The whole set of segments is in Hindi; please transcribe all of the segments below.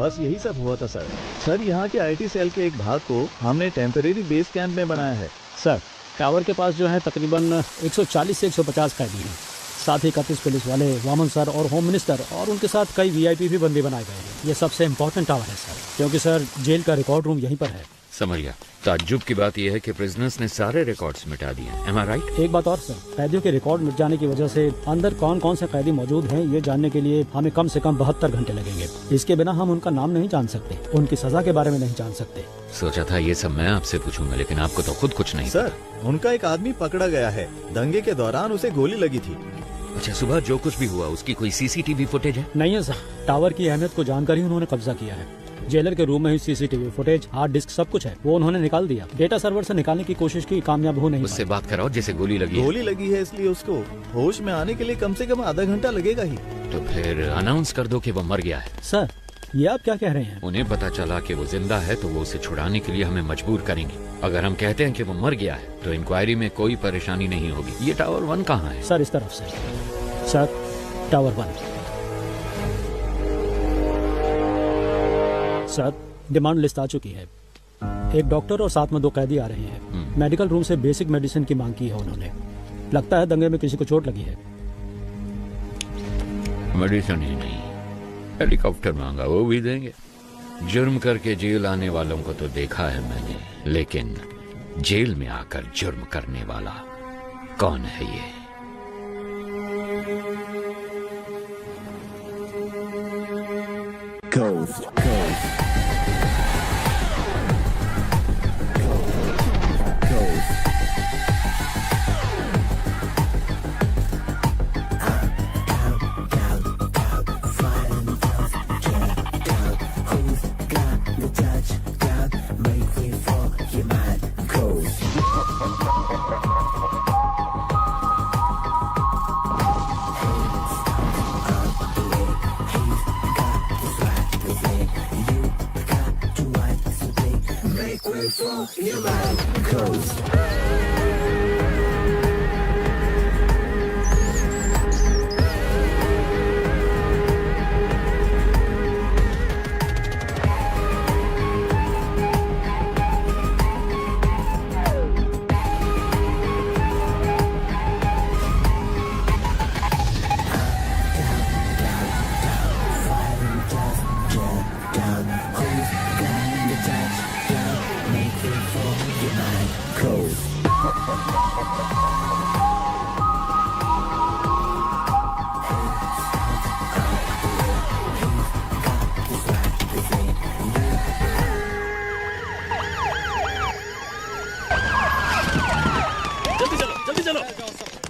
बस यही सब हुआ था सर। सर यहाँ के आईटी सेल के एक भाग को हमने टेम्परेरी बेस कैंप में बनाया है। सर टावर के पास जो है तकरीबन 140 से 150 कैदी हैं। साथ ही 31 पुलिस वाले, वामन सर और होम मिनिस्टर और उनके साथ कई वीआईपी भी बंदी बनाए गए हैं। ये सबसे इम्पोर्टेंट टावर है सर, क्योंकि सर जेल का रिकॉर्ड रूम यहीं पर है। समझ गया। ताज्जुब की बात यह है कि प्रिजनर्स ने सारे रिकॉर्ड्स मिटा दिए। Am I right? एक बात और सर, कैदियों के रिकॉर्ड मिट जाने की वजह से अंदर कौन कौन से कैदी मौजूद हैं ये जानने के लिए हमें कम से कम 72 घंटे लगेंगे। इसके बिना हम उनका नाम नहीं जान सकते, उनकी सजा के बारे में नहीं जान सकते। सोचा था ये सब मैं आपसे पूछूंगा, लेकिन आपको तो खुद कुछ नहीं सर उनका एक आदमी पकड़ा गया है। दंगे के दौरान उसे गोली लगी थी। अच्छा, सुबह जो कुछ भी हुआ उसकी कोई सीसीटीवी फुटेज है? नहीं है सर, टावर की अहमियत को जानकर ही उन्होंने कब्जा किया है। जेलर के रूम में ही सीसीटीवी फुटेज, हार्ड डिस्क सब कुछ है, वो उन्होंने निकाल दिया। डेटा सर्वर से निकालने की कोशिश की, कामयाब हो नहीं उससे बात कराओ जिसे गोली लगी गोली लगी है, इसलिए उसको होश में आने के लिए कम से कम आधा घंटा लगेगा ही। तो फिर अनाउंस कर दो कि वो मर गया है। सर ये आप क्या कह रहे हैं? उन्हें पता चला कि वो जिंदा है तो वो उसे छुड़ाने के लिए हमें मजबूर करेंगे। अगर हम कहते हैं कि वो मर गया है तो इंक्वायरी में कोई परेशानी नहीं होगी। ये टावर 1 कहाँ है? सर इस तरफ से। Sir tower 1। Sir demand list आ चुकी है। एक डॉक्टर और साथ में 2 कैदी आ रहे हैं। मेडिकल रूम से बेसिक मेडिसिन की मांग की है उन्होंने। लगता है दंगे में किसी को चोट लगी है। मेडिसिन ही नहीं, हेलीकॉप्टर मांगा, वो भी देंगे। जुर्म करके जेल आने वालों को तो देखा है मैंने, लेकिन जेल में आकर जुर्म करने वाला कौन है ये? Ghost.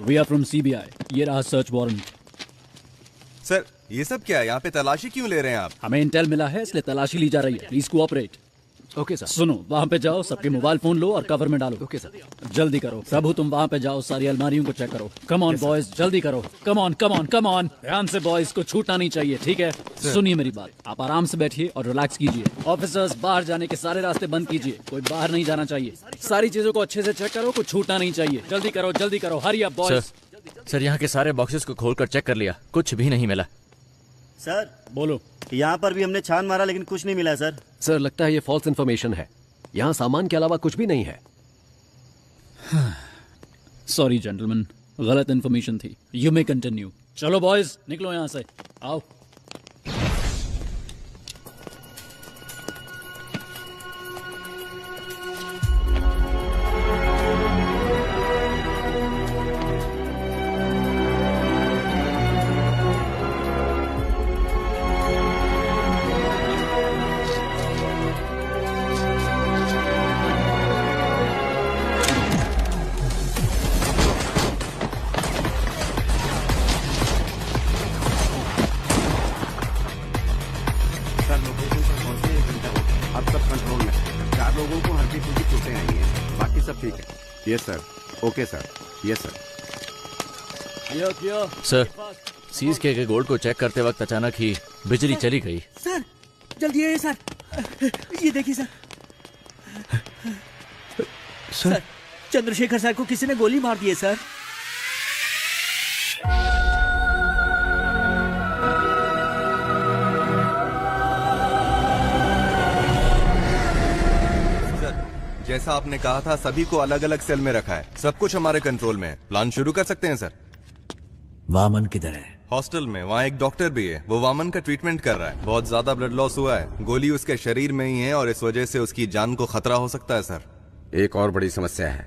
We are from CBI. ये रहा सर्च वारंट। सर ये सब क्या है? यहाँ पे तलाशी क्यों ले रहे हैं आप? हमें इंटेल मिला है इसलिए तलाशी ली जा रही है। Please cooperate. Okay sir. सुनो, वहाँ पे जाओ, सबके मोबाइल फोन लो और कवर में डालो। Okay sir. जल्दी करो प्रभु, तुम वहाँ पे जाओ, सारी अलमारियों को चेक करो। कम ऑन बॉयज, जल्दी करो। Come on come on come on, ध्यान से बॉयज, को छूटना नहीं चाहिए, ठीक है? सुनिए मेरी बात, आप आराम से बैठिए और रिलैक्स कीजिए। ऑफिसर्स बाहर जाने के सारे रास्ते बंद कीजिए, कोई बाहर नहीं जाना चाहिए। सारी चीजों को अच्छे से चेक करो, कुछ छूटना नहीं चाहिए। जल्दी करो, हरी अप बॉयज। सर यहाँ के सारे बॉक्सेस को खोलकर चेक कर लिया, कुछ भी नहीं मिला। सर बोलो। यहाँ पर भी हमने छान मारा लेकिन कुछ नहीं मिला है सर। सर लगता है ये फॉल्स इन्फॉर्मेशन है, यहाँ सामान के अलावा कुछ भी नहीं है। सॉरी जेंटलमैन, गलत इन्फॉर्मेशन थी। You may continue. चलो बॉयज निकलो यहाँ से, आओ। Yes sir. Okay sir. Yes sir. Sir seize के गोल्ड को चेक करते वक्त अचानक ही बिजली चली गई। सर जल्दी आइए सर, ये देखिए सर। सर चंद्रशेखर सर को किसी ने गोली मार दी है सर। जैसा आपने कहा था सभी को अलग अलग सेल में रखा है। सब कुछ हमारे कंट्रोल में है। प्लान शुरू कर सकते हैं सर। वामन किधर है? हॉस्टल में। वहाँ एक डॉक्टर भी है, वो वामन का ट्रीटमेंट कर रहा है। बहुत ज्यादा ब्लड लॉस हुआ है, गोली उसके शरीर में ही है और इस वजह से उसकी जान को खतरा हो सकता है सर। एक और बड़ी समस्या है,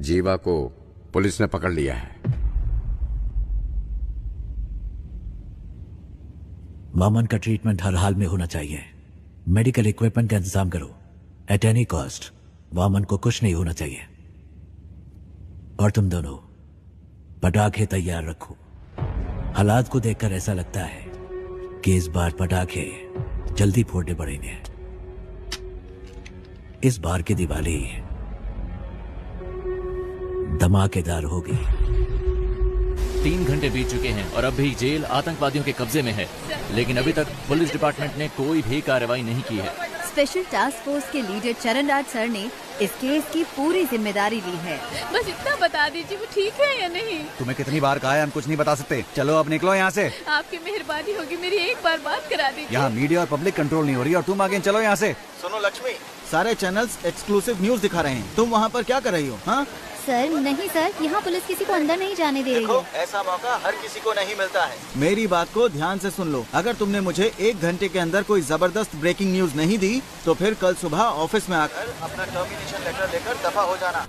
जीवा को पुलिस ने पकड़ लिया है। वामन का ट्रीटमेंट हर हाल में होना चाहिए। मेडिकल इक्विपमेंट का इंतजाम करो एट एनी कॉस्ट। वामन को कुछ नहीं होना चाहिए। और तुम दोनों पटाखे तैयार रखो। हालात को देखकर ऐसा लगता है कि इस बार पटाखे जल्दी फोड़ने पड़ेंगे। इस बार की दिवाली धमाकेदार होगी। 3 घंटे बीत चुके हैं और अब भी जेल आतंकवादियों के कब्जे में है, लेकिन अभी तक पुलिस डिपार्टमेंट ने कोई भी कार्रवाई नहीं की है। स्पेशल टास्क फोर्स के लीडर चरण राज सर ने इस केस की पूरी जिम्मेदारी ली है। बस इतना बता दीजिए वो ठीक है या नहीं। तुम्हें कितनी बार कहा है, हम कुछ नहीं बता सकते। चलो अब निकलो यहाँ से। आपकी मेहरबानी होगी, मेरी एक बार बात करा दीजिए। यहाँ मीडिया और पब्लिक कंट्रोल नहीं हो रही और तुम आगे चलो यहाँ से। सुनो लक्ष्मी, सारे चैनल्स एक्सक्लूसिव न्यूज दिखा रहे हैं, तुम वहाँ पर क्या कर रही हो? हाँ सर नहीं सर, यहाँ पुलिस किसी को अंदर नहीं जाने दे रही है। ऐसा मौका हर किसी को नहीं मिलता है। मेरी बात को ध्यान से सुन लो। अगर तुमने मुझे 1 घंटे के अंदर कोई जबरदस्त ब्रेकिंग न्यूज नहीं दी तो फिर कल सुबह ऑफिस में आकर अपना टर्मिनेशन लेटर लेकर दफा हो जाना।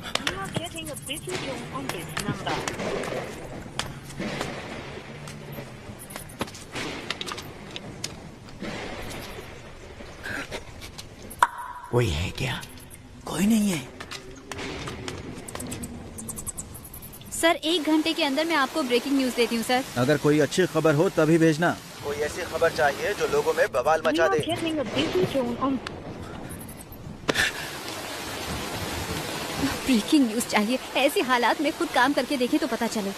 कोई है क्या? कोई नहीं है सर। 1 घंटे के अंदर मैं आपको ब्रेकिंग न्यूज देती हूँ सर। अगर कोई अच्छी खबर हो तभी भेजना। कोई ऐसी खबर चाहिए जो लोगों में बवाल मचा दे। ब्रेकिंग न्यूज चाहिए। ऐसी हालात में खुद काम करके देखें तो पता चले।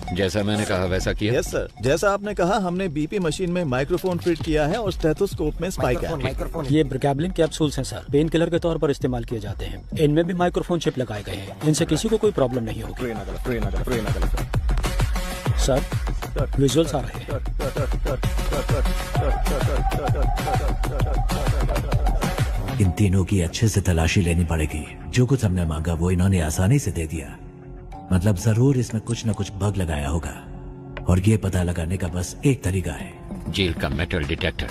जैसा मैंने कहा वैसा किया। यस सर, जैसा आपने कहा हमने बीपी मशीन में माइक्रोफोन फिट किया है और स्टेथोस्कोप में स्पाइक है। ये ब्रिकैबलिन कैप्सूल्स हैं सर, पेन किलर के तौर पर इस्तेमाल किए जाते हैं। इनमें भी माइक्रोफोन चिप लगाए गए हैं, इनसे किसी को कोई प्रॉब्लम नहीं होगी। सर विजुअल्स आ रहे हैं। इन तीनों की अच्छे से तलाशी लेनी पड़ेगी। जो कुछ हमने मांगा वो इन्होंने आसानी से दे दिया। मतलब जरूर इसमें कुछ न कुछ बग लगाया होगा और ये पता लगाने का बस एक तरीका है, जेल का मेटल डिटेक्टर।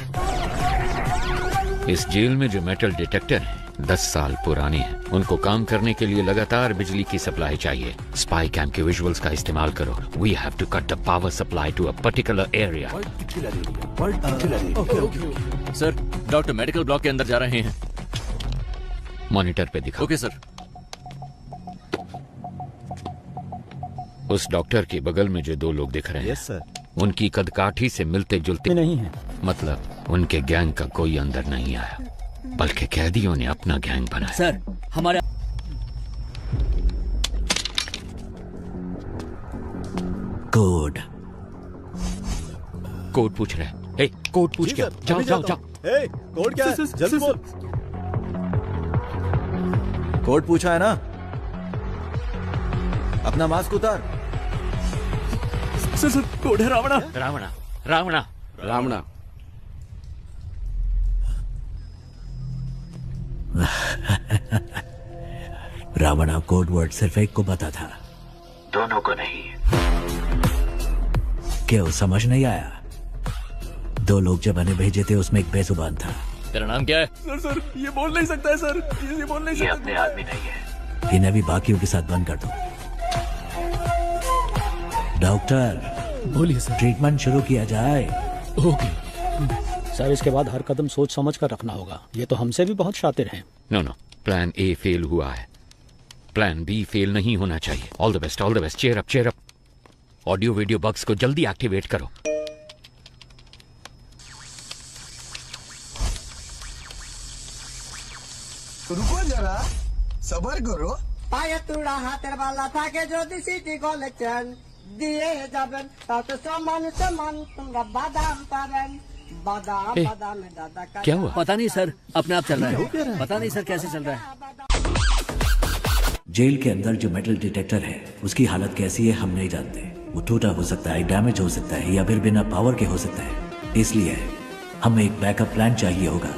इस जेल में जो मेटल डिटेक्टर है 10 साल पुराने हैं। उनको काम करने के लिए लगातार बिजली की सप्लाई चाहिए। स्पाई कैम के विजुअल्स का इस्तेमाल करो। We have to cut the power supply to a particular area. Sir doctor medical block के अंदर जा रहे हैं। मॉनिटर पे दिखाओ। Okay sir. उस डॉक्टर के बगल में जो 2 लोग दिख रहे हैं, यस सर, उनकी कदकाठी से मिलते जुलते नहीं है। मतलब उनके गैंग का कोई अंदर नहीं आया, बल्कि कैदियों ने अपना गैंग बनाया। सर हमारे कोड पूछ रहे हैं। ए, कोड पूछ क्या? जाओ जाओ जाओ। ए, कोड क्या है? जल्दी बोल। कोड पूछा है ना? अपना मास्क उतार। सर कोड है रावणा। रावणा रावणा रावणा। रावणा कोड वर्ड सिर्फ एक को पता था, दोनों को नहीं। क्यों समझ नहीं आया? 2 लोग जब हमें भेजे थे उसमें एक बेजुबान था। तेरा नाम क्या है? सर ये बोल नहीं सकता है सर, ये बोल नहीं सकता। ये अपने आदमी नहीं है। इन्हें भी बाकियों के साथ बंद कर दो। डॉक्टर बोलिए सर। ट्रीटमेंट शुरू किया जाए। ओके सर, इसके बाद हर कदम सोच समझ कर रखना होगा। ये तो हमसे भी बहुत शातिर हैं। नो, प्लान ए फेल हुआ है, प्लान बी फेल नहीं होना चाहिए। All the best, all the best. Cheer up. Audio video bugs को जल्दी एक्टिवेट करो। रुको जरा, सबर करो। पाया तुड़ा हाथेर वाला था के যদি সিটি কলেকশন দিয়ে যাবেন তাতে সমান তোমরা বাদাম পাবেন। बादाम बादाम में दादा का क्या हुआ? पता नहीं सर, अपने आप चल रहा है। पता नहीं सर कैसे चल रहा है। जेल के अंदर जो मेटल डिटेक्टर है उसकी हालत कैसी है हम नहीं जानते। वो टूटा हो सकता है, डैमेज हो सकता है या फिर बिना पावर के हो सकता है। इसलिए हमें एक बैकअप प्लान चाहिए होगा,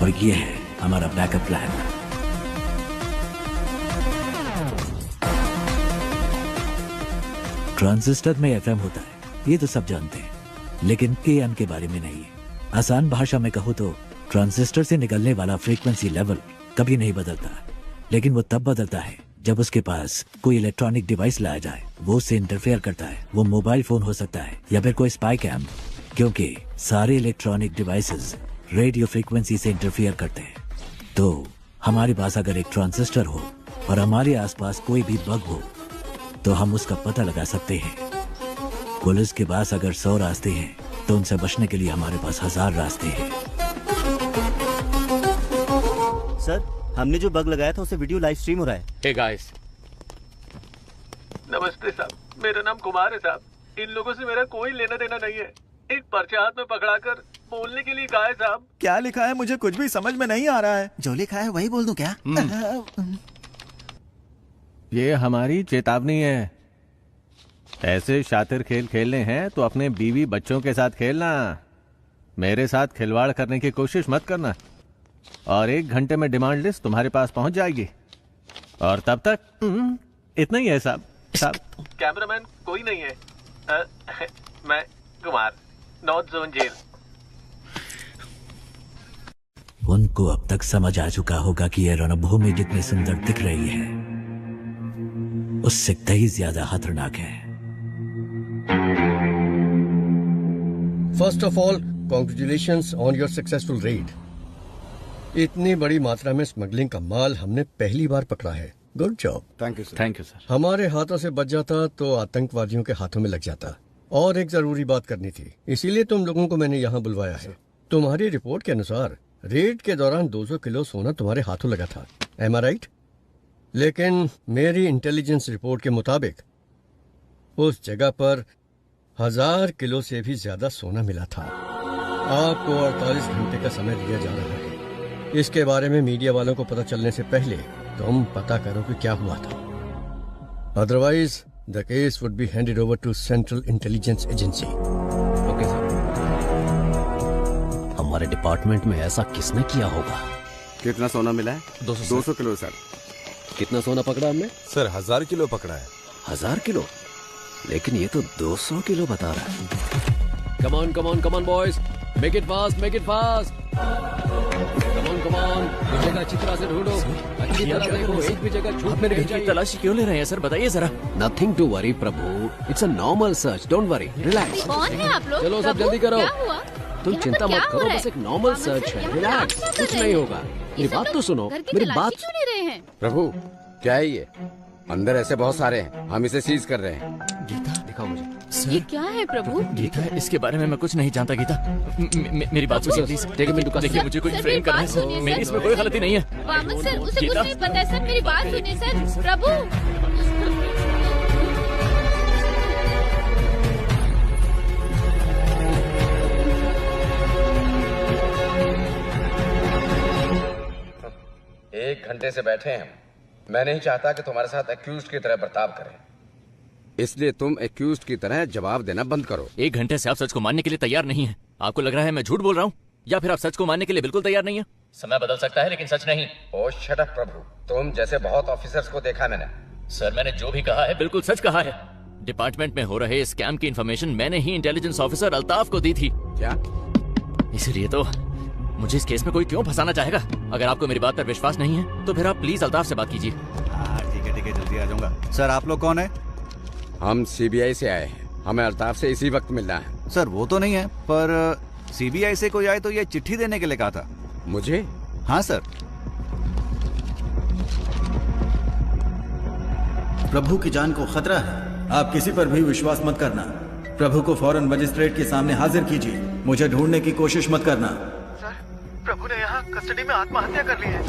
और ये है हमारा बैकअप प्लान। ट्रांजिस्टर में एफएम होता है, ये तो सब जानते हैं, लेकिन केएम के बारे में नहीं है। आसान भाषा में कहूँ तो ट्रांजिस्टर से निकलने वाला फ्रीक्वेंसी लेवल कभी नहीं बदलता, लेकिन वो तब बदलता है जब उसके पास कोई इलेक्ट्रॉनिक डिवाइस लाया जाए, वो उससे इंटरफेयर करता है। वो मोबाइल फोन हो सकता है या फिर कोई स्पाई कैम, क्योंकि सारे इलेक्ट्रॉनिक डिवाइसेस रेडियो फ्रीक्वेंसी से इंटरफेयर करते हैं। तो हमारे पास अगर एक ट्रांजिस्टर हो और हमारे आसपास कोई भी बग हो तो हम उसका पता लगा सकते हैं। पुलिस के पास अगर 100 रास्ते हैं तो उनसे बचने के लिए हमारे पास 1000 रास्ते हैं। सर, हमने जो बग लगाया था उसे वीडियो लाइव स्ट्रीम हो रहा है। हे गाइस, नमस्ते साहब, मेरा नाम कुमार है साहब। इन लोगों से मेरा कोई लेना देना नहीं है। एक पर्चा हाथ में पकड़ाकर बोलने के लिए कहा है साहब। क्या लिखा है मुझे कुछ भी समझ में नहीं आ रहा है। जो लिखा है वही बोल दूं क्या? ये हमारी चेतावनी है। ऐसे शातिर खेल खेलने हैं तो अपने बीवी बच्चों के साथ खेलना, मेरे साथ खिलवाड़ करने की कोशिश मत करना। और 1 घंटे में डिमांड लिस्ट तुम्हारे पास पहुंच जाएगी, और तब तक इतना ही है साहब। कैमरामैन कोई नहीं है। मैं कुमार, नॉर्थ जोन जेल। उनको अब तक समझ आ चुका होगा कि यह रणभूमि जितनी सुंदर दिख रही है उससे कहीं ज्यादा खतरनाक है। First of all, congratulations on your successful red. इतनी बड़ी मात्रा में स्मगलिंग का माल हमने पहली बार पकड़ा है। Good job. Thank you sir. Thank you sir. हमारे हाथों से बच जाता तो आतंकवादियों के हाथों में लग जाता। और एक जरूरी बात करनी थी, इसीलिए तुम लोगों को मैंने यहाँ बुलवाया है। तुम्हारी रिपोर्ट के अनुसार रेड के दौरान 200 किलो सोना तुम्हारे हाथों लगा था। एम आई राइट? लेकिन मेरी इंटेलिजेंस रिपोर्ट के मुताबिक उस जगह पर 1000 किलो से भी ज्यादा सोना मिला था। आपको 48 घंटे का समय दिया जा रहा है। इसके बारे में मीडिया वालों को पता चलने से पहले तुम पता करो कि क्या हुआ था। Otherwise the case would be handed over to central intelligence agency. Okay sir. हमारे डिपार्टमेंट में ऐसा किसने किया होगा? कितना सोना मिला है? 200 किलो सर। कितना सोना पकड़ा हमने? सर 1000 किलो पकड़ा है। 1000 किलो? लेकिन ये तो 200 किलो बता रहा है। Come on come on come on boys, make it fast, make it fast. Come on come on, जगह अच्छी तरह से ढूंढो, अच्छी तरह देखो, एक भी जगह छूट मेरे घर की तलाशी क्यों ले रहे हैं सर? बताइए जरा। Nothing to worry Prabhu, it's a normal search, don't worry, relax. कौन है आप लोग? चलो सब जल्दी करो। क्या हुआ? तुम चिंता मत करो, बस एक नॉर्मल सर्च है, रिलैक्स, कुछ नहीं होगा। मेरी बात तो सुनो, मेरी बात। क्यों ले रहे हैं? प्रभु क्या है ये? अंदर ऐसे बहुत सारे हैं, हम इसे सीज कर रहे हैं। गीता, दिखाओ मुझे। ये क्या है प्रभु? गीता, इसके बारे में मैं कुछ नहीं जानता। गीता, मेरी बात सुनिए प्लीज। देखिए मुझे कोई फ्रेम करना है सर, मेरी इसमें कोई गलती नहीं है। वामन सर, उसे कुछ नहीं पता है सर, मेरी बात सुनिए सर। प्रभु, एक घंटे से बैठे हैं हम। मैं नहीं चाहता कि तुम्हारे साथ एक्यूज्ड की तरह बर्ताव करें, इसलिए तुम एक्यूज्ड की तरह जवाब देना बंद करो। 1 घंटे से आप सच को मानने के लिए तैयार नहीं है। आपको लग रहा है मैं झूठ बोल रहा हूँ, या फिर आप सच को मानने के लिए बिल्कुल तैयार नहीं है? समय बदल सकता है लेकिन सच नहीं। ओ शट अप प्रभु, तुम जैसे बहुत ऑफिसर्स को देखा मैंने। सर, मैंने जो भी कहा है बिल्कुल सच कहा है। डिपार्टमेंट में हो रहे स्कैम की इन्फॉर्मेशन मैंने ही इंटेलिजेंस ऑफिसर अल्ताफ को दी थी। क्या? इसलिए तो मुझे इस केस में कोई क्यों फंसाना चाहेगा? अगर आपको मेरी बात पर विश्वास नहीं है तो फिर आप प्लीज अल्ताफ से बात कीजिए। ठीक है, जल्दी आ जाऊंगा। सर, आप लोग कौन है? हम सीबीआई से आए हैं, हमें अल्ताफ से इसी वक्त मिलना है। सर वो तो नहीं है, पर सीबीआई से कोई आए तो ये चिट्ठी देने के लिए कहा था। मुझे? हाँ सर। प्रभु की जान को खतरा है, आप किसी पर भी विश्वास मत करना। प्रभु को फौरन मजिस्ट्रेट के सामने हाजिर कीजिए, मुझे ढूंढने की कोशिश मत करना। सर, प्रभु ने यहाँ कस्टडी में आत्महत्या कर ली है।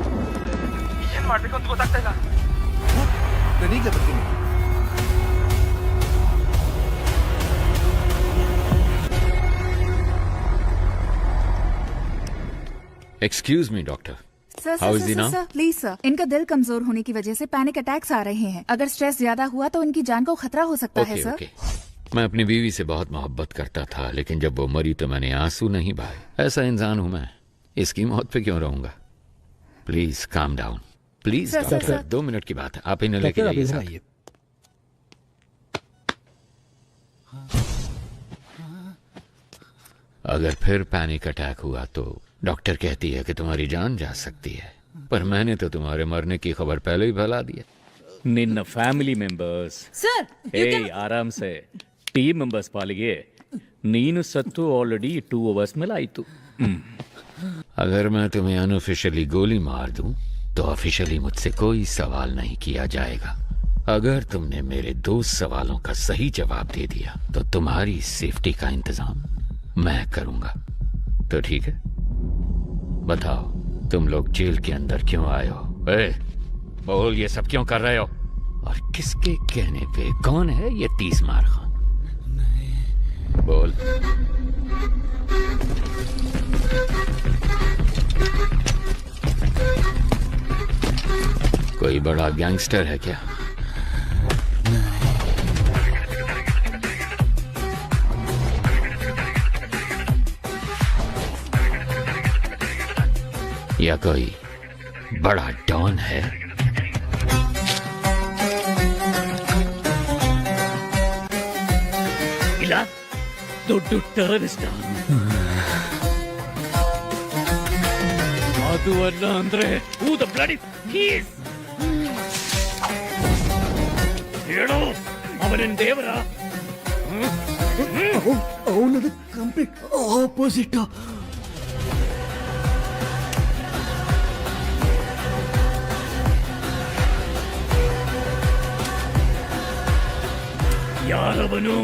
ये मार्टिकल तुमको ಗೊತ್ತಾಗ್ತಾ excuse me doctor. Sir please sir, इनका दिल कमजोर होने की वजह से पैनिक अटैक्स आ रहे हैं। अगर स्ट्रेस ज्यादा हुआ तो इनकी जान को खतरा हो सकता है सर। मैं अपनी बीवी से बहुत मोहब्बत करता था, लेकिन जब वो मरी तो मैंने आंसू नहीं बहाए। ऐसा इंसान हूं मैं, इसकी मौत पे क्यों रहूंगा? Please calm down, please. Doctor 2 minute की बात है, आप इन्हें लेके जाइए साथ। अगर फिर पैनिक अटैक हुआ तो डॉक्टर कहती है कि तुम्हारी जान जा सकती है, पर मैंने तो तुम्हारे मरने की खबर पहले ही फैला दी है। ನಿನ್ನ ಫ್ಯಾಮಿಲಿ ಮೆಂಬರ್ಸ್ ಆರಾಮ್ ಸೆ ಟೀಮ್ ಮೆಂಬರ್ಸ್ ಪಾಲಿಗೆ ನೀನು ಸತ್ತು ಆಲ್ರೆडी 2 hours ಮೇಲೆ ಆಯಿತು। अगर मैं तुम्हें अनऑफिशियली गोली मार दूं तो ऑफिशियली मुझसे कोई सवाल नहीं किया जाएगा। अगर तुमने मेरे 2 सवालों का सही जवाब दे दिया तो तुम्हारी सेफ्टी का इंतजाम मैं करूंगा। तो ठीक है, बताओ तुम लोग जेल के अंदर क्यों आए हो? बोल, ये सब क्यों कर रहे हो? और किसके कहने पे? कौन है ये 30 मार खान? बोल। कोई बड़ा गैंगस्टर है क्या? या कोई बड़ा डॉन है? ಇಲ್ಲ ದೊಡ್ಡ ಟೆರರಿಸ್ಟ್ ಅದು ಅಲ್ಲ ಅಂದ್ರೆ ಹೂ ದ ಬ್ಲಡಿ ಹೀಸ್ ಹೇಳು, ಅವನ ದೇವರ? ಅವನದು ಕಂಪ್ಲೀಟ್ ಆಪೋಸಿಟ್. ಯಾರವನು?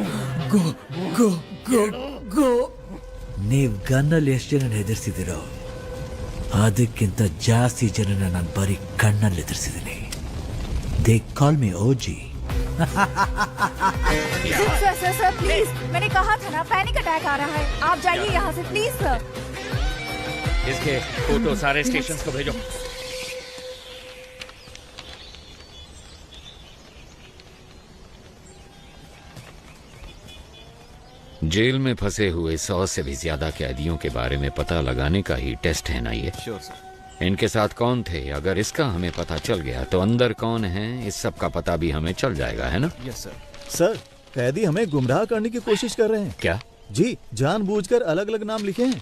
ಗೋ ಗೋ ಗೋ ಗೋ. ನೀವು ಗನ್ನಲ್ಲಿ ಎಷ್ಟು ಜನ ಹೆದರ್ಸಿದಿರೋ ಅದಕ್ಕಿಂತ ಜಾಸ್ತಿ ಜನನ ನಾನು ಬರೀ ಕಣ್ಣಲ್ಲಿ ಎದುರಿಸಿದ್ದೀನಿ. They call me OG. Sir sir sir please, मैंने कहा था ना पैनिक अटैक आ रहा है, आप जाइए यहाँ से प्लीज सर। इसके फोटो सारे स्टेशन को भेजो। जेल में फंसे हुए 100 से भी ज्यादा कैदियों के बारे में पता लगाने का ही टेस्ट है ना ये? Sure sir. इनके साथ कौन थे? अगर इसका हमें पता चल गया तो अंदर कौन है इस सब का पता भी हमें चल जाएगा, है ना? Yes sir. सर, कैदी हमें गुमराह करने की कोशिश कर रहे हैं। क्या? जी, जानबूझकर अलग अलग नाम लिखे हैं।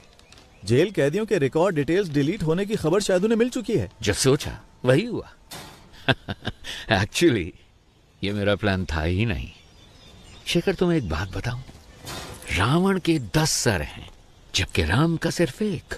जेल कैदियों के रिकॉर्ड डिटेल्स डिलीट होने की खबर शायद उन्हें मिल चुकी है। जो सोचा वही हुआ। एक्चुअली ये मेरा प्लान था ही नहीं। शेखर, तुम्हें एक बात बताऊं, रावण के 10 सर हैं जबकि राम का सिर्फ 1।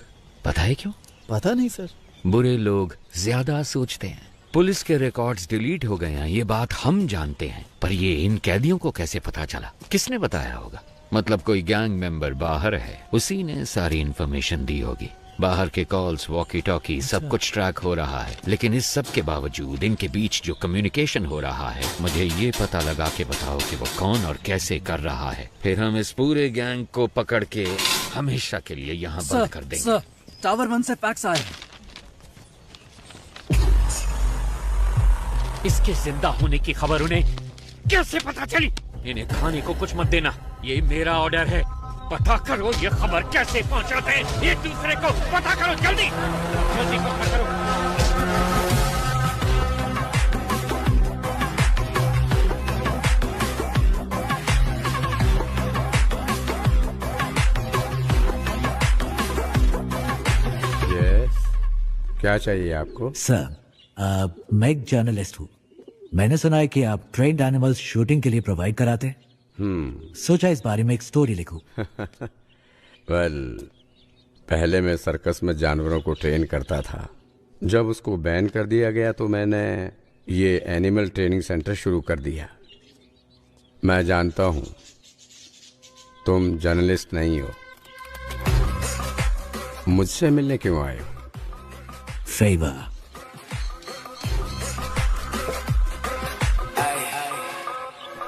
पता है क्यों? पता नहीं सर। बुरे लोग ज्यादा सोचते हैं। पुलिस के रिकॉर्ड्स डिलीट हो गए हैं, ये बात हम जानते हैं, पर ये इन कैदियों को कैसे पता चला? किसने बताया होगा? मतलब कोई गैंग मेंबर बाहर है, उसी ने सारी इंफॉर्मेशन दी होगी। बाहर के कॉल्स, वॉकी टॉकी, सब कुछ ट्रैक हो रहा है। लेकिन इस सब के बावजूद इनके बीच जो कम्युनिकेशन हो रहा है, मुझे ये पता लगा के बताओ कि वो कौन और कैसे कर रहा है। फिर हम इस पूरे गैंग को पकड़ के हमेशा के लिए यहाँ बंद कर देंगे। सर, टावर 1 से फैक्स आए हैं। इसके जिंदा होने की खबर उन्हें कैसे पता चली? इन्हें खाने को कुछ मत देना, ये मेरा ऑर्डर है। पता करो ये खबर कैसे पहुंचाते हैं, एक दूसरे को पता करो, जल्दी जल्दी पता करो। क्या चाहिए आपको? सर, मैं एक जर्नलिस्ट हूँ। मैंने सुना है कि आप ट्रेंड एनिमल्स शूटिंग के लिए प्रोवाइड कराते हैं। सोचा इस बारे में एक स्टोरी लिखूं। वेल, पहले मैं सर्कस में जानवरों को ट्रेन करता था। जब उसको बैन कर दिया गया तो मैंने ये एनिमल ट्रेनिंग सेंटर शुरू कर दिया। मैं जानता हूँ तुम जर्नलिस्ट नहीं हो, मुझसे मिलने क्यों आए हो? फेवर।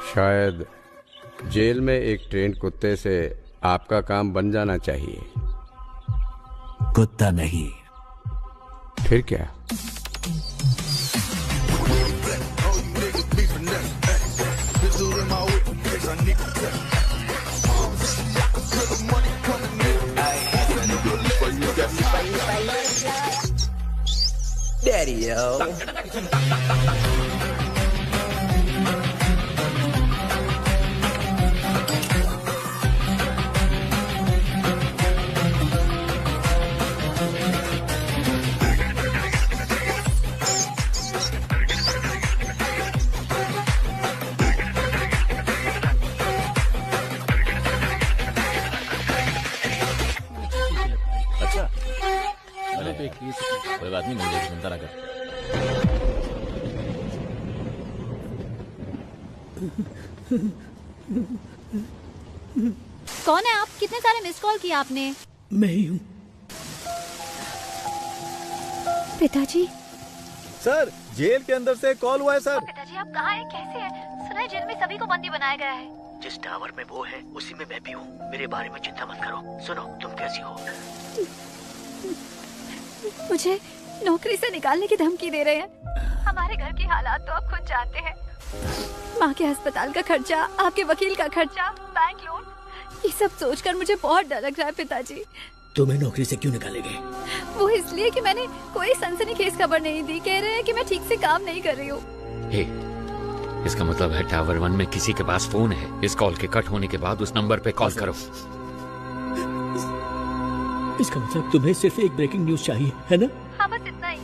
शायद जेल में एक ट्रेंड कुत्ते से आपका काम बन जाना चाहिए। कुत्ता नहीं। फिर क्या? Daddy, yo. अच्छा कोई बात नहीं, मिल जाएगी, चिंता ना कर। कौन है आप? कितने सारे मिस कॉल किए आपने? मैं ही हूँ। पिताजी। सर, जेल के अंदर से कॉल हुआ है सर। पिताजी आप कहाँ हैं? कैसे हैं? सुना है जेल में सभी को बंदी बनाया गया है। जिस टावर में वो है उसी में मैं भी हूँ। मेरे बारे में चिंता मत करो। सुनो, तुम कैसी हो? मुझे नौकरी से निकालने की धमकी दे रहे हैं। हमारे घर की हालात तो आप खुद जानते हैं। माँ के अस्पताल का खर्चा, आपके वकील का खर्चा, बैंक लोन, ये सब सोचकर मुझे बहुत डर लग रहा है पिताजी। तुम्हें नौकरी से क्यों निकालेंगे? वो इसलिए कि मैंने कोई सनसनीखेज खबर नहीं दी। कह रहे हैं कि मैं ठीक से काम नहीं कर रही हूँ। हे, इसका मतलब है टावर 1 में किसी के पास फोन है। इस कॉल के कट होने के बाद उस नंबर पे कॉल करो। इसका मतलब तुम्हें सिर्फ एक ब्रेकिंग न्यूज चाहिए, है ना? हाँ, बस इतना ही।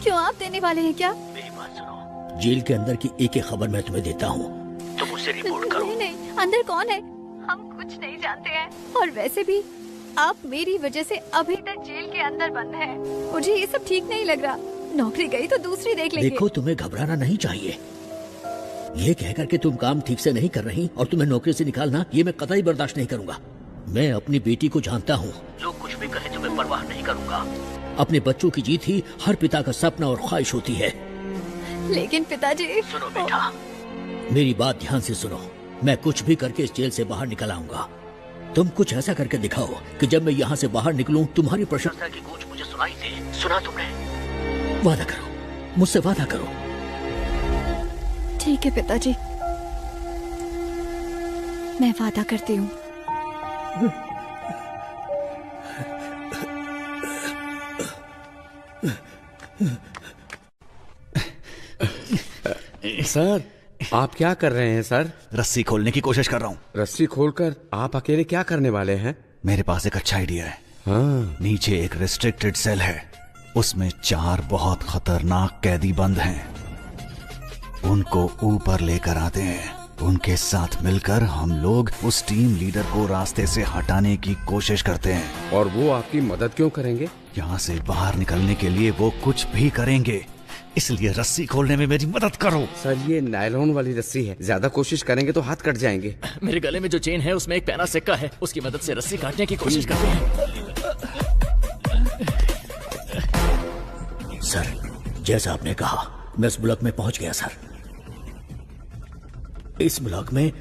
क्यों, आप देने वाले हैं क्या? मेरी बात सुनो, जेल के अंदर की एक एक खबर मैं तुम्हें देता हूँ, तुम मुझसे रिपोर्ट करो। नहीं, अंदर कौन है हम कुछ नहीं जानते हैं। और वैसे भी आप मेरी वजह से अभी तक जेल के अंदर बंद हैं। मुझे ये सब ठीक नहीं लग रहा। नौकरी गई तो दूसरी देख लेंगे। देखो, तुम्हें घबराना नहीं चाहिए। ये कहकर के तुम काम ठीक से नहीं कर रही और तुम्हें नौकरी से निकालना, ये मैं कतई बर्दाश्त नहीं करूंगा। मैं अपनी बेटी को जानता हूँ। लोग कुछ भी कहे तो मैं परवाह नहीं करूंगा। अपने बच्चों की जीत ही हर पिता का सपना और ख्वाहिश होती है। लेकिन पिताजी। सुनो बेटा, मेरी बात ध्यान से सुनो। मैं कुछ भी करके इस जेल से बाहर निकल आऊंगा। तुम कुछ ऐसा करके दिखाओ कि जब मैं यहाँ से बाहर निकलूं तुम्हारी प्रशंसा की गूंज मुझे सुनाई दे। सुना तुमने? वादा करो, मुझसे वादा करो। ठीक है पिताजी, मैं वादा करती हूँ। सर, आप क्या कर रहे हैं सर? रस्सी खोलने की कोशिश कर रहा हूँ। रस्सी खोलकर आप अकेले क्या करने वाले हैं? मेरे पास एक अच्छा आइडिया है। हाँ। नीचे एक रिस्ट्रिक्टेड सेल है, उसमें 4 बहुत खतरनाक कैदी बंद हैं। उनको ऊपर लेकर आते हैं। उनके साथ मिलकर हम लोग उस टीम लीडर को रास्ते से हटाने की कोशिश करते हैं। और वो आपकी मदद क्यों करेंगे? यहाँ से बाहर निकलने के लिए वो कुछ भी करेंगे, इसलिए रस्सी खोलने में मेरी मदद करो। सर, ये नायलॉन वाली रस्सी है, ज्यादा कोशिश करेंगे तो हाथ कट जाएंगे। मेरे गले में जो चेन है उसमें एक पैना सिक्का है, उसकी मदद से रस्सी काटने की कोशिश करते हैं। सर, जैसा आपने कहा, मैं इस ब्लॉक में पहुंच गया सर। इस ब्लॉक में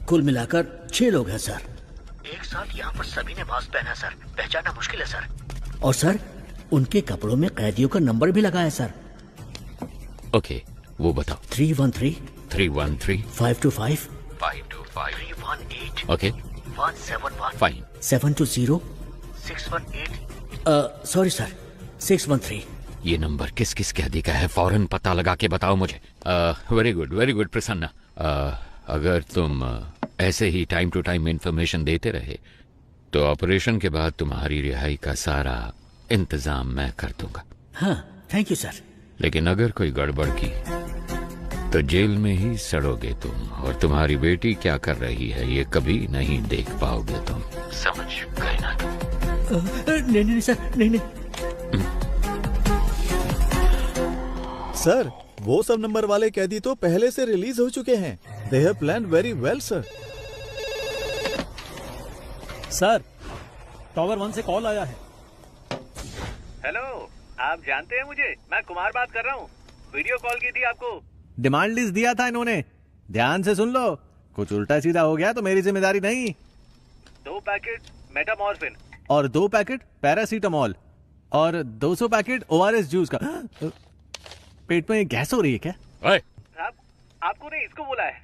कुल मिलाकर 6 लोग हैं सर। एक साथ यहाँ पर सभी ने मास्क पहना सर, पहचानना मुश्किल है सर। और सर, उनके कपड़ों में कैदियों का नंबर भी लगा है सर। ओके, वो बताओ। 313 313 525 525 318 ओके 171 फाइन 720 618 सॉरी सर 613। ये नंबर किस किस कैदी का है? फौरन पता लगा के बताओ मुझे। Very good Prasanna. अगर तुम ऐसे ही टाइम टू टाइम इंफॉर्मेशन देते रहे तो ऑपरेशन के बाद तुम्हारी रिहाई का सारा इंतजाम मैं कर दूंगा। हाँ, थैंक यू सर। लेकिन अगर कोई गड़बड़ की तो जेल में ही सड़ोगे तुम, और तुम्हारी बेटी क्या कर रही है ये कभी नहीं देख पाओगे तुम। समझ गए ना? नहीं सर, नहीं। सर, वो सब नंबर वाले कैदी तो पहले से रिलीज हो चुके हैं। They have planned very well sir. Sir, tower 1 से कॉल आया है। हेलो, आप जानते हैं मुझे? मैं कुमार बात कर रहा हूँ। वीडियो कॉल की थी आपको। डिमांड लिस्ट दिया था इन्होंने, ध्यान से सुन लो। कुछ उल्टा सीधा हो गया तो मेरी जिम्मेदारी नहीं। 2 पैकेट मेटामॉर्फिन और 2 पैकेट पैरासीटामॉल और 200 पैकेट ORS जूस का। पेट में गैस हो रही है क्या? साहब, आपको नहीं, इसको बोला है।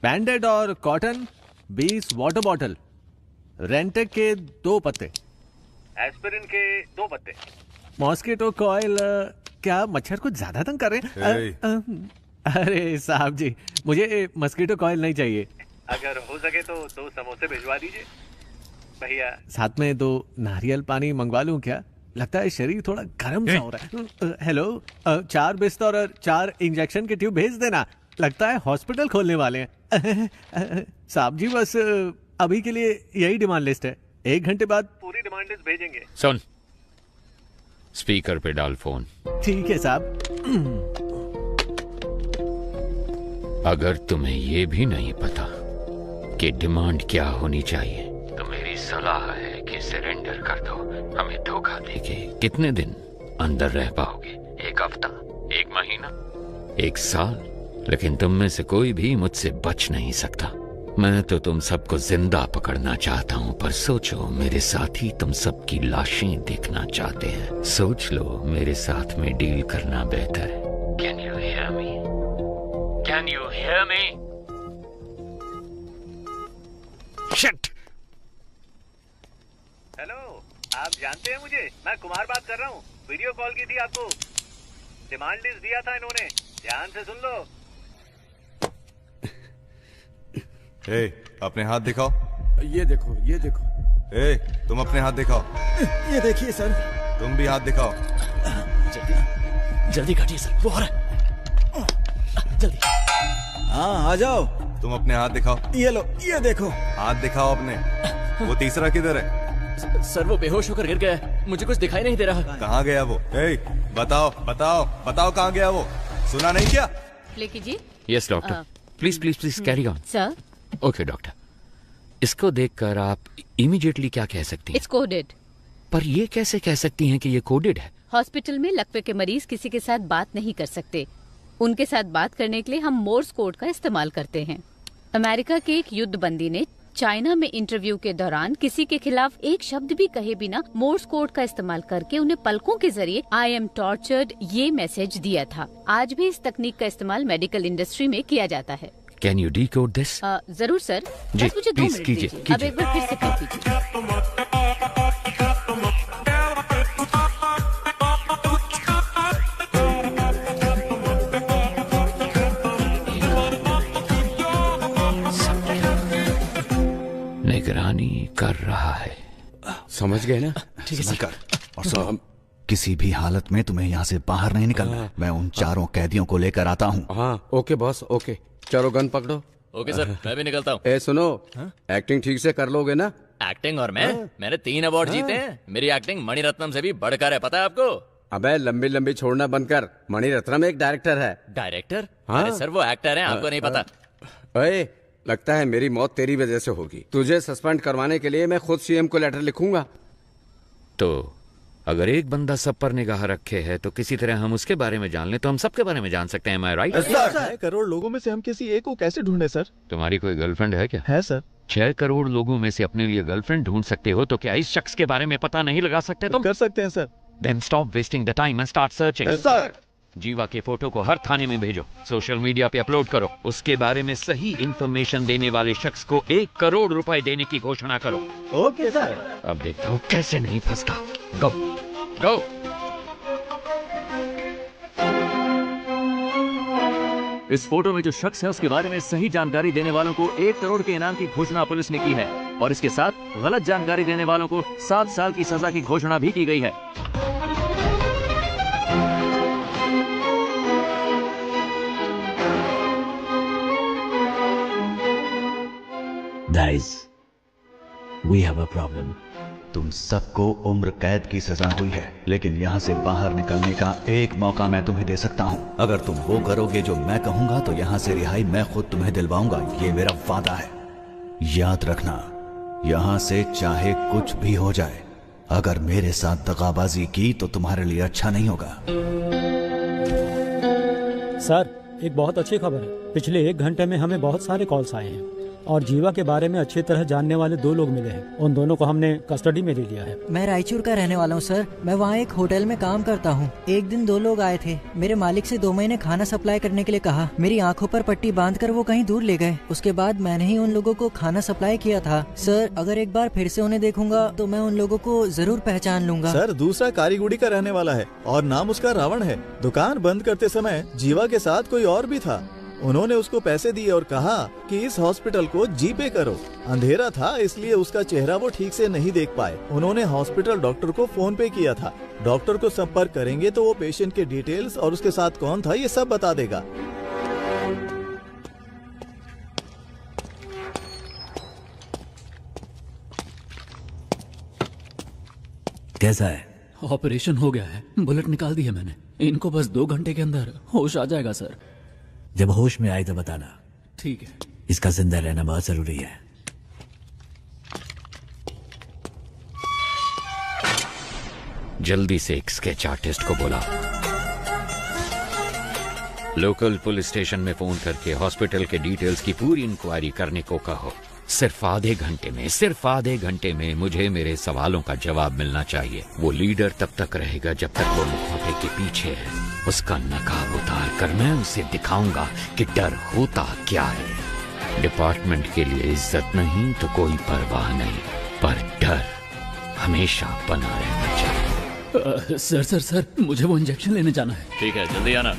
बैंडेड और कॉटन 20 वाटर बॉटल, रेंटेक के 2 पत्ते, एस्पिरिन के 2 पत्ते। Mosquito coil. क्या मच्छर कुछ ज्यादा तंग कर रहे हैं? अरे साहब जी, मुझे मस्कीटो कॉइल नहीं चाहिए। अगर हो सके तो 2 समोसे भिजवा दीजिए भैया। साथ में 2 नारियल पानी मंगवा लूं क्या? लगता है शरीर थोड़ा गर्म सा हो रहा है। हेलो, 4 बिस्तर और 4 इंजेक्शन के ट्यूब भेज देना। लगता है हॉस्पिटल खोलने वाले हैं। साहब जी, बस अभी के लिए यही डिमांड लिस्ट है। 1 घंटे बाद पूरी डिमांड लिस्ट भेजेंगे। सुन, स्पीकर पे डाल फोन। ठीक है साहब। अगर तुम्हें ये भी नहीं पता कि डिमांड क्या होनी चाहिए तो मेरी सलाह है कि सरेंडर कर दो। हमें धोखा देके कितने दिन अंदर रह पाओगे? 1 हफ्ता, 1 महीना, 1 साल? लेकिन तुम में से कोई भी मुझसे बच नहीं सकता। मैं तो तुम सबको जिंदा पकड़ना चाहता हूं, पर सोचो, मेरे साथी तुम सबकी लाशें देखना चाहते हैं। सोच लो, मेरे साथ में डील करना बेहतर है। Can you hear me? Can you hear me? Shit! Hello, आप जानते हैं मुझे? मैं कुमार बात कर रहा हूँ। वीडियो कॉल की थी आपको। डिमांड लिस्ट दिया था इन्होंने, ध्यान से सुन लो। ए, अपने हाथ दिखाओ। ये देखो, ये देखो। ए, तुम अपने हाथ दिखाओ। ये देखिए सर। तुम भी हाथ दिखाओ। जल्दी जल्दी काटिए सर, वो हो रहा है। जल्दी। हाँ, आ जाओ। तुम अपने हाथ दिखाओ। ये लो, ये देखो। हाथ दिखाओ अपने। वो तीसरा किधर है? सर, वो बेहोश होकर गिर गया है। मुझे कुछ दिखाई नहीं दे रहा। कहाँ गया वो? ए, बताओ बताओ बताओ, कहाँ गया वो? सुना नहीं क्या? प्ले कीजिए। Yes doctor, please please please carry on. Sir, okay doctor, इसको देखकर आप इमीडिएटली क्या कह सकती हैं? It's coded. पर ये कैसे कह सकती हैं कि ये कोडेड है? हॉस्पिटल में लकवे के मरीज किसी के साथ बात नहीं कर सकते। उनके साथ बात करने के लिए हम मोर्स कोड का इस्तेमाल करते हैं। अमेरिका के एक युद्ध बंदी ने चाइना में इंटरव्यू के दौरान किसी के खिलाफ एक शब्द भी कहे बिना मोर्स कोड का इस्तेमाल करके उन्हें पलकों के जरिए आई एम टॉर्चर्ड ये मैसेज दिया था। आज भी इस तकनीक का इस्तेमाल मेडिकल इंडस्ट्री में किया जाता है। Can you decode this? जरूर सर, जी, बस मुझे 2 प्लीज मिनट कीजिए, दीजिए। अब एक बार फिर से प्ले कीजिए। निगरानी कर रहा है। समझ गए ना? ठीक है कर। और सुनो, किसी भी हालत में तुम्हें यहाँ से बाहर नहीं निकलना। मैं उन 4 कैदियों को लेकर आता हूँ। हाँ, ओके बॉस, ओके। चलो गन पकड़ो। ओके सर, मैं भी निकलता हूँ। ए सुनो, एक्टिंग ठीक से कर लोगे ना? एक्टिंग और मैंने 3 अवार्ड जीते हैं। मेरी एक्टिंग मणिरत्नम से भी बढ़कर है, पता है आपको? अबे लंबी लंबी छोड़ना बंद कर। मणिरत्नम एक डायरेक्टर है। डायरेक्टर? हाँ? अरे सर, वो एक्टर हैं, आपको नहीं पता। अरे, लगता है मेरी मौत तेरी वजह से होगी। तुझे सस्पेंड करवाने के लिए मैं खुद सीएम को लेटर लिखूंगा। तो अगर एक बंदा सब पर निगाह रखे है तो किसी तरह हम उसके बारे में जान लें तो हम सबके बारे में जान सकते हैं। राइट? 6 करोड़ लोगों में से हम किसी एक को कैसे ढूंढे सर? तुम्हारी कोई गर्लफ्रेंड है क्या? है सर। 6 करोड़ लोगों में से अपने लिए गर्लफ्रेंड ढूंढ सकते हो तो क्या इस शख्स के बारे में पता नहीं लगा सकते तुम? कर सकते हैं sir. Then stop wasting the time and start searching. Sir. जीवा के फोटो को हर थाने में भेजो, सोशल मीडिया पे अपलोड करो, उसके बारे में सही इंफॉर्मेशन देने वाले शख्स को 1 करोड़ रुपए देने की घोषणा करो। Okay sir. अब देखता हूँ कैसे नहीं फंसता। गो गो। इस फोटो में जो शख्स है उसके बारे में सही जानकारी देने वालों को 1 करोड़ के इनाम की घोषणा पुलिस ने की है और इसके साथ गलत जानकारी देने वालों को 7 साल की सजा की घोषणा भी की गई है। Guys, we have a problem. तुम सबको उम्र कैद की सजा हुई है, लेकिन यहाँ से बाहर निकलने का एक मौका मैं तुम्हें दे सकता हूँ। अगर तुम वो करोगे जो मैं कहूँगा तो यहाँ से रिहाई मैं खुद तुम्हें दिलवाऊंगा। ये मेरा वादा है। याद रखना, यहाँ से चाहे कुछ भी हो जाए, अगर मेरे साथ दगाबाजी की तो तुम्हारे लिए अच्छा नहीं होगा। सर, एक बहुत अच्छी खबर है। पिछले 1 घंटे में हमें बहुत सारे कॉल्स आए हैं और जीवा के बारे में अच्छी तरह जानने वाले 2 लोग मिले हैं। उन दोनों को हमने कस्टडी में ले लिया है। मैं रायचूर का रहने वाला हूँ सर। मैं वहाँ एक होटल में काम करता हूँ। एक दिन 2 लोग आए थे। मेरे मालिक से 2 महीने खाना सप्लाई करने के लिए कहा। मेरी आंखों पर पट्टी बांधकर वो कहीं दूर ले गए। उसके बाद मैंने ही उन लोगों को खाना सप्लाई किया था। सर अगर एक बार फिर से उन्हें देखूंगा तो मैं उन लोगों को जरूर पहचान लूंगा। सर दूसरा कारीगुड़ी का रहने वाला है और नाम उसका रावण है। दुकान बंद करते समय जीवा के साथ कोई और भी था। उन्होंने उसको पैसे दिए और कहा कि इस हॉस्पिटल को जीपे करो। अंधेरा था इसलिए उसका चेहरा वो ठीक से नहीं देख पाए। उन्होंने हॉस्पिटल डॉक्टर को फोन पे किया था। डॉक्टर को संपर्क करेंगे तो वो पेशेंट के डिटेल्स और उसके साथ कौन था ये सब बता देगा। कैसा है? ऑपरेशन हो गया है, बुलेट निकाल दी है मैंने। इनको बस 2 घंटे के अंदर होश आ जाएगा सर। जब होश में आए तो बताना। ठीक है। इसका जिंदा रहना बहुत जरूरी है। जल्दी से एक स्केच आर्टिस्ट को बुला। लोकल पुलिस स्टेशन में फोन करके हॉस्पिटल के डिटेल्स की पूरी इंक्वायरी करने को कहो। सिर्फ आधे घंटे में मुझे मेरे सवालों का जवाब मिलना चाहिए। वो लीडर तब तक रहेगा जब तक वो मुखौटे के पीछे है। उसका नकाब उतार कर मैं उसे दिखाऊंगा कि डर होता क्या है। डिपार्टमेंट के लिए इज्जत नहीं तो कोई परवाह नहीं, पर डर हमेशा बना रहना चाहिए। सर मुझे वो इंजेक्शन लेने जाना है। ठीक है, जल्दी आना।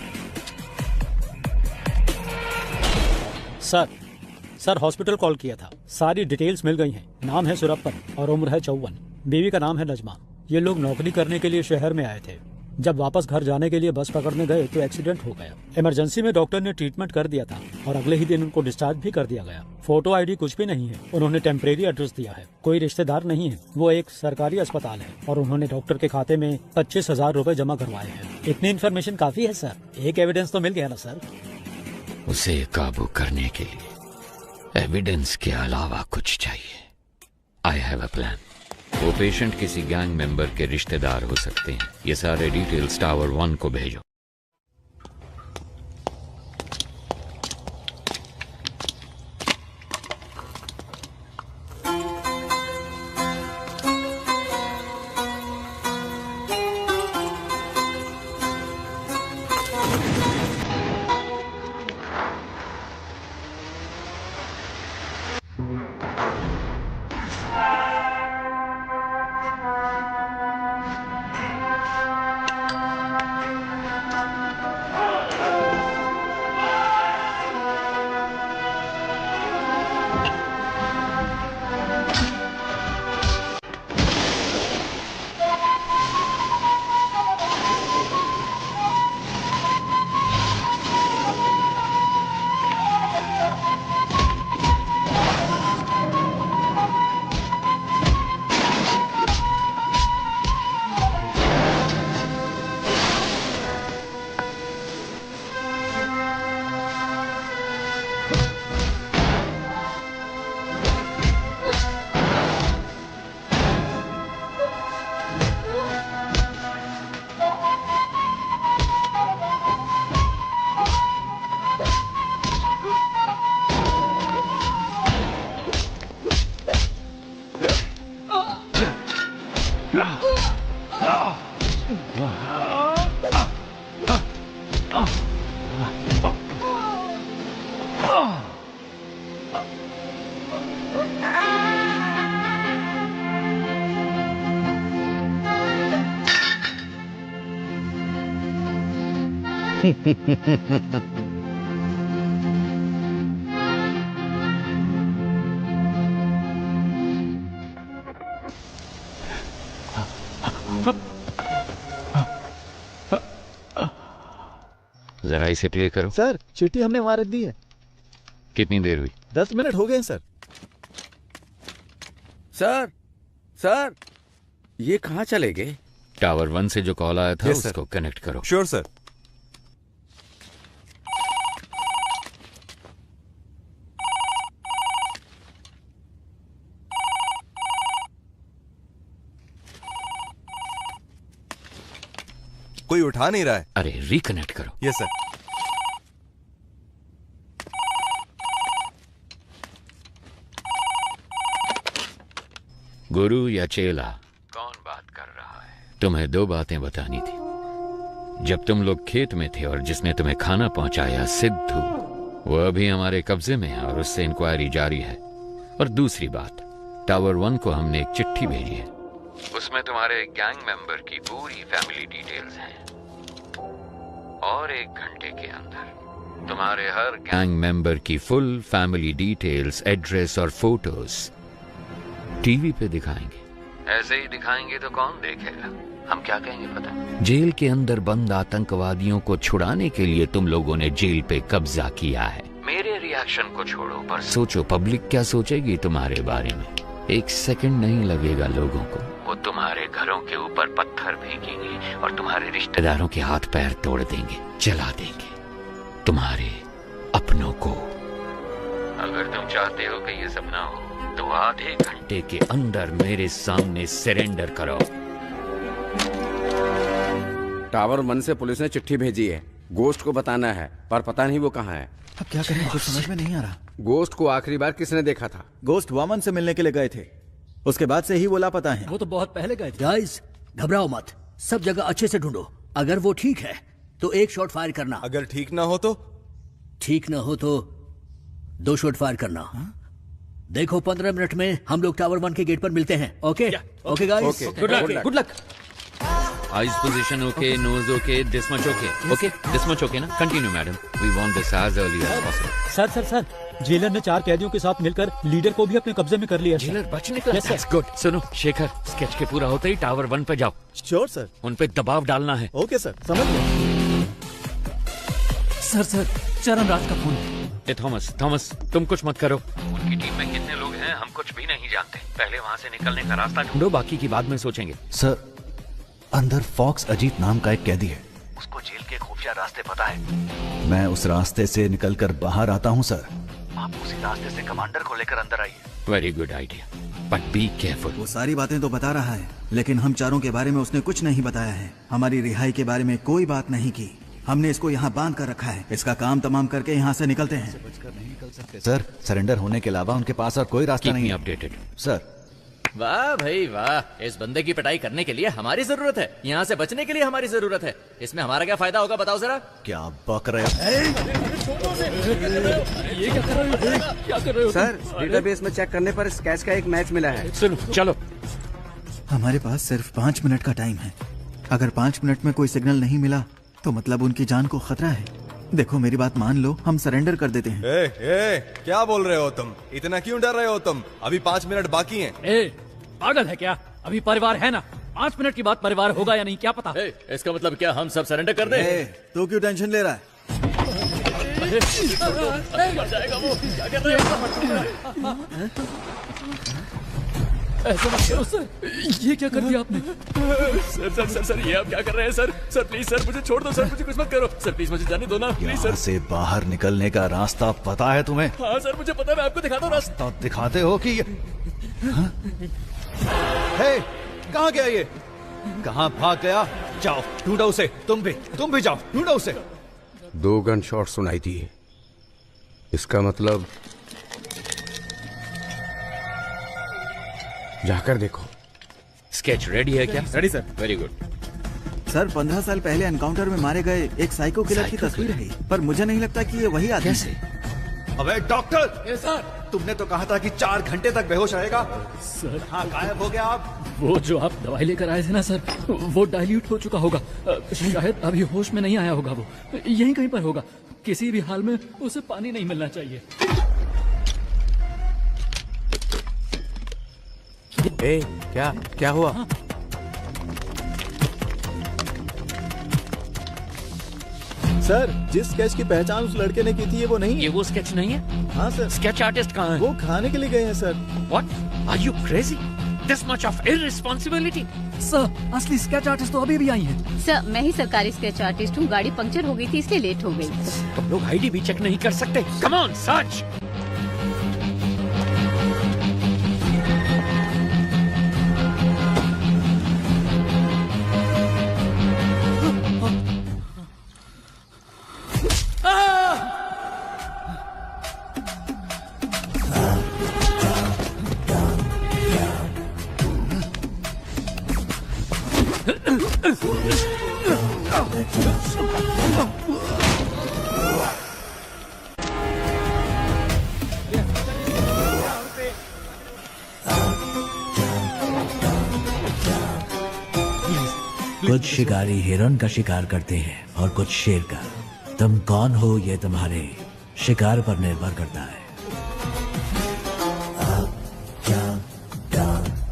सर हॉस्पिटल कॉल किया था। सारी डिटेल्स मिल गई हैं। नाम है सुरप्पन और उम्र है 54। बीवी का नाम है नजमा। ये लोग नौकरी करने के लिए शहर में आए थे। जब वापस घर जाने के लिए बस पकड़ने गए तो एक्सीडेंट हो गया। इमरजेंसी में डॉक्टर ने ट्रीटमेंट कर दिया था और अगले ही दिन उनको डिस्चार्ज भी कर दिया गया। फोटो आईडी कुछ भी नहीं है। उन्होंने टेम्परेरी एड्रेस दिया है। कोई रिश्तेदार नहीं है। वो एक सरकारी अस्पताल है और उन्होंने डॉक्टर के खाते में 25,000 रुपए जमा करवाए हैं। इतनी इन्फॉर्मेशन काफी है सर। एक एविडेंस तो मिल गया ना सर। उसे काबू करने के लिए एविडेंस के अलावा कुछ चाहिए। I have a plan. वो पेशेंट किसी गैंग मेंबर के रिश्तेदार हो सकते हैं। ये सारे डिटेल्स टावर 1 को भेजो। जरा इसे प्ले करो। सर चिट्ठी हमने वहां रख दी है। कितनी देर हुई? 10 मिनट हो गए सर। सर ये कहाँ चले गए? टावर 1 से जो कॉल आया था उसको कनेक्ट करो। Sure sir. कोई उठा नहीं रहा है। अरे रिकनेक्ट करो। Yes sir. गुरु या चेला? कौन बात कर रहा है? तुम्हें दो बातें बतानी थी। जब तुम लोग खेत में थे और जिसने तुम्हें खाना पहुंचाया सिद्धू, वो अभी हमारे कब्जे में है और उससे इंक्वायरी जारी है। और दूसरी बात, टावर 1 को हमने एक चिट्ठी भेजी है, उसमें तुम्हारे गैंग मेंबर की पूरी फैमिली डिटेल्स हैं। और 1 घंटे के अंदर तुम्हारे हर गैंग मेंबर की फुल फैमिली डिटेल्स, एड्रेस और फोटोज टीवी पे दिखाएंगे। ऐसे ही दिखाएंगे तो कौन देखेगा? हम क्या कहेंगे पता? जेल के अंदर बंद आतंकवादियों को छुड़ाने के लिए तुम लोगों ने जेल पे कब्जा किया है। मेरे रिएक्शन को छोड़ो, पर सोचो पब्लिक क्या सोचेगी तुम्हारे बारे में। 1 सेकंड नहीं लगेगा लोगों को, वो तुम्हारे घरों के ऊपर पत्थर फेंकेंगे और तुम्हारे रिश्तेदारों के हाथ पैर तोड़ देंगे, जला देंगे तुम्हारे अपनों को। अगर तुम चाहते हो कि ये सब ना हो तो आधे घंटे के अंदर मेरे सामने सरेंडर करो। टावर 1 से पुलिस ने चिट्ठी भेजी है, गोश्त को बताना है, पर पता नहीं वो कहाँ है। अब क्या करें, कुछ समझ में नहीं आ रहा। गोश्त को आखिरी बार किसने देखा था? गोश्त वामन से मिलने के लिए गए थे, उसके बाद से ही वो लापता है। वो तो बहुत पहले गए थे। गाइस घबराओ मत, सब जगह अच्छे से ढूंढो। अगर वो ठीक है तो 1 शॉट फायर करना। अगर ठीक ना हो तो? ठीक ना हो तो 2 शॉट फायर करना। देखो 15 मिनट में हम लोग टावर 1 के गेट पर मिलते हैं। Okay okay guys, good luck. Eyes position okay, nose okay, this much okay. Okay, this much okay ना? Continue madam, we want this as early as possible. Sir jailer ने 4 कैदियों के साथ मिलकर लीडर को भी अपने कब्जे में कर लिया। जेलर बच निकला। That's good. सुनो शेखर, स्केच के पूरा होते ही टावर 1 पे जाओ। Sure sir. उन पे दबाव डालना है। ओके सर, समझ गए। सर चरण राज का फोन। थॉमस तुम कुछ मत करो। उनकी टीम में कितने लोग हैं हम कुछ भी नहीं जानते। पहले वहाँ से निकलने का रास्ता ढूंढो, बाकी की बाद में सोचेंगे। सर, अंदर फॉक्स अजीत नाम का एक कैदी है। उसको जेल के खुफिया रास्ते पता है। मैं उस रास्ते से निकलकर बाहर आता हूँ सर। आप उसी रास्ते से कमांडर को लेकर अंदर आइए। Very good idea, but be careful. वो सारी बातें तो बता रहा है, लेकिन हम चारों के बारे में उसने कुछ नहीं बताया है। हमारी रिहाई के बारे में कोई बात नहीं की। हमने इसको यहाँ बांध कर रखा है। इसका काम तमाम करके यहाँ से निकलते हैं। सर, सरेंडर होने के अलावा उनके पास और कोई रास्ता नहीं। Updated sir. वाह भाई वाह, इस बंदे की पिटाई करने के लिए हमारी जरूरत है, यहाँ से बचने के लिए हमारी जरूरत है। इसमें हमारा क्या फायदा होगा बताओ जरा? क्या बक रहे हो? ये क्या कर रहे हो? सर, डेटाबेस में चेक करने पर स्केच का एक मैच मिला है। सुनो चलो। हमारे पास सिर्फ 5 मिनट का टाइम है। अगर 5 मिनट में कोई सिग्नल नहीं मिला तो मतलब उनकी जान को खतरा है। देखो मेरी बात मान लो, हम सरेंडर कर देते हैं। क्या बोल रहे हो तुम? इतना क्यों डर रहे हो तुम? अभी 5 मिनट बाकी हैं। पागल है क्या? अभी परिवार है ना, 5 मिनट के बाद परिवार होगा या नहीं क्या पता। इसका मतलब क्या हम सब सरेंडर कर दें? तो क्यों टेंशन ले रहा है? जाएगा वो, क्या कर रहे हो? ऐसा मत करो सर, ये क्या कर दिया आपने? सर ये आप क्या कर रहे हैं सर? सर प्लीज सर मुझे छोड़ दो सर, मुझे कुछ मत करो सर, प्लीज मुझे जाने दो ना प्लीज सर। से बाहर निकलने का रास्ता पता है तुम्हें? हाँ सर मुझे पता है, मैं आपको दिखाता हूँ रास्ता। दिखाते हो कि कहाँ गया ये? कहाँ भाग गया? जाओ ढूंढो उसे। तुम भी जाओ, ढूंढो उसे। 2 गन शॉट सुनाई दिए। इसका मतलब जाकर देखो। स्केच रेडी है क्या? Ready sir. Very good sir, 15 साल पहले एनकाउंटर में मारे गए एक साइको किलर की तस्वीर है, पर मुझे नहीं लगता कि ये वही आदमी है। अबे डॉक्टर, तुमने तो कहा था कि 4 घंटे तक बेहोश रहेगा। सर हाँ, गायब हो गया आप। वो जो आप दवाई लेकर आए थे ना सर, वो डाइल्यूट हो चुका होगा। शायद अभी होश में नहीं आया होगा। वो यहीं कहीं पर होगा। किसी भी हाल में उसे पानी नहीं मिलना चाहिए। क्या हुआ? सर, जिस स्केच की पहचान उस लड़के ने की थी, ये वो नहीं है। ये वो स्केच नहीं है? हाँ सर। स्केच आर्टिस्ट कहाँ है? वो खाने के लिए गए हैं sir. What? Are you crazy? This much of irresponsibility? Sir, असली स्केच आर्टिस्ट तो अभी भी आई हैं। सर, मैं ही सरकारी स्केच आर्टिस्ट हूँ। गाड़ी पंक्चर हो गई थी इसलिए लेट हो गई। तुम लोग आईडी भी चेक नहीं कर सकते? Come on, search. कुछ शिकारी हिरन का शिकार करते हैं और कुछ शेर का। तुम कौन हो ये तुम्हारे शिकार पर निर्भर करता है।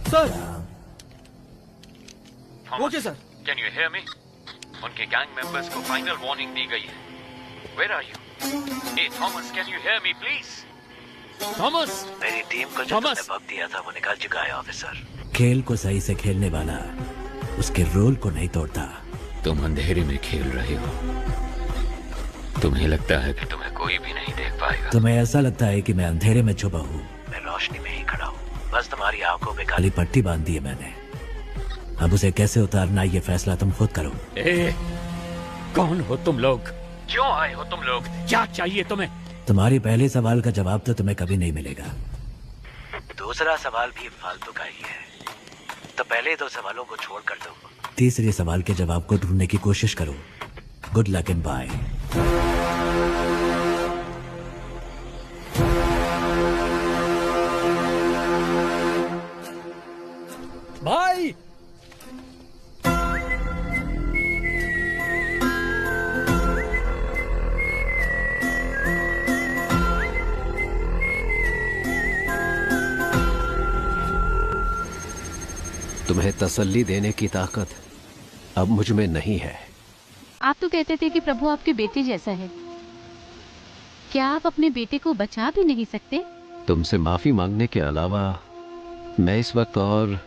Sir okay sir. Can you hear me? उनके गैंग मेंबर्स को फाइनल वार्निंग दी गई है। Where are you? Hey Thomas, can you hear me please? Thomas, मेरी टीम को जो तुमने वक्त दिया था वो निकाल चुका है ऑफिसर। खेल को सही से खेलने वाला उसके रोल को नहीं तोड़ता। तुम अंधेरे में खेल रहे हो। तुम्हें लगता है कि तुम्हें कोई भी नहीं देख पाएगा। तुम्हें ऐसा लगता है कि मैं अंधेरे में छुपा हूँ। मैं रोशनी में ही खड़ा हूँ, बस तुम्हारी आंखों पे काली पट्टी बांध दी है मैंने। अब उसे कैसे उतारना ये फैसला तुम खुद करो। कौन हो तुम लोग? क्यों आए हो तुम लोग? क्या चाहिए तुम्हें? तुम्हारी पहले सवाल का जवाब तो तुम्हें कभी नहीं मिलेगा। दूसरा सवाल भी फालतू का ही है, तो पहले दो सवालों को छोड़ कर दो। तीसरे सवाल के जवाब को ढूंढने की कोशिश करो। Good luck and bye. भाई तुम्हें तसल्ली देने की ताकत अब मुझ में नहीं है। आप तो कहते थे कि प्रभु आपके बेटे जैसा है। क्या आप अपने बेटे को बचा भी नहीं सकते? तुमसे माफी मांगने के अलावा मैं इस वक्त और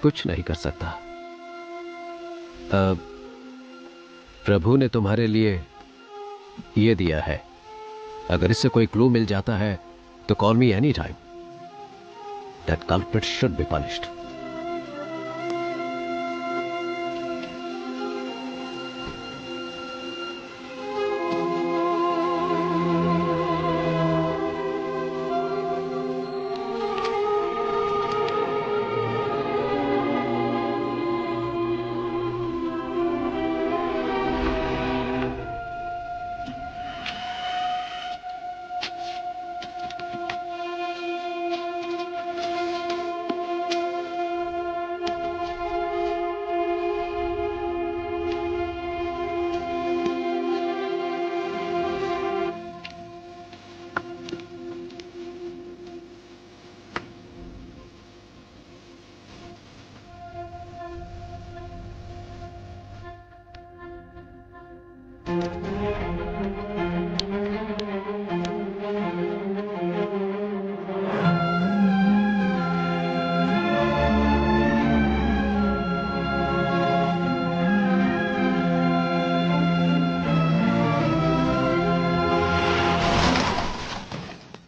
कुछ नहीं कर सकता। प्रभु ने तुम्हारे लिए ये दिया है। अगर इससे कोई क्लू मिल जाता है तो call me any time. That culprit should be punished.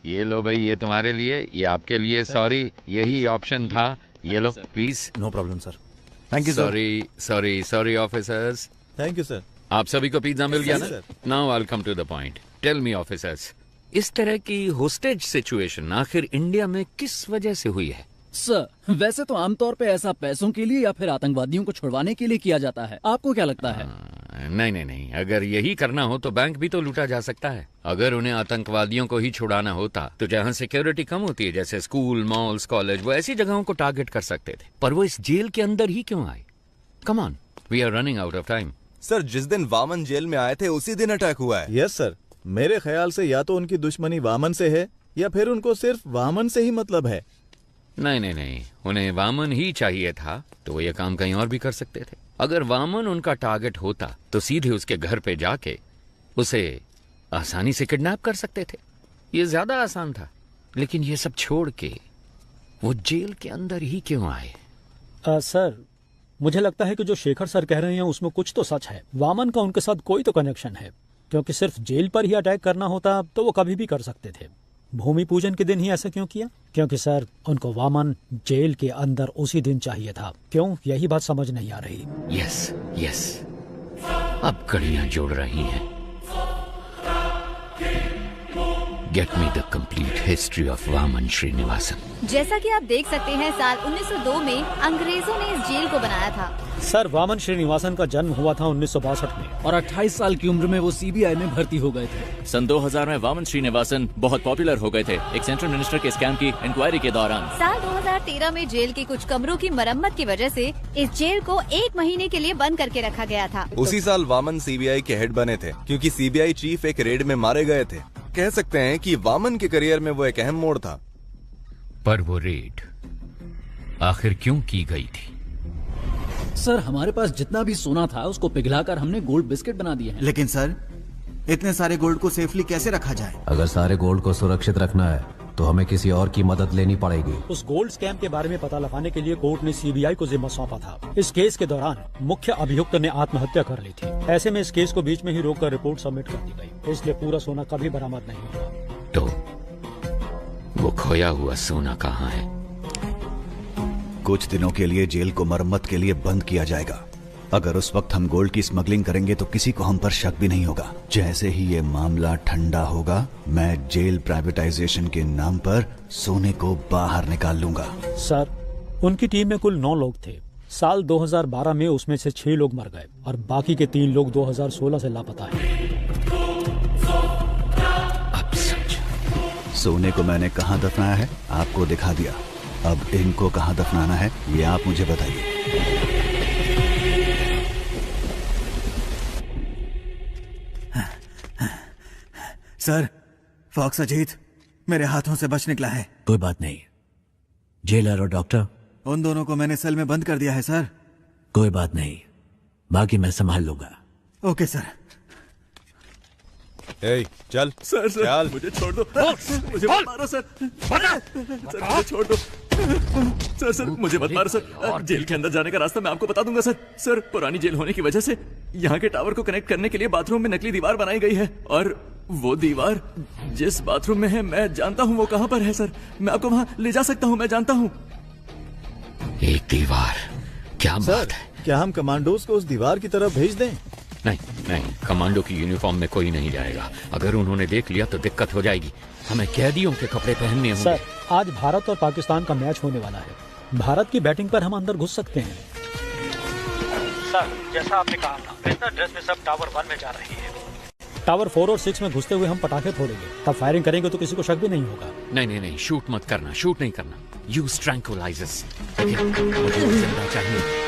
ये लो भाई, ये तुम्हारे लिए, ये आपके लिए। सॉरी, यही ऑप्शन था। ये लो please. No problem sir. Thank you sir. Sorry sorry sorry officers. Thank you sir. आप सभी को पिज्जा मिल गया ना? Sir. Now I will come to the point. Tell me officers, इस तरह की होस्टेज सिचुएशन आखिर इंडिया में किस वजह से हुई है? सर, वैसे तो आमतौर पे ऐसा पैसों के लिए या फिर आतंकवादियों को छुड़वाने के लिए किया जाता है। आपको क्या लगता है? नहीं नहीं नहीं, अगर यही करना हो तो बैंक भी तो लूटा जा सकता है। अगर उन्हें आतंकवादियों को ही छुड़ाना होता तो जहाँ सिक्योरिटी कम होती है, जैसे स्कूल, मॉल्स, कॉलेज, वो ऐसी जगहों को टारगेट कर सकते थे। पर वो इस जेल के अंदर ही क्यों आए? Come on, we are running out of time. Sir, जिस दिन वामन जेल में आए थे उसी दिन अटैक हुआ है। यस सर, मेरे ख्याल से या तो उनकी दुश्मनी वामन से है या फिर उनको सिर्फ वामन से ही मतलब है। नहीं नहीं नहीं, उन्हें वामन ही चाहिए था तो वो ये काम कहीं और भी कर सकते थे। अगर वामन उनका टारगेट होता तो सीधे उसके घर पे जाके उसे आसानी से किडनैप कर सकते थे। ये ज्यादा आसान था। लेकिन ये सब छोड़ के वो जेल के अंदर ही क्यों आए? सर, मुझे लगता है कि जो शेखर सर कह रहे हैं उसमें कुछ तो सच है। वामन का उनके साथ कोई तो कनेक्शन है, क्योंकि सिर्फ जेल पर ही अटैक करना होता तो वो कभी भी कर सकते थे। भूमि पूजन के दिन ही ऐसा क्यों किया? क्योंकि सर, उनको वामन जेल के अंदर उसी दिन चाहिए था। क्यों? यही बात समझ नहीं आ रही। यस यस, अब कड़ियां जोड़ रही हैं। Get me the complete history of Vaman Srinivasan. जैसा कि आप देख सकते हैं, साल 1902 में अंग्रेजों ने इस जेल को बनाया था। सर, वामन श्रीनिवासन का जन्म हुआ था 1962 में और 28 साल की उम्र में वो सीबीआई में भर्ती हो गए थे। सन 2000 में वामन श्रीनिवासन बहुत पॉपुलर हो गए थे एक सेंट्रल मिनिस्टर के स्कैम की इंक्वायरी के दौरान। साल 2013 में जेल के कुछ कमरों की मरम्मत की वजह से इस जेल को 1 महीने के लिए बंद करके रखा गया था। उसी साल वामन सीबीआई के हेड बने थे क्योंकि सीबीआई चीफ एक रेड में मारे गए थे। कह सकते हैं कि वामन के करियर में वो एक अहम मोड़ था। पर वो रेड आखिर क्यों की गई थी? सर, हमारे पास जितना भी सोना था उसको पिघलाकर हमने गोल्ड बिस्किट बना दिए हैं। लेकिन सर, इतने सारे गोल्ड को सेफली कैसे रखा जाए? अगर सारे गोल्ड को सुरक्षित रखना है तो हमें किसी और की मदद लेनी पड़ेगी। उस गोल्ड स्कैम के बारे में पता लगाने के लिए कोर्ट ने सीबीआई को जिम्मा सौंपा था। इस केस के दौरान मुख्य अभियुक्त ने आत्महत्या कर ली थी। ऐसे में इस केस को बीच में ही रोककर रिपोर्ट सबमिट कर दी गई, इसलिए पूरा सोना कभी बरामद नहीं हुआ। तो वो खोया हुआ सोना कहाँ है? कुछ दिनों के लिए जेल को मरम्मत के लिए बंद किया जाएगा। अगर उस वक्त हम गोल्ड की स्मगलिंग करेंगे तो किसी को हम पर शक भी नहीं होगा। जैसे ही ये मामला ठंडा होगा, मैं जेल प्राइवेटाइजेशन के नाम पर सोने को बाहर निकाल लूंगा। सर, उनकी टीम में कुल 9 लोग थे। साल 2012 में उसमें से 6 लोग मर गए और बाकी के 3 लोग 2016 से लापता हैं। सोने को मैंने कहाँ दफनाया है आपको दिखा दिया। अब इनको कहाँ दफनाना है ये आप मुझे बताइए। सर, फॉक्स अजीत मेरे हाथों से बच निकला है। कोई बात नहीं, जेलर और डॉक्टर उन दोनों को मैंने सेल में बंद कर दिया है सर। कोई बात नहीं, बाकी मैं संभाल लूंगा। Okay sir. चल सर चल। मुझे छोड़ दो। मुझे मत मारो सर। सर मुझे छोड़ दो। सर मुझे मत मारो सर। जेल के अंदर जाने का रास्ता मैं आपको बता दूंगा सर। सर, पुरानी जेल होने की वजह से यहाँ के टावर को कनेक्ट करने के लिए बाथरूम में नकली दीवार बनाई गई है और वो दीवार जिस बाथरूम में है मैं जानता हूँ वो कहाँ पर है सर। मैं आपको वहाँ ले जा सकता हूँ, मैं जानता हूँ। एक दीवार? क्या बात है? क्या हम कमांडोज को उस दीवार की तरफ भेज दें? नहीं नहीं, कमांडो की यूनिफॉर्म में कोई नहीं जाएगा। अगर उन्होंने देख लिया तो दिक्कत हो जाएगी। हमें कैदियों के कपड़े पहनने होंगे। सर, आज भारत और पाकिस्तान का मैच होने वाला है। भारत की बैटिंग पर हम अंदर घुस सकते हैं। सर, जैसा आपने कहा था, बिजनेस ड्रेस में सब टावर 1 में जा रही है। टावर 4 और 6 में घुसते हुए हम पटाखे फोड़ेंगे, तब फायरिंग करेंगे तो किसी को शक भी नहीं होगा। नहीं नहीं नहीं, शूट मत करना, शूट नहीं करना। Use tranquillisers. जिंदा चाहिए।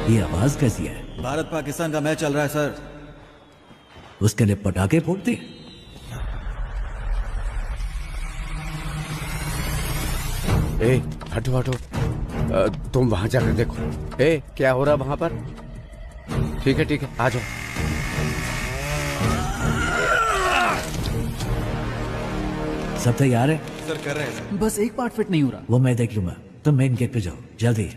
ये आवाज कैसी है? भारत पाकिस्तान का मैच चल रहा है सर। उसके लिए पटाखे फोड़ते? ए, हटो हटो। तुम वहां जाकर देखो। ए, क्या हो रहा वहां पर? ठीक है, आ जाओ। सब तैयार है? सर कर रहे हैं सर। बस एक पार्ट फिट नहीं हो रहा। वो मैं देख लूंगा, तुम मेन गेट पे जाओ जल्दी।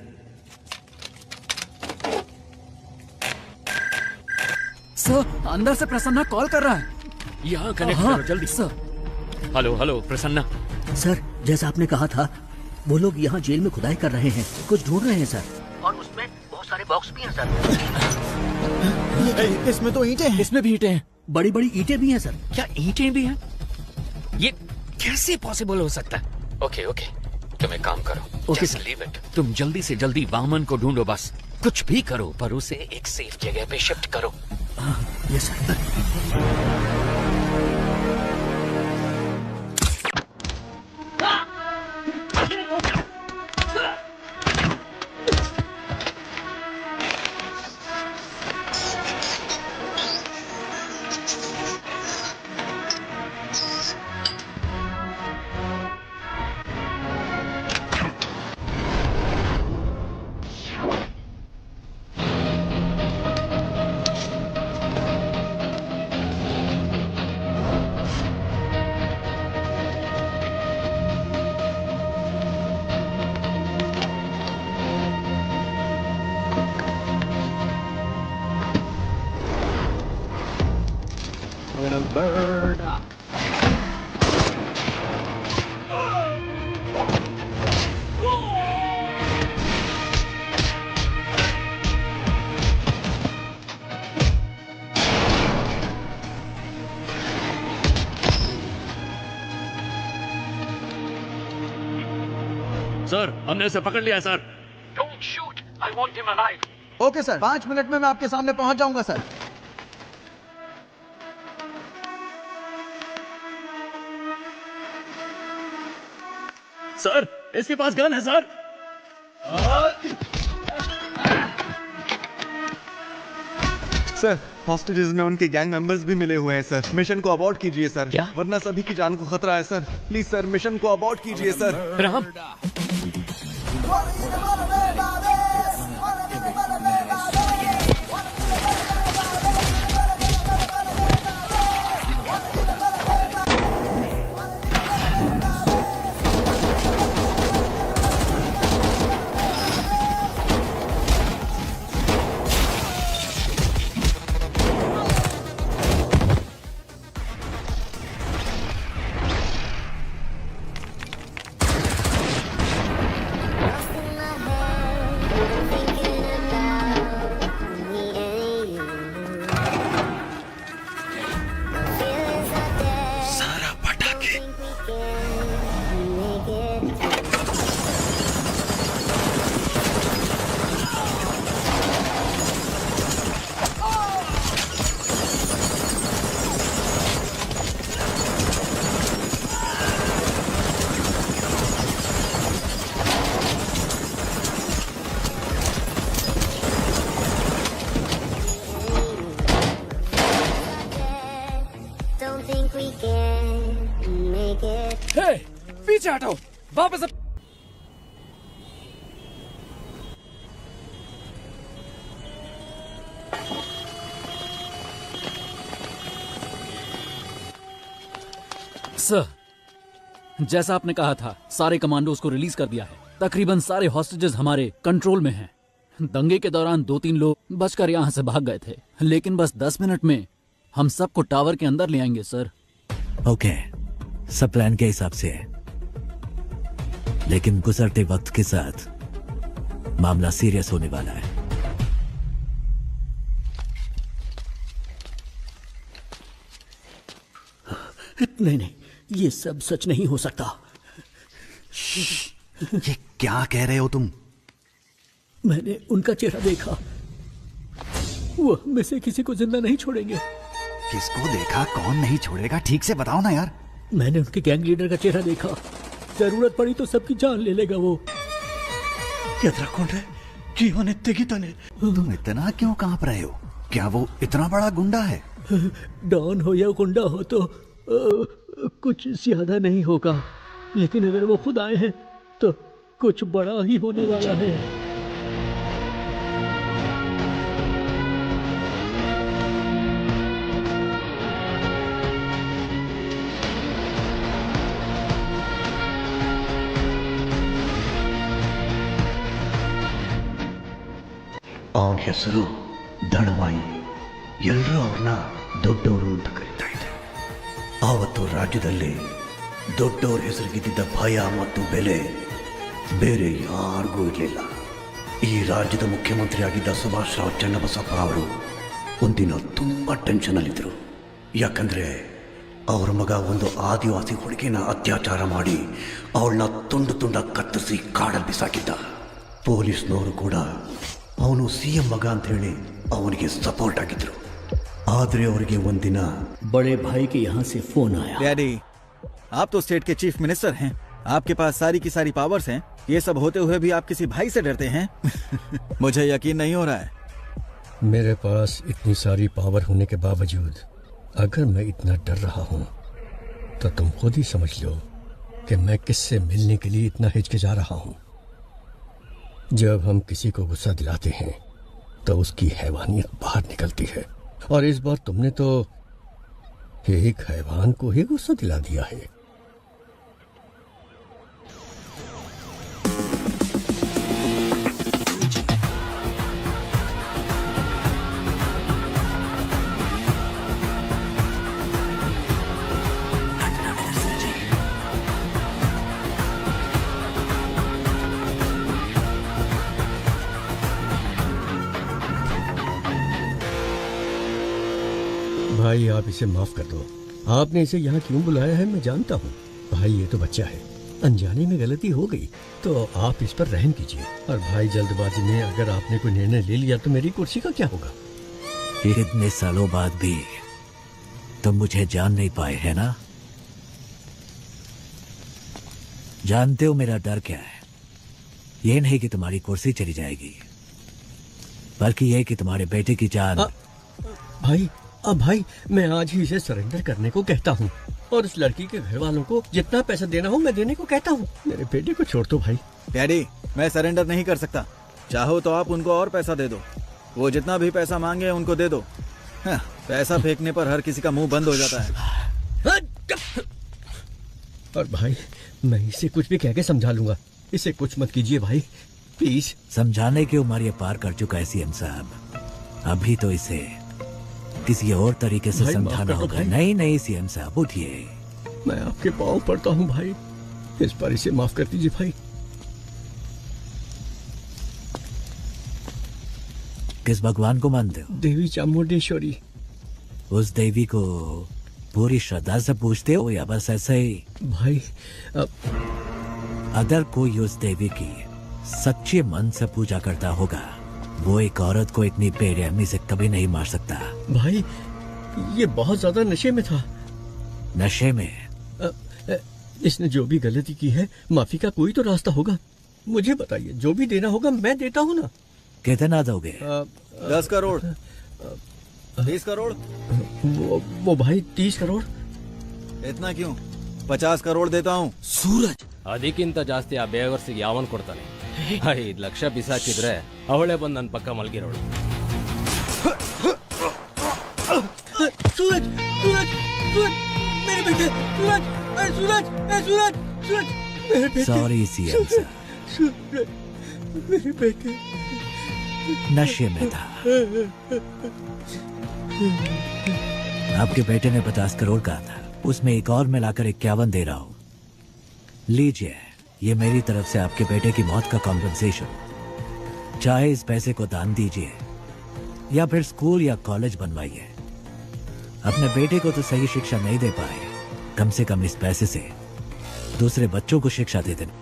सर, अंदर से प्रसन्ना कॉल कर रहा है। यहाँ कनेक्ट करो जल्दी। सर। हेलो प्रसन्ना। सर, जैसा आपने कहा था, वो लोग यहाँ जेल में खुदाई कर रहे हैं, कुछ ढूंढ रहे हैं सर। और उसमें बहुत सारे बॉक्स भी हैं सर। इसमें तो ईंटें हैं। इसमें भी ईंटें हैं। बड़ी बड़ी ईंटें भी हैं सर। क्या ईंटें भी हैं? ये कैसे पॉसिबल हो सकता है? ओके तुम एक काम करो। Okay sir, leave it. तुम जल्दी से जल्दी वामन को ढूंढो, बस कुछ भी करो पर उसे एक सेफ जगह पे शिफ्ट करो। Yes sir. Bird up. Sir, sir, हमने उसे पकड़ लिया sir. Don't shoot. I want him alive. Okay sir, 5 minute में मैं आपके सामने पहुंच जाऊंगा सर। सर, इसके पास गन है सर। सर, हॉस्टेजेस में उनके गैंग मेंबर्स भी मिले हुए हैं सर। मिशन को अबॉर्ट कीजिए सर, वरना सभी की जान को खतरा है सर। प्लीज सर, मिशन को अबॉर्ट कीजिए सर। राम, पीछे हटो, वापस सर, जैसा आपने कहा था, सारे कमांडोज को रिलीज कर दिया है। तकरीबन सारे हॉस्टेजेस हमारे कंट्रोल में हैं। दंगे के दौरान 2-3 लोग बचकर यहाँ से भाग गए थे, लेकिन बस 10 मिनट में हम सबको टावर के अंदर ले आएंगे सर। ओके, सब प्लान के हिसाब से है, लेकिन गुजरते वक्त के साथ मामला सीरियस होने वाला है। नहीं नहीं, ये सब सच नहीं हो सकता। ये क्या कह रहे हो तुम? मैंने उनका चेहरा देखा, वो हम में से किसी को जिंदा नहीं छोड़ेंगे। किसको देखा? कौन नहीं छोड़ेगा? ठीक से बताओ ना यार। मैंने उनके गैंग लीडर का चेहरा देखा, जरूरत पड़ी तो सबकी जान ले लेगा वो। तुम इतना क्यों कांप रहे हो? क्या वो इतना बड़ा गुंडा है? डॉन हो या गुंडा हो तो कुछ ज्यादा नहीं होगा, लेकिन अगर वो खुद आए हैं तो कुछ बड़ा ही होने वाला है। ಅವನ ಹೆಸರು ದಣವಾಯಿ. ಎಲ್ಲರೂ ಅವ್ರನ್ನ ದೊಡ್ಡವರು ಅಂತ ಕರೀತಾ ಇದ್ರು. ಆವತ್ತು ರಾಜ್ಯದಲ್ಲಿ ದೊಡ್ಡವ್ರ ಹೆಸರಿಗಿದ್ದ ಭಯ ಮತ್ತು ಬೆಲೆ ಬೇರೆ ಯಾರಿಗೂ ಇರಲಿಲ್ಲ. ಈ ರಾಜ್ಯದ ಮುಖ್ಯಮಂತ್ರಿಯಾಗಿದ್ದ ಸುಭಾಷ್ ರಾವ್ ಚನ್ನಬಸಪ್ಪ ಅವರು ಒಂದಿನ ತುಂಬ ಟೆನ್ಷನಲ್ಲಿದ್ದರು. ಯಾಕಂದರೆ ಅವ್ರ ಮಗ ಒಂದು ಆದಿವಾಸಿ ಹುಡುಗಿನ ಅತ್ಯಾಚಾರ ಮಾಡಿ ಅವಳನ್ನ ತುಂಡು ತುಂಡಾಗಿ ಕತ್ತರಿಸಿ ಕಾಡಲ್ಲಿ ಬಿಸಾಕಿದ್ದ. ಪೊಲೀಸ್ನವರು ಕೂಡ ಅವನು CM ಮಗ ಅಂತ ಹೇಳಿ ಅವನಿಗೆ ಸಪೋರ್ಟ್ ಆಗಿದ್ರು. ಆದರೆ ಅವರಿಗೆ ಒಂದಿನ बड़े भाई के यहाँ से फोन आया। डैडी, आप तो स्टेट के चीफ मिनिस्टर हैं, आपके पास सारी की सारी पावर्स हैं। ये सब होते हुए भी आप किसी भाई से डरते हैं? मुझे यकीन नहीं हो रहा है। मेरे पास इतनी सारी पावर होने के बावजूद अगर मैं इतना डर रहा हूँ तो तुम खुद ही समझ लो कि मैं किससे मिलने के लिए इतना हिचकिचा रहा हूँ। जब हम किसी को गुस्सा दिलाते हैं तो उसकी हैवानियत बाहर निकलती है, और इस बार तुमने तो एक हैवान को ही गुस्सा दिला दिया है। भाई, आप इसे माफ कर दो। आपने इसे यहाँ क्यों बुलाया है मैं जानता हूँ। भाई, ये तो बच्चा है, अनजाने में गलती हो गई तो आप इस पर रहम कीजिए। और भाई जल्दबाजी में अगर आपने कोई निर्णय ले लिया तो मेरी कुर्सी का क्या होगा? इतने सालों बाद भी तुम मुझे जान नहीं पाए है ना? जानते हो मेरा डर क्या है? ये नहीं कि तुम्हारी कुर्सी चली जाएगी, बल्कि ये कि तुम्हारे बेटे की जान। भाई मैं आज ही इसे सरेंडर करने को कहता हूँ और उस लड़की के घर वालों को जितना पैसा देना हो मैं देने को कहता हूँ। मेरे बेटे को छोड़ दो भाई। डैडी, मैं सरेंडर नहीं कर सकता। चाहो तो आप उनको और पैसा दे दो, वो जितना भी पैसा मांगे उनको दे दो। हाँ, पैसा फेंकने पर हर किसी का मुंह बंद हो जाता है। और भाई मैं इसे कुछ भी कह के समझा लूंगा, इसे कुछ मत कीजिए भाई प्लीज। समझाने की उम्र ये पार कर चुका है सीएम साहब, अभी तो इसे किसी और तरीके से समझाना होगा। नहीं सीएम साहब उठिए। मैं आपके पाँव पड़ता हूँ भाई, इस पर इसे माफ कर दीजिए भाई। किस भगवान को मानते हो? देवी चामुंडेश्वरी। उस देवी को पूरी श्रद्धा से पूछते हो या बस ऐसे ही? भाई अगर कोई उस देवी की सच्चे मन से पूजा करता होगा, वो एक औरत को इतनी बेरहमी से कभी नहीं मार सकता। भाई ये बहुत ज्यादा नशे में था। नशे में? इसने जो भी गलती की है माफी का कोई तो रास्ता होगा। मुझे बताइए, जो भी देना होगा मैं देता हूँ ना। कितना दोगे? 10 करोड़, 20 करोड़। वो भाई 30 करोड़। इतना क्यों? 50 करोड़ देता हूँ। ಸೂರಜ್ ಅದಕ್ಕಿಂತ ಜಾಸ್ತಿ ಆ ಬೇವರ್ಸಿಗೆ ಯಾವನ್ ಕೊಡ್ತಾನೆ? 5 ಲಕ್ಷ ಬಿಸಾಕಿದ್ರೆ ಅವಳೇ ಬಂದು ನನ್ನ ಪಕ್ಕ ಮಲಗಿರೋಳು. सूरज सूरज सूरज मेरे बेटे, सूरज सूरज सूरज सूरज मेरे बेटे। सॉरी सीएम साहब, मेरे बेटे नशे में था। आपके बेटे ने 50 करोड़ कहा था, उसमें एक और मिलाकर 51 दे रहा हूं। लीजिए, ये मेरी तरफ से आपके बेटे की मौत का कॉम्पेंसेशन। चाहे इस पैसे को दान दीजिए या फिर स्कूल या कॉलेज बनवाइए। अपने बेटे को तो सही शिक्षा नहीं दे पाए, कम से कम इस पैसे से दूसरे बच्चों को शिक्षा दे देना।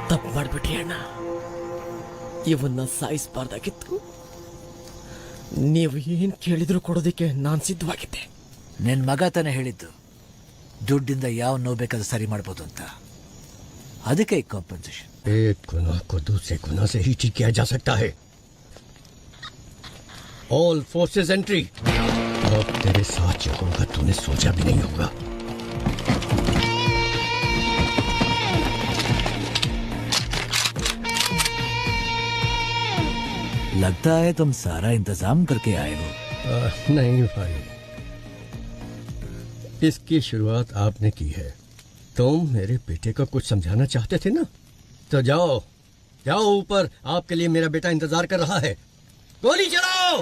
ತಪ್ಪು ಮಾಡ್ಬಿಟ್ರಿ ಅಣ್ಣ, ಇವನ್ನ ಸಾಯಿಸಬಾರ್ದಾಗಿತ್ತು. ನೀವು ಏನ್ ಕೇಳಿದ್ರು ಕೊಡೋದಕ್ಕೆ ನಾನು ಸಿದ್ಧವಾಗಿದ್ದೆ. ನಿನ್ ಮಗ ತಾನೇ ಹೇಳಿದ್ದು ದುಡ್ಡಿಂದ ಯಾವ ನೋವು ಬೇಕಾದ್ರೂ ಸರಿ ಮಾಡ್ಬೋದು ಅಂತ, ಅದಕ್ಕೆ ಕಾಂಪನ್ಸೇಷನ್। एक गुनाह को दूसरे गुनाह से ही ठीक किया जा सकता है। All forces entry. अब तेरे साथ जो होगा तूने सोचा भी नहीं होगा। लगता है तुम सारा इंतजाम करके आए हो। नहीं भाई, इसकी शुरुआत आपने की है। तुम मेरे बेटे को कुछ समझाना चाहते थे ना, तो जाओ जाओ ऊपर, आपके लिए मेरा बेटा इंतजार कर रहा है। गोली चलाओ।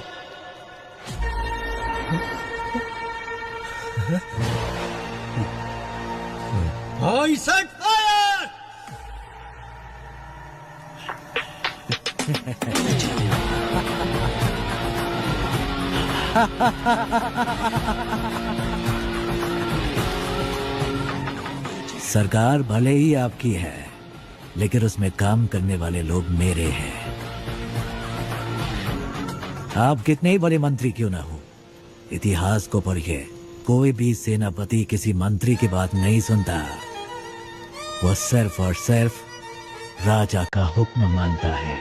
आई सेट फायर। सरकार भले ही आपकी है, लेकिन उसमें काम करने वाले लोग मेरे हैं। आप कितने ही बड़े मंत्री क्यों ना हो, इतिहास को पढ़िए, कोई भी सेनापति किसी मंत्री की बात नहीं सुनता। वो सिर्फ और सिर्फ राजा का हुक्म मानता है।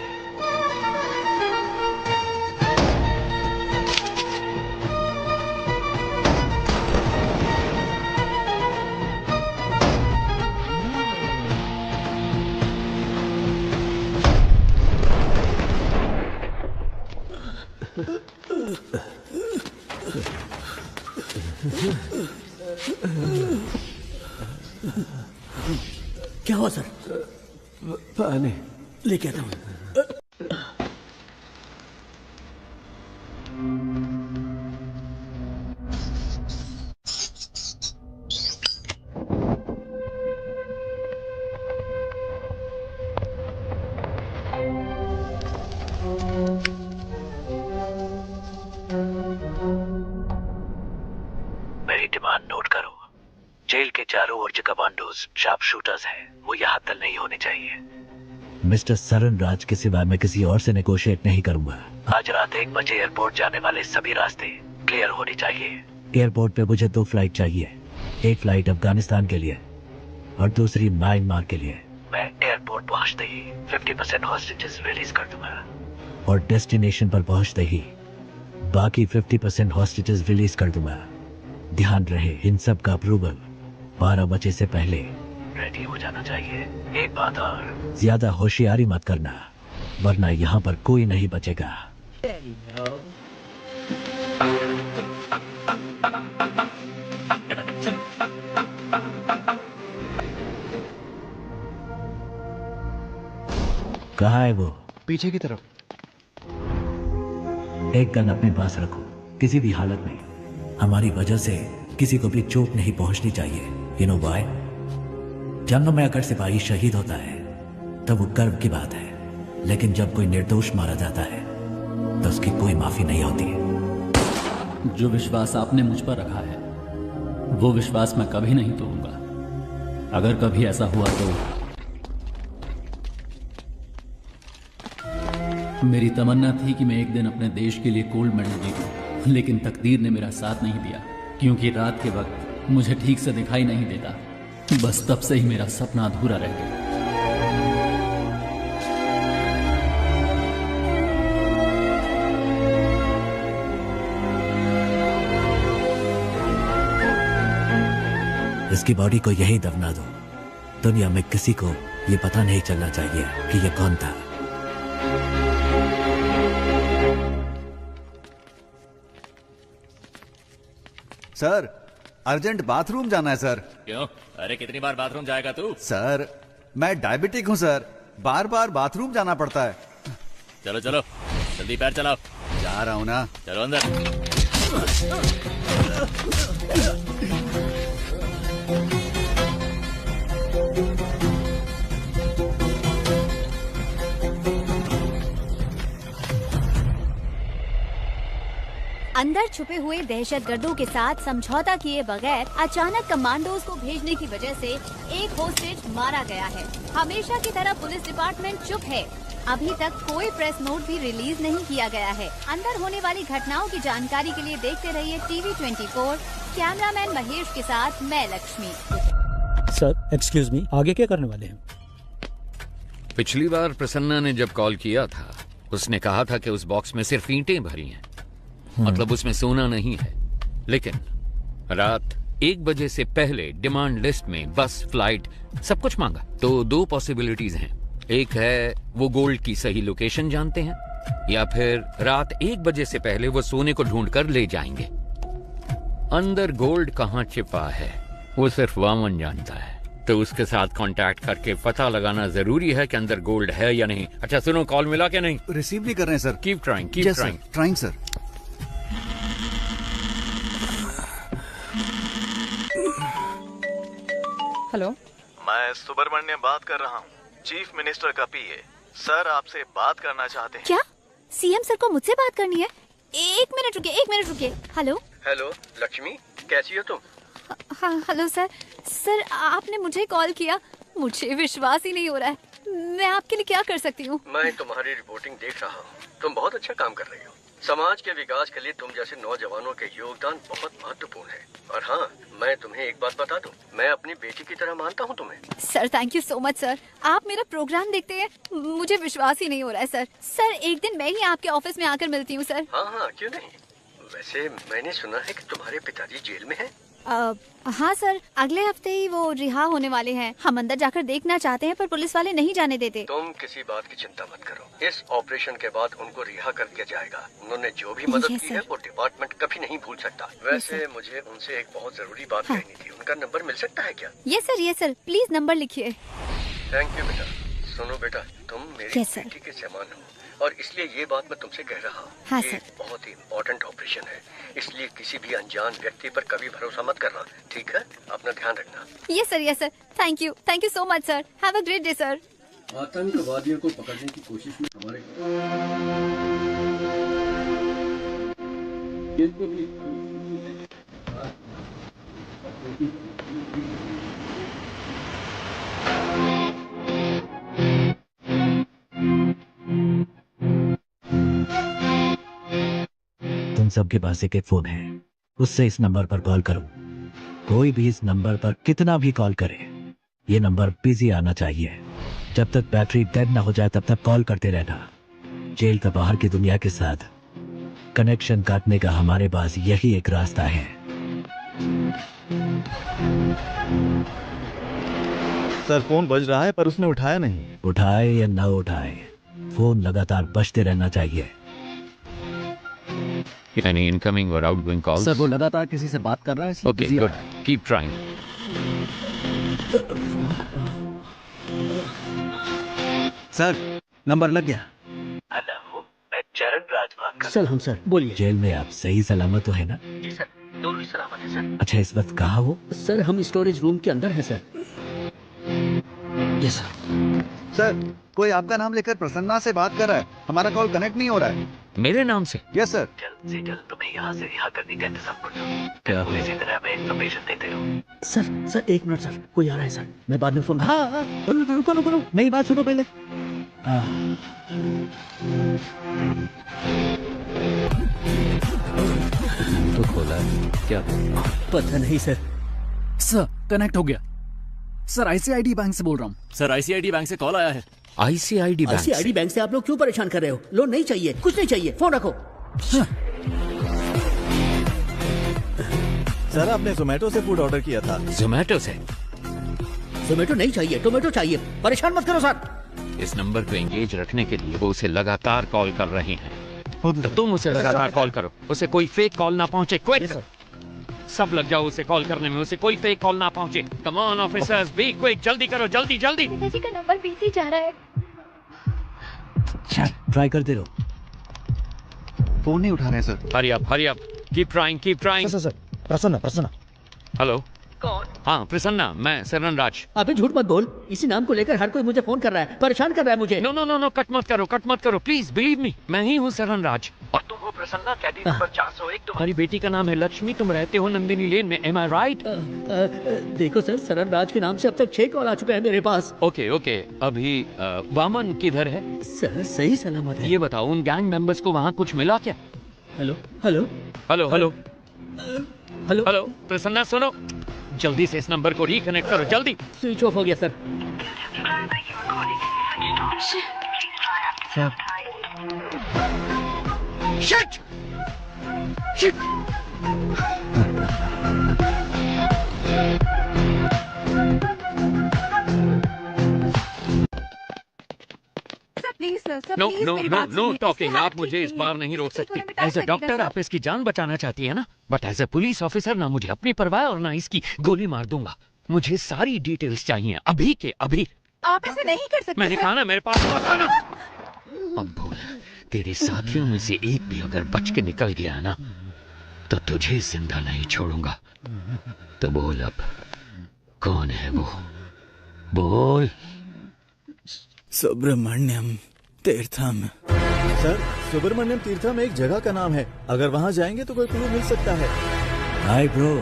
क्या हुआ सर? पानी लेके आता हूँ। मेरी डिमांड नोट करो। जेल के चारों ओर जो कमांडोज शार्प शूटर्स हैं, वो यहाँ तक नहीं होने चाहिए। मिस्टर सरन राज के सिवा मैं किसी और से नेगोशिएट नहीं करूंगा। आज रात 1 बजे एयरपोर्ट जाने वाले सभी रास्ते क्लियर होने चाहिए। एयरपोर्ट पे मुझे 2 फ्लाइट चाहिए, एक फ्लाइट अफगानिस्तान के लिए और दूसरी म्यांमार के लिए। मैं एयरपोर्ट पहुंचते ही 50% हॉस्टेजेस रिलीज कर दूंगा और डेस्टिनेशन पर पहुंचते ही बाकी 50% हॉस्टेजेस रिलीज कर दूंगा। ध्यान रहे, इन सब का अप्रूवल 12 बजे से पहले रेडी हो जाना चाहिए। एक बात और, ज्यादा होशियारी मत करना, वरना यहाँ पर कोई नहीं बचेगा। कहाँ है वो? पीछे की तरफ। एक गन अपने पास रखो, किसी भी हालत में हमारी वजह से किसी को भी चोट नहीं पहुंचनी चाहिए। You know why? जंग में अगर सिपाही शहीद होता है तब वो गर्व की बात है, लेकिन जब कोई निर्दोष मारा जाता है तो उसकी कोई माफी नहीं होती। जो विश्वास आपने मुझ पर रखा है वो विश्वास मैं कभी नहीं तोड़ूंगा। अगर कभी ऐसा हुआ तो मेरी तमन्ना थी कि मैं एक दिन अपने देश के लिए गोल्ड मेडल जीतूं, लेकिन तकदीर ने मेरा साथ नहीं दिया, क्योंकि रात के वक्त मुझे ठीक से दिखाई नहीं देता। बस तब से ही मेरा सपना अधूरा रह गया। इसकी बॉडी को यही दफना दो। दुनिया में किसी को ये पता नहीं चलना चाहिए कि ये कौन था। सर, अर्जेंट बाथरूम जाना है सर। क्यों? अरे कितनी बार बाथरूम जाएगा तू? सर, मैं डायबिटिक हूँ सर, बार बार बाथरूम जाना पड़ता है। चलो चलो, जल्दी पैर चलाओ। जा रहा हूँ ना। चलो अंदर। अंदर छुपे हुए दहशतगर्दों के साथ समझौता किए बगैर अचानक कमांडोज को भेजने की वजह से एक होस्टेज मारा गया है। हमेशा की तरह पुलिस डिपार्टमेंट चुप है। अभी तक कोई प्रेस नोट भी रिलीज नहीं किया गया है। अंदर होने वाली घटनाओं की जानकारी के लिए देखते रहिए टीवी 24। कैमरामैन महेश के साथ मैं लक्ष्मी। सर एक्सक्यूज मी, आगे क्या करने वाले हैं? पिछली बार प्रसन्ना ने जब कॉल किया था उसने कहा था कि उस बॉक्स में सिर्फ ईंटें भरी हैं, मतलब उसमें सोना नहीं है। लेकिन रात 1 बजे से पहले डिमांड लिस्ट में बस, फ्लाइट, सब कुछ मांगा। तो 2 पॉसिबिलिटीज हैं। एक है वो गोल्ड की सही लोकेशन जानते हैं, या फिर रात 1 बजे से पहले वो सोने को ढूंढ कर ले जाएंगे। अंदर गोल्ड कहाँ छिपा है वो सिर्फ वामन जानता है, तो उसके साथ कांटेक्ट करके पता लगाना जरूरी है कि अंदर गोल्ड है या नहीं। अच्छा सुनो, कॉल मिला क्या नहीं? रिसीव नहीं कर रहे हैं sir. Keep trying, keep trying. Trying sir. Hello, मैं सुब्रमण्यम बात कर रहा हूँ, चीफ मिनिस्टर का पीए। सर आपसे बात करना चाहते हैं। क्या सीएम सर को मुझसे बात करनी है? 1 मिनट रुकिए। हेलो हेलो लक्ष्मी, कैसी हो तुम? हाँ हेलो सर। सर आपने मुझे कॉल किया, मुझे विश्वास ही नहीं हो रहा है। मैं आपके लिए क्या कर सकती हूँ? मैं तुम्हारी रिपोर्टिंग देख रहा हूँ, तुम बहुत अच्छा काम कर रही हो। समाज के विकास के लिए तुम जैसे नौजवानों के योगदान बहुत महत्वपूर्ण है। और हाँ, मैं तुम्हें एक बात बता दूं, मैं अपनी बेटी की तरह मानता हूँ तुम्हें। Sir thank you so much sir. आप मेरा प्रोग्राम देखते हैं, मुझे विश्वास ही नहीं हो रहा है सर। सर एक दिन मैं ही आपके ऑफिस में आकर मिलती हूँ सर। हाँ क्यों नहीं। वैसे मैंने सुना है कि तुम्हारे पिताजी जेल में हैं। हाँ सर, अगले हफ्ते ही वो रिहा होने वाले हैं। हम अंदर जाकर देखना चाहते हैं पर पुलिस वाले नहीं जाने देते। तुम किसी बात की चिंता मत करो, इस ऑपरेशन के बाद उनको रिहा कर दिया जाएगा। उन्होंने जो भी मदद की है वो डिपार्टमेंट कभी नहीं भूल सकता। वैसे मुझे उनसे एक बहुत जरूरी बात कहनी थी, उनका नंबर मिल सकता है क्या? ये सर प्लीज नंबर लिखिए। थैंक यू बेटा। सुनो बेटा, तुम मेरी बेटी के समान हो और इसलिए ये बात मैं तुमसे कह रहा हूँ। हाँ ये बहुत ही इम्पोर्टेंट ऑपरेशन है, इसलिए किसी भी अनजान व्यक्ति पर कभी भरोसा मत करना, ठीक है? अपना ध्यान रखना। Yes sir. Thank you so much sir. Have a great day sir. आतंकवादियों को पकड़ने की कोशिश में हमारे तुम सबके पास एक फोन है, उससे इस नंबर पर कॉल करो। कोई भी इस नंबर पर कितना भी कॉल करे, ये नंबर बिजी आना चाहिए। जब तक बैटरी डेड ना हो जाए तब तक कॉल करते रहना। जेल का बाहर की दुनिया के साथ कनेक्शन काटने का हमारे पास यही एक रास्ता है। सर फोन बज रहा है पर उसने उठाया नहीं। उठाए या ना उठाए, फोन लगातार बजते रहना चाहिए। Any incoming or outgoing calls? Sir वो लगातार किसी से बात कर रहा है। Okay, good. Keep trying. Sir number लग गया। हेलो, मैं चरण राजवान। सर हम सर बोलिए। जेल में आप सही सलामत तो है ना? जी सर, दोनों ही सलामत है सर। अच्छा, इस वक्त कहाँ हो? सर हम स्टोरेज रूम के अंदर हैं सर। Yes sir. सर कोई आपका नाम लेकर प्रसन्ना से बात कर रहा है, हमारा कॉल कनेक्ट नहीं हो रहा है। मेरे नाम से? Yes sir. जल्द से जल्द तुम्हें यहाँ से रिहा करने का इंतजाम कर दो। क्या हुआ? इसी तरह हमें इन्फॉर्मेशन देते रहो। सर एक मिनट सर, कोई आ रहा है सर, मैं बाद में फोन। हाँ रुको, मेरी बात सुनो पहले। तो खोला क्या? पता नहीं सर। सर कनेक्ट हो गया। सर आईसीआईडी बैंक से बोल रहा हूँ। सर आईसीआईडी बैंक से कॉल आया है। आईसीआईडी बैंक? आईसीआईडी बैंक से आप लोग क्यों परेशान कर रहे हो? लोन नहीं चाहिए, कुछ नहीं चाहिए, फोन रखो। सर आपने जोमेटो से फूड ऑर्डर किया था। जोमेटो से? जोमेटो नहीं चाहिए, टोमेटो चाहिए। परेशान मत करो सर। इस नंबर को एंगेज रखने के लिए वो उसे लगातार कॉल कर रही हैं। तो तुम उसे लगातार कॉल करो, उसे कोई फेक कॉल ना पहुंचे। क्विक, सब लग जाओ उसे कॉल करने में, उसे कोई फेक कॉल ना पहुंचे। Come on officers, be quick, जल्दी करो, जल्दी जल्दी। पिताजी का नंबर बिजी जा रहा है। ट्राई करते रहो। फोन नहीं उठा रहे sir. Hurry up, keep trying, keep trying. Sir Prasanna. Hello. कौन? हाँ प्रसन्ना, मैं शरण राज। अबे झूठ मत बोल, इसी नाम को लेकर हर कोई मुझे फोन कर रहा है, परेशान कर रहा है मुझे। नो, कट मत करो, प्लीज बिलीव मी, मैं ही हूँ शरण राज। और तुम हो प्रसन्ना, कैदी नंबर 401। तुम्हारी बेटी का नाम है लक्ष्मी, तुम रहते हो नंदिनी लेन में, एम आई राइट? देखो सर, शरण राज के नाम से अब तक 6 कॉल आ चुके हैं मेरे पास। ओके, अभी वामन किधर है? सर सही सलामत है। ये बताओ, उन गैंग मेंबर्स को वहाँ कुछ मिला क्या? हेलो। प्रसन्ना सुनो, जल्दी से इस नंबर को रिकनेक्ट करो, जल्दी। स्विच ऑफ हो गया sir. Shit! Please sir, know talking. आप मुझे इस बार नहीं रोक सकती। एज अ डॉक्टर आप इसकी जान बचाना चाहती है ना, but as a police officer ना मुझे अपनी परवाह और ना इसकी गोली मार दूंगा। मुझे सारी डिटेल्स चाहिए, अभी के अभी। आप ऐसे नहीं कर सकते। मैंने कहा ना, मेरे पास मत आना। अब बोल, तेरे साथियों में से एक भी अगर बच के निकल गया ना, तो तुझे जिंदा नहीं छोड़ूंगा। तो बोल अब, कौन है वो? बोल। सुब्रमण्यम तीर्थम। सर सुब्रमण्यम तीर्थम एक जगह का नाम है, अगर वहाँ जाएंगे तो कोई क्लू मिल सकता है। Hi bro.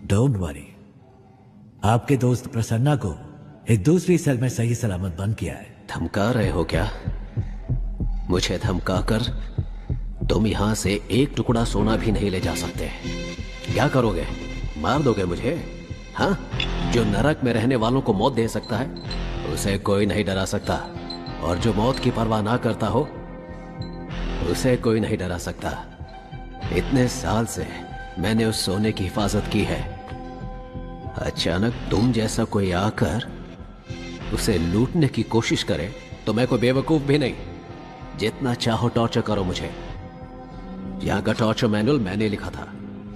डोंट वरी, आपके दोस्त प्रसन्ना को एक दूसरी सेल में सही सलामत बंद किया है। धमका रहे हो क्या? मुझे धमकाकर तुम यहां से एक टुकड़ा सोना भी नहीं ले जा सकते। क्या करोगे? मार दोगे मुझे? हाँ? जो नरक में रहने वालों को मौत दे सकता है, उसे कोई नहीं डरा सकता, और जो मौत की परवाह ना करता हो, उसे कोई नहीं डरा सकता। इतने साल से मैंने उस सोने की हिफाजत की है। अचानक तुम जैसा कोई आकर उसे लूटने की कोशिश करे तो मैं कोई बेवकूफ भी नहीं। जितना चाहो टॉर्चर करो मुझे। यहां का टॉर्चर मैनुअल मैंने लिखा था।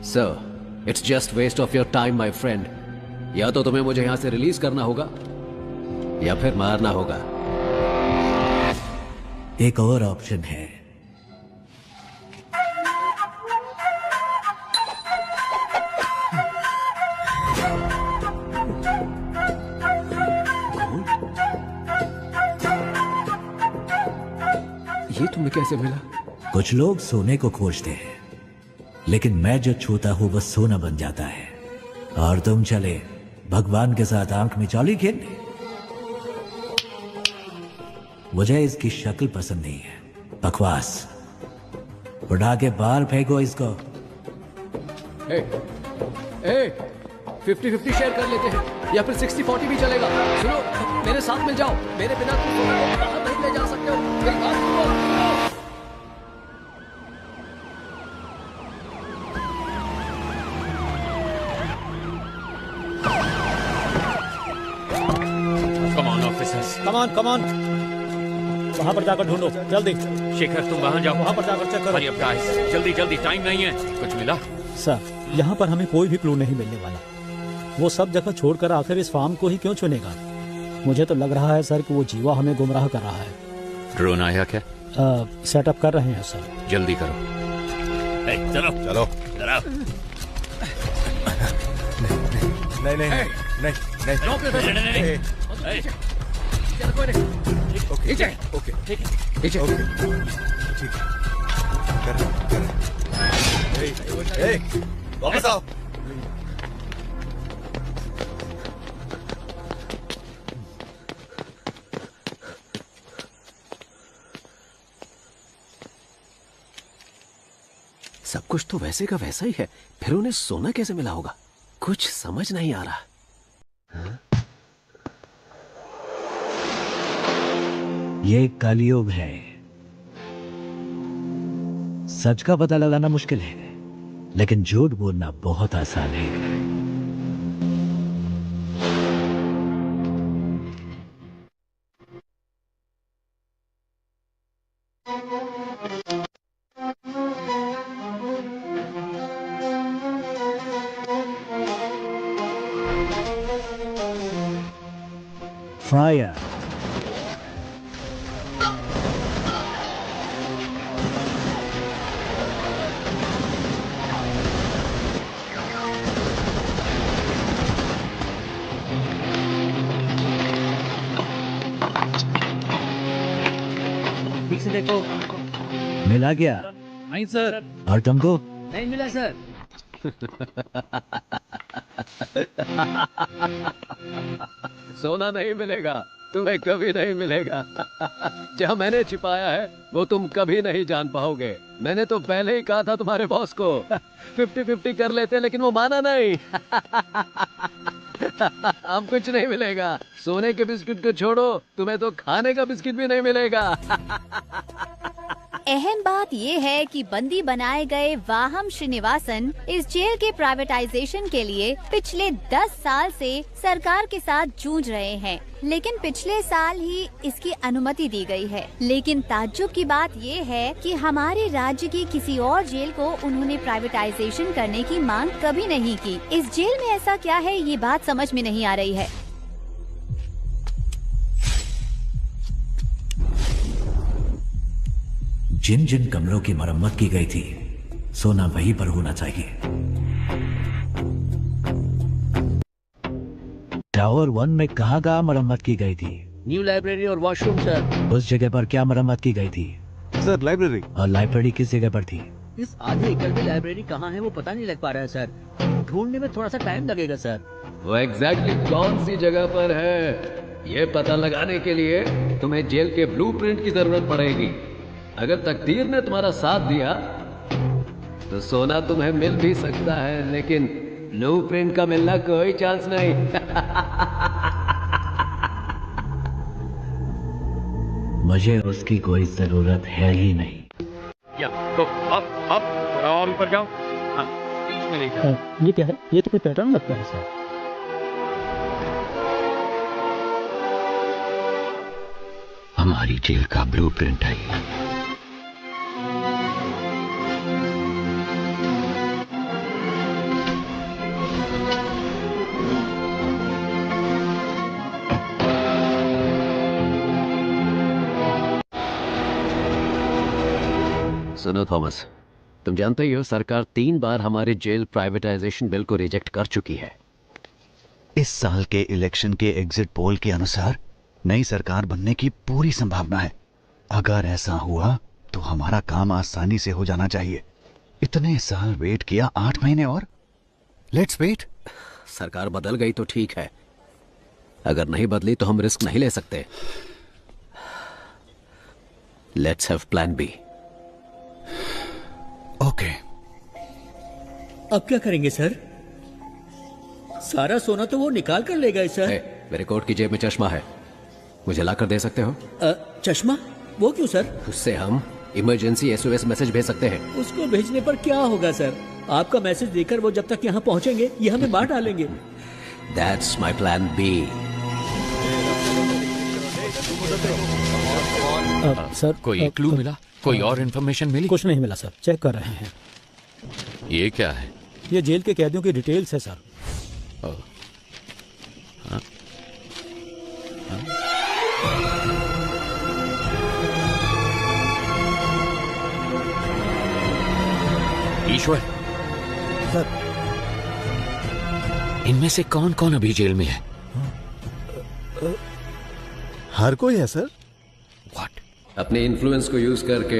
Sir, it's just waste of your time my friend. या तो तुम्हें मुझे यहां से रिलीज करना होगा या फिर मारना होगा। एक और ऑप्शन है। ये तुम्हें कैसे मिला? कुछ लोग सोने को खोजते हैं, लेकिन मैं जो छूता हूं वो सोना बन जाता है। और तुम चले भगवान के साथ आंख में चौली खेलने। मुझे इसकी शक्ल पसंद नहीं है, बकवास। उठा के बाहर फेंको इसको। 50-50 शेयर कर लेते हैं, या फिर 60-40 भी चलेगा। सुनो, मेरे साथ मिल जाओ, मेरे बिना तुम सोना को बाहर नहीं ले जा सकते हो। मेरी बात सुनो। कम ऑन वहां पर जाकर ढूंढो जल्दी। शेखर तुम वहां जाओ, वहां पर जाकर चेक करो। जल्दी जल्दी, टाइम नहीं है। कुछ मिला? सर, यहाँ पर हमें कोई भी क्लू नहीं मिलने वाला। वो सब जगह छोड़कर आखिर इस फार्म को ही क्यों चुनेगा? मुझे तो लग रहा है सर कि वो जीवा हमें गुमराह कर रहा है। ड्रोन आया क्या? सेटअप कर रहे हैं सर। जल्दी करो। चलो चलो जरा। नहीं। वापस आओ। सब कुछ तो वैसे का वैसा ही है, फिर उन्हें सोना कैसे मिला होगा? कुछ समझ नहीं आ रहा। ये कलयुग है। सच का पता लगाना मुश्किल है, लेकिन झूठ बोलना बहुत आसान है। फायर। ठीक से देखो। मिला क्या? नहीं सर। और तुमको? नहीं मिला सर। सोना नहीं मिलेगा, तुम्हें कभी नहीं मिलेगा। जहाँ मैंने छिपाया है वो तुम कभी नहीं जान पाओगे। मैंने तो पहले ही कहा था तुम्हारे बॉस को 50-50 कर लेते, लेकिन वो माना नहीं। हम कुछ नहीं मिलेगा। सोने के बिस्किट को छोड़ो, तुम्हें तो खाने का बिस्किट भी नहीं मिलेगा। अहम बात ये है कि बंदी बनाए गए वाहम श्रीनिवासन इस जेल के प्राइवेटाइजेशन के लिए पिछले 10 साल से सरकार के साथ जूझ रहे हैं, लेकिन पिछले साल ही इसकी अनुमति दी गई है। लेकिन ताज्जुब की बात ये है कि हमारे राज्य की किसी और जेल को उन्होंने प्राइवेटाइजेशन करने की मांग कभी नहीं की। इस जेल में ऐसा क्या है, ये बात समझ में नहीं आ रही है। जिन जिन कमरों की मरम्मत की गई थी, सोना वहीं पर होना चाहिए। टावर 1 में कहाँ मरम्मत की गई थी? न्यू लाइब्रेरी और वॉशरूम सर। उस जगह पर क्या मरम्मत की गई थी? Sir library. और लाइब्रेरी किस जगह पर थी? इस आधे एकड़ में लाइब्रेरी कहाँ है वो पता नहीं लग पा रहा है सर। ढूंढने में थोड़ा सा टाइम लगेगा सर। वो एग्जैक्टली कौन सी जगह पर है, ये पता लगाने के लिए तुम्हें जेल के ब्लूप्रिंट की जरूरत पड़ेगी। अगर तकदीर ने तुम्हारा साथ दिया तो सोना तुम्हें मिल भी सकता है, लेकिन ब्लूप्रिंट का मिलना कोई चांस नहीं। मुझे उसकी कोई जरूरत है ही नहीं। या तो अब और ऊपर जाओ। हाँ, बीच में नहीं जाओ। ये क्या है? ये तो कोई पैटर्न लगता है सर। हमारी जेल का ब्लूप्रिंट है ये। सुनो थॉमस, तुम जानते ही हो सरकार 3 बार हमारे जेल प्राइवेटाइजेशन बिल को रिजेक्ट कर चुकी है। इस साल के इलेक्शन के एग्जिट पोल के अनुसार नई सरकार बनने की पूरी संभावना है। अगर ऐसा हुआ तो हमारा काम आसानी से हो जाना चाहिए। इतने साल वेट किया, 8 महीने और। Let's wait. सरकार बदल गई तो ठीक है, अगर नहीं बदली तो हम रिस्क नहीं ले सकते। Let's have plan B. Okay. अब क्या करेंगे सर? सारा सोना तो वो निकाल कर ले गए सर। मेरे कोट की जेब में चश्मा है, मुझे लाकर दे सकते हो? चश्मा? वो क्यों सर? उससे हम इमरजेंसी SOS मैसेज भेज सकते हैं। उसको भेजने पर क्या होगा सर? आपका मैसेज देकर वो जब तक यहाँ पहुँचेंगे ये हमें मार डालेंगे। That's my plan B. Sir कोई क्लू मिला? कोई और इन्फॉर्मेशन मिली? कुछ नहीं मिला सर, चेक कर रहे हैं। ये क्या है? ये जेल के कैदियों की डिटेल्स है सर। हाँ? ईश्वर सर, इनमें से कौन कौन अभी जेल में है? हर कोई है सर। अपने इन्फ्लुएंस को यूज करके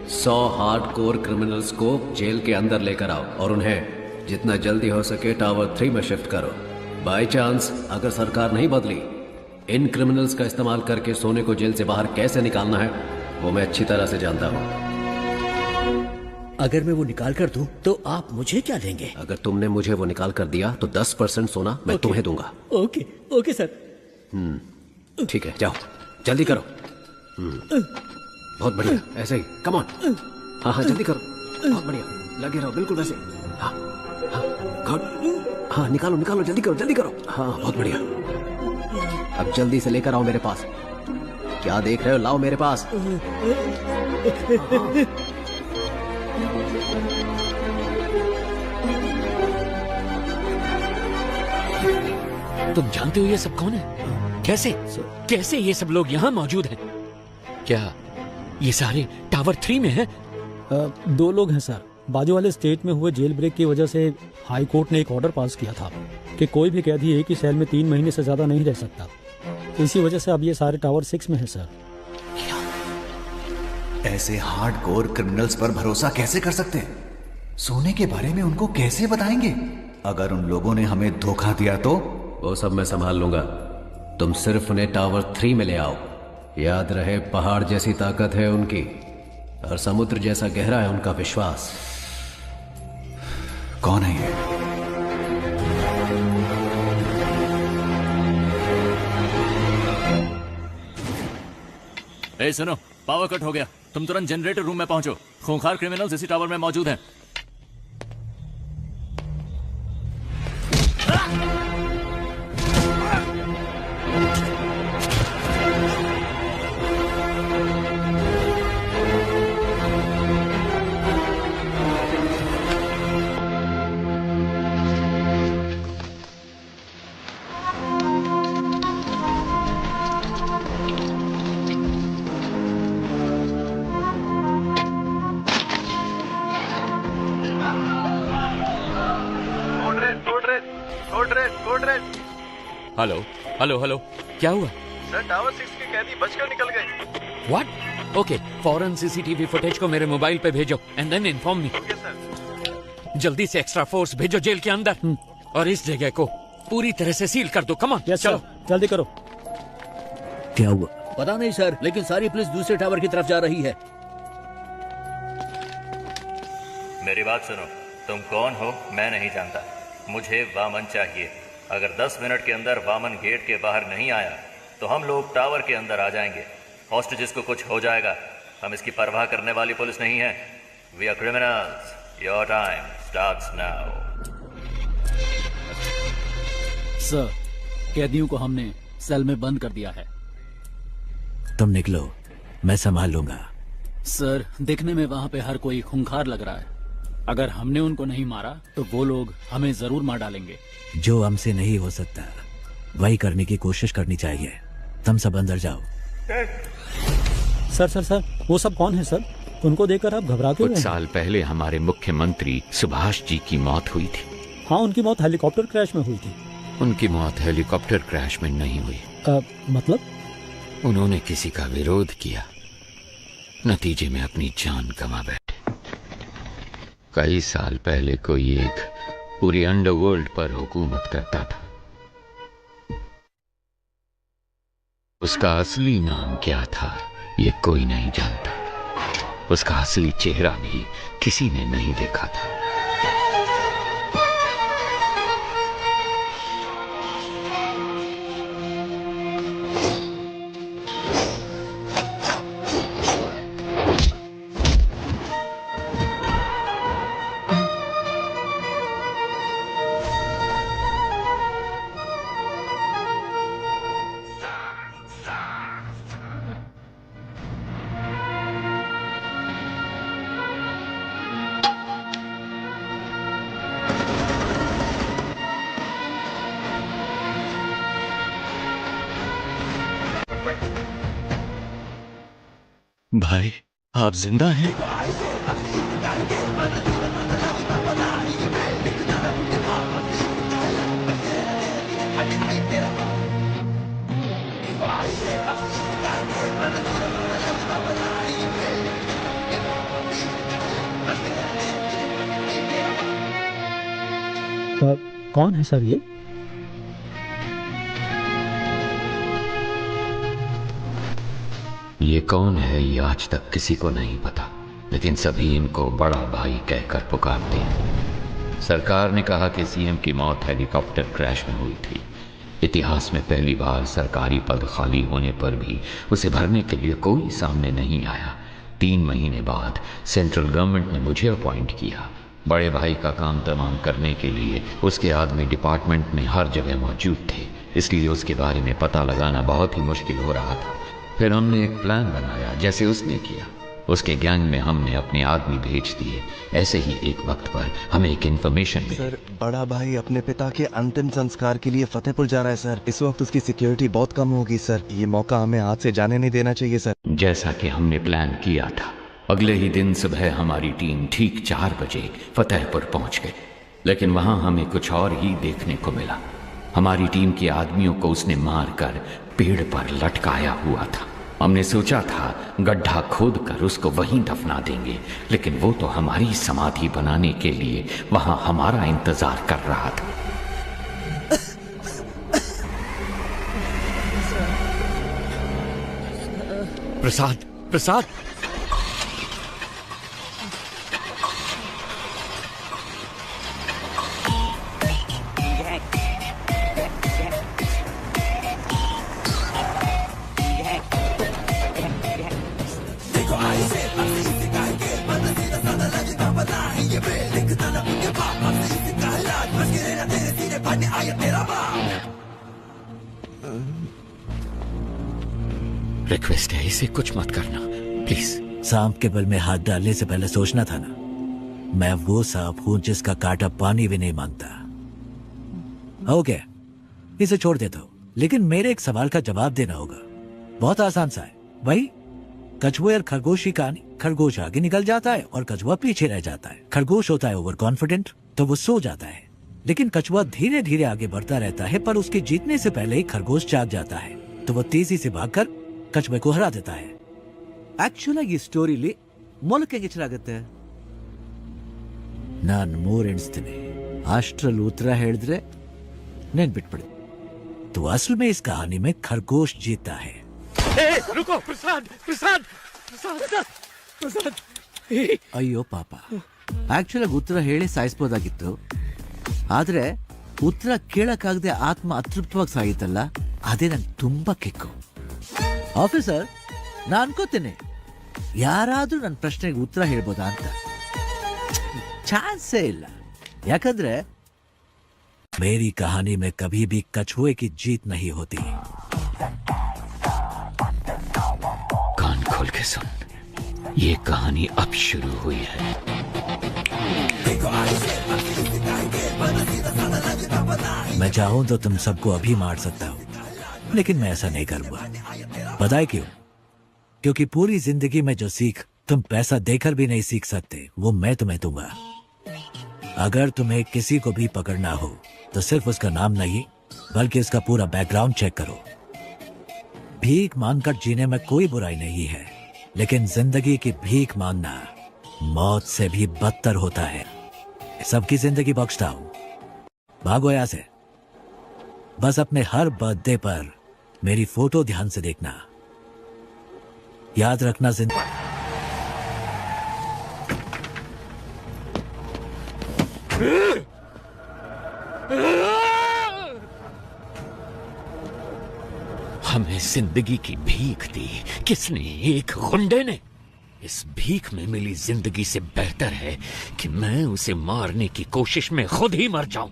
100 हार्डकोर क्रिमिनल्स को जेल के अंदर लेकर आओ और उन्हें जितना जल्दी हो सके टावर 3 में शिफ्ट करो। बाय चांस अगर सरकार नहीं बदली, इन क्रिमिनल्स का इस्तेमाल करके सोने को जेल से बाहर कैसे निकालना है वो मैं अच्छी तरह से जानता हूँ। अगर मैं वो निकाल कर दूं तो आप मुझे क्या देंगे? अगर तुमने मुझे वो निकाल कर दिया तो 10% सोना मैं तुम्हें दूंगा। Okay okay sir. ठीक है, जाओ जल्दी करो। बहुत बढ़िया, ऐसे ही, कम ऑन। हाँ हाँ जल्दी करो, बहुत बढ़िया, लगे रहो बिल्कुल वैसे। हाँ हाँ गुड, हाँ निकालो निकालो, जल्दी करो जल्दी करो। हाँ बहुत बढ़िया, अब जल्दी से लेकर आओ मेरे पास। क्या देख रहे हो, लाओ मेरे पास। तुम जानते हो ये सब कौन है? कैसे कैसे ये सब लोग यहाँ मौजूद हैं? क्या ये सारे टावर 3 में हैं? 2 लोग हैं सर। बाजू वाले स्टेट में हुए जेल ब्रेक की वजह से हाई कोर्ट ने एक ऑर्डर पास किया था कि कोई भी कैदी एक ही सेल में 3 महीने से ज्यादा नहीं रह सकता। इसी वजह से अब ये सारे टावर 6 में है सर। ऐसे हार्डकोर क्रिमिनल्स पर भरोसा कैसे कर सकते हैं? सोने के बारे में उनको कैसे बताएंगे? अगर उन लोगों ने हमें धोखा दिया तो? वो सब मैं संभाल लूंगा, तुम सिर्फ उन्हें टावर 3 में ले आओ। याद रहे, पहाड़ जैसी ताकत है उनकी और समुद्र जैसा गहरा है उनका विश्वास। कौन है ये? ए सुनो, पावर कट हो गया, तुम तुरंत जनरेटर रूम में पहुंचो। खूंखार क्रिमिनल्स इसी टावर में मौजूद हैं। हेलो हेलो हेलो, क्या हुआ? सर, टावर 6 के कैदी बचकर निकल गए। व्हाट? ओके, फौरन CCTV फुटेज को मेरे मोबाइल पे भेजो एंड देन इन्फॉर्म मी। जल्दी से एक्स्ट्रा फोर्स भेजो जेल के अंदर और इस जगह को पूरी तरह से सील कर दो। कम ऑन, चलो जल्दी करो। क्या हुआ? पता नहीं सर, लेकिन सारी पुलिस दूसरे टावर की तरफ जा रही है। मेरी बात सुनो, तुम कौन हो मैं नहीं जानता, मुझे वामन चाहिए। अगर 10 मिनट के अंदर वामन गेट के बाहर नहीं आया तो हम लोग टावर के अंदर आ जाएंगे। हॉस्टेजेस को कुछ हो जाएगा, हम इसकी परवाह करने वाली पुलिस नहीं है। We are criminals, your time starts now. Sir, कैदियों को हमने सेल में बंद कर दिया है। तुम निकलो, मैं संभाल लूंगा। सर, देखने में वहाँ पे हर कोई खूंखार लग रहा है। अगर हमने उनको नहीं मारा तो वो लोग हमें जरूर मार डालेंगे। जो हमसे नहीं हो सकता वही करने की कोशिश करनी चाहिए। तुम सब अंदर जाओ। सर सर सर, वो सब कौन है सर? उनको देखकर आप घबरा क्यों कुछ साल पहले हमारे मुख्यमंत्री सुभाष जी की मौत हुई थी। हाँ, उनकी मौत हेलीकॉप्टर क्रैश में हुई थी। उनकी मौत हेलीकॉप्टर क्रैश में नहीं हुई। मतलब? उन्होंने किसी का विरोध किया नतीजे में अपनी जान गंवा बैठे। कई साल पहले कोई एक पूरी अंडरवर्ल्ड पर हुकूमत करता था। उसका असली नाम क्या था ये कोई नहीं जानता। उसका असली चेहरा भी किसी ने नहीं देखा था। भाई आप जिंदा हैं? कौन है सर ये? ये कौन है ये आज तक किसी को नहीं पता, लेकिन सभी इनको बड़ा भाई कहकर पुकारते हैं। सरकार ने कहा कि सीएम की मौत हेलीकॉप्टर क्रैश में हुई थी। इतिहास में पहली बार सरकारी पद खाली होने पर भी उसे भरने के लिए कोई सामने नहीं आया। 3 महीने बाद सेंट्रल गवर्नमेंट ने मुझे अपॉइंट किया। बड़े भाई का काम तमाम करने के लिए उसके आदमी डिपार्टमेंट में हर जगह मौजूद थे, इसलिए उसके बारे में पता लगाना बहुत ही मुश्किल हो रहा था। फिर हमने एक प्लान बनाया जैसे उसने किया। उसके गैंग में हमने अपने आदमी भेज दिए। ऐसे ही एक वक्त पर हमें एक इन्फॉर्मेशन मिली। सर, बड़ा भाई अपने पिता के अंतिम संस्कार के लिए फतेहपुर जा रहा है सर। इस वक्त उसकी सिक्योरिटी बहुत कम होगी सर। ये मौका हमें हाथ से जाने नहीं देना चाहिए सर। जैसा कि हमने प्लान किया था, अगले ही दिन सुबह हमारी टीम ठीक 4 बजे फतेहपुर पहुंच गई। लेकिन वहां हमें कुछ और ही देखने को मिला। हमारी टीम के आदमियों को उसने मारकर पेड़ पर लटकाया हुआ था। हमने सोचा था गड्ढा खोद कर उसको वहीं दफना देंगे, लेकिन वो तो हमारी समाधि बनाने के लिए वहां हमारा इंतजार कर रहा था। प्रसाद, प्रसाद, रिक्वेस्ट है, इसे कुछ मत करना प्लीज। सांप के बल में हाथ डालने से पहले सोचना था ना। मैं वो सांप हूं जिसका कांटा पानी भी नहीं मांगता। ओके, इसे छोड़ देता हूं, लेकिन मेरे एक सवाल का जवाब देना होगा। बहुत आसान सा है भाई। कछुए और खरगोश की कहानी। खरगोश आगे निकल जाता है और कछुआ पीछे रह जाता है। खरगोश होता है ओवर कॉन्फिडेंट, तो वो सो जाता है, लेकिन कछुआ धीरे धीरे आगे बढ़ता रहता है, पर उसके जीतने से पहले ही खरगोश जाग जाता है, तो वो तेजी से भागकर कछुए को हरा देता है। ಆಕ್ಚುಲ್ ಆಗಿ ಈ ಸ್ಟೋರಿಲಿ ಮೊಲಕ್ಕೆ ಹೆಸರಾಗುತ್ತೆ. ನಾನು 3 ಎಣಿಸ್ತೀನಿ, ಅಷ್ಟರಲ್ಲಿ ಉತ್ತರ ಹೇಳಿದ್ರೆ ನೆನ್ಪಿಟ್ಬಿಡಿ. तो असल में इस कहानी में खरगोश जीता है। रुको प्रसाद, प्रसाद, प्रसाद, प्रसाद। ಅಯ್ಯೋ ಪಾಪ, ಆಕ್ಚುಲ್ ಆಗಿ ಉತ್ತರ ಹೇಳಿ ಸಾಯಿಸಬಹುದಾಗಿತ್ತು, ಆದ್ರೆ ಉತ್ತರ ಕೇಳಕ್ಕಾಗದೆ ಆತ್ಮ ಅತೃಪ್ತವಾಗಿ ಸಾಯಿತಲ್ಲ, ಅದೇ ನಂಗೆ ತುಂಬಾ ಕಿಕ್ಕು. ಆಫೀಸರ್, ನಾನು ಅನ್ಕೋತೇನೆ ಯಾರಾದ್ರೂ ನನ್ನ ಪ್ರಶ್ನೆಗೆ ಉತ್ತರ ಹೇಳ್ಬೋದಾ ಅಂತ. ಚಾನ್ಸೇ ಇಲ್ಲ, ಯಾಕಂದ್ರೆ मेरी कहानी में कभी भी कछुए की जीत नहीं होती। कान खोल के सुन, ये कहानी अब शुरू हुई है। मैं चाहूं तो तुम सबको अभी मार सकता हूं, लेकिन मैं ऐसा नहीं करूंगा। पता है क्यों? क्योंकि पूरी जिंदगी में जो सीख तुम पैसा देकर भी नहीं सीख सकते, वो मैं तुम्हें दूंगा। अगर तुम्हें किसी को भी पकड़ना हो तो सिर्फ उसका नाम नहीं, बल्कि उसका पूरा बैकग्राउंड चेक करो। भीख मांगकर जीने में कोई बुराई नहीं है, लेकिन जिंदगी की भीख मांगना मौत से भी बदतर होता है। सबकी जिंदगी बख्शता हूं, भागो यहां से। बस अपने हर बर्थडे पर मेरी फोटो ध्यान से देखना, याद रखना जिंदगी। हमें जिंदगी की भीख दी किसने? एक गुंडे ने। इस भीख में मिली जिंदगी से बेहतर है कि मैं उसे मारने की कोशिश में खुद ही मर जाऊं।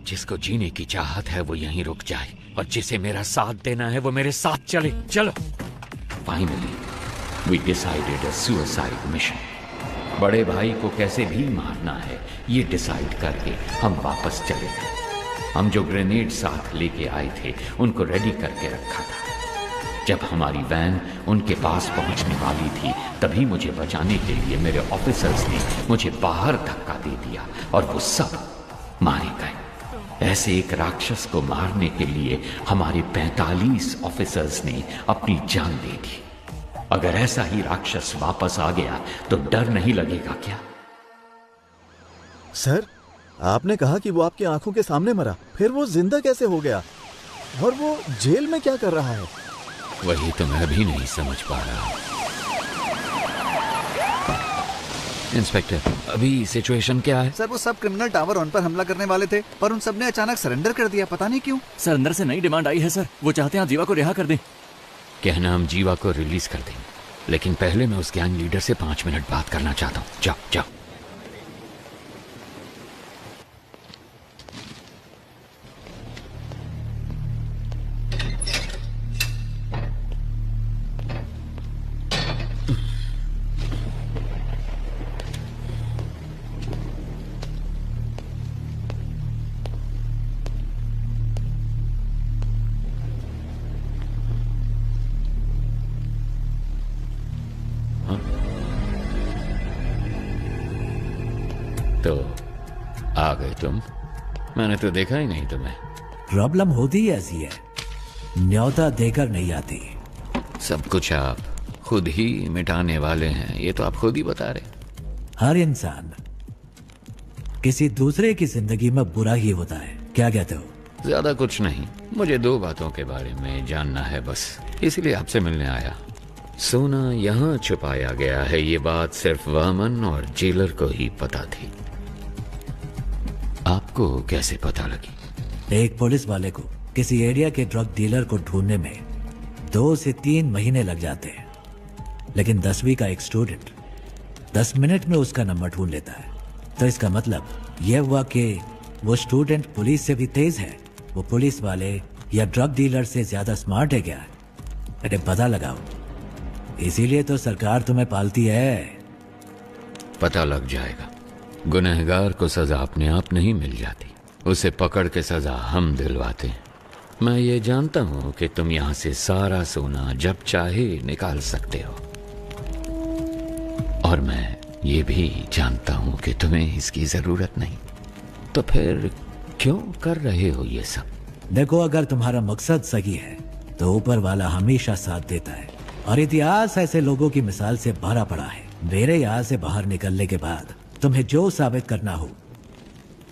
जिसको जीने की चाहत है वो यहीं रुक जाए, और जिसे मेरा साथ देना है वो मेरे साथ चले। चलो। Finally we decided a suicide mission. बड़े भाई को कैसे भी मारना है ये डिसाइड करके हम वापस चले गए। हम जो ग्रेनेड साथ लेके आए थे उनको रेडी करके रखा था। जब हमारी वैन उनके पास पहुंचने वाली थी तभी मुझे बचाने के लिए मेरे ऑफिसर्स ने मुझे बाहर धक्का दे दिया और वो सब मारे गए। ऐसे एक राक्षस को मारने के लिए हमारे 45 ऑफिसर्स ने अपनी जान दे दी। अगर ऐसा ही राक्षस वापस आ गया तो डर नहीं लगेगा क्या? सर, आपने कहा कि वो आपकी आंखों के सामने मरा, फिर वो जिंदा कैसे हो गया? और वो जेल में क्या कर रहा है? वही तो मैं भी नहीं समझ पा रहा। इंस्पेक्टर, अभी सिचुएशन क्या है? सर, वो सब क्रिमिनल टावर 1 पर हमला करने वाले थे, पर उन सब ने अचानक सरेंडर कर दिया, पता नहीं क्यों। सर, अंदर से नई डिमांड आई है सर। वो चाहते हैं आप जीवा को रिहा कर दें। कहना हम जीवा को रिलीज कर दें, लेकिन पहले मैं उस गैंग लीडर से 5 मिनट बात करना चाहता हूँ। जाओ जाओ। तो आ गए तुम? मैंने तो देखा ही नहीं तुम्हें। प्रॉब्लम होती ही ऐसी है, न्योता देकर नहीं आती। सब कुछ आप खुद ही मिटाने वाले हैं, ये तो आप खुद ही बता रहे। हर इंसान किसी दूसरे की जिंदगी में बुरा ही होता है, क्या कहते हो? ज्यादा कुछ नहीं, मुझे 2 बातों के बारे में जानना है बस, इसलिए आपसे मिलने आया। सोना यहाँ छुपाया गया है, ये बात सिर्फ वामन और जेलर को ही पता थी। आपको कैसे पता लगी? एक पुलिस वाले को किसी एरिया के ड्रग डीलर को ढूंढने में 2 से 3 महीने लग जाते हैं, लेकिन 10वीं का एक स्टूडेंट 10 मिनट में उसका नंबर ढूंढ लेता है। तो इसका मतलब यह हुआ कि वो स्टूडेंट पुलिस से भी तेज है। वो पुलिस वाले या ड्रग डीलर से ज्यादा स्मार्ट है क्या? अरे पता लगाओ, इसीलिए तो सरकार तुम्हें पालती है। पता लग जाएगा। गुनहगार को सजा अपने आप नहीं मिल जाती, उसे पकड़ के सजा हम दिलवाते हैं। मैं ये जानता हूं कि तुम यहां से सारा सोना जब चाहे निकाल सकते हो, और मैं ये भी जानता हूं कि तुम्हें इसकी जरूरत नहीं। तो फिर क्यों कर रहे हो ये सब? देखो, अगर तुम्हारा मकसद सही है तो ऊपर वाला हमेशा साथ देता है, और इतिहास ऐसे लोगों की मिसाल से भरा पड़ा है। मेरे यहाँ से बाहर निकलने के बाद तुम्हें जो साबित करना हो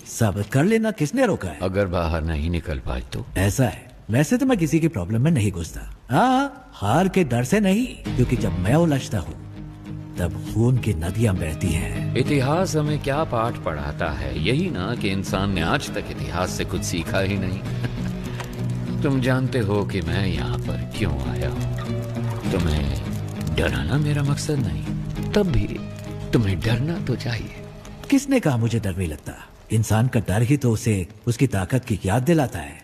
साबित कर लेना, किसने रोका है? अगर बाहर नहीं निकल पाए तो? ऐसा है, वैसे तो मैं किसी की प्रॉब्लम में नहीं घुसता। हाँ, हार के डर से नहीं, क्योंकि जब मैं उलझता हूँ तब खून की नदियां बहती हैं। इतिहास हमें क्या पाठ पढ़ाता है? यही ना कि इंसान ने आज तक इतिहास से कुछ सीखा ही नहीं। तुम जानते हो कि मैं यहाँ पर क्यों आया हूँ। तुम्हें डराना मेरा मकसद नहीं, तब भी तुम्हें डरना तो चाहिए। किसने कहा मुझे डर नहीं लगता? इंसान का डर ही तो उसे उसकी ताकत की याद दिलाता है।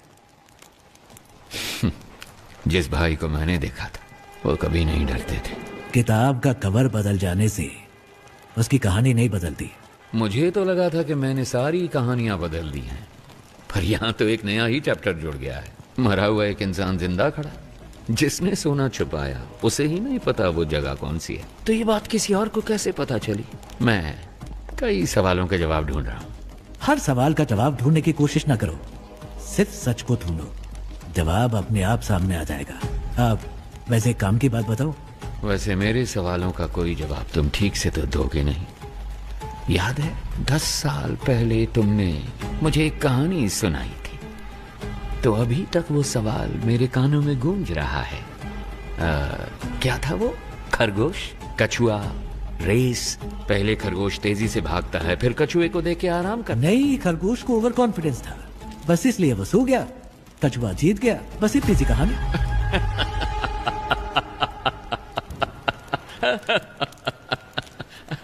जिस भाई को मैंने देखा था वो कभी नहीं डरते थे। किताब का कवर बदल जाने से उसकी कहानी नहीं बदलती। मुझे तो लगा था कि मैंने सारी कहानियां बदल दी हैं, पर यहाँ तो एक नया ही चैप्टर जुड़ गया है। मरा हुआ एक इंसान जिंदा खड़ा, जिसने सोना छुपाया उसे ही नहीं पता वो जगह कौन सी है। तो ये बात किसी और को कैसे पता चली? मैं कई सवालों के जवाब ढूंढ रहा हूँ। हर सवाल का जवाब ढूंढने की कोशिश ना करो, सिर्फ सच को ढूंढो, जवाब अपने आप सामने आ जाएगा। अब वैसे काम की बात बताओ, वैसे मेरे सवालों का कोई जवाब तुम ठीक से तो दोगे नहीं। याद है 10 साल पहले तुमने मुझे एक कहानी सुनाई थी, तो अभी तक वो सवाल मेरे कानों में गूंज रहा है। क्या था वो? खरगोश, कछुआ, रेस। पहले खरगोश तेजी से भागता है, फिर कछुए को देख के आराम कर। नहीं, खरगोश को ओवर कॉन्फिडेंस था, बस इसलिए वो सो गया। कछुआ जीत गया, बस इतनी सी कहानी।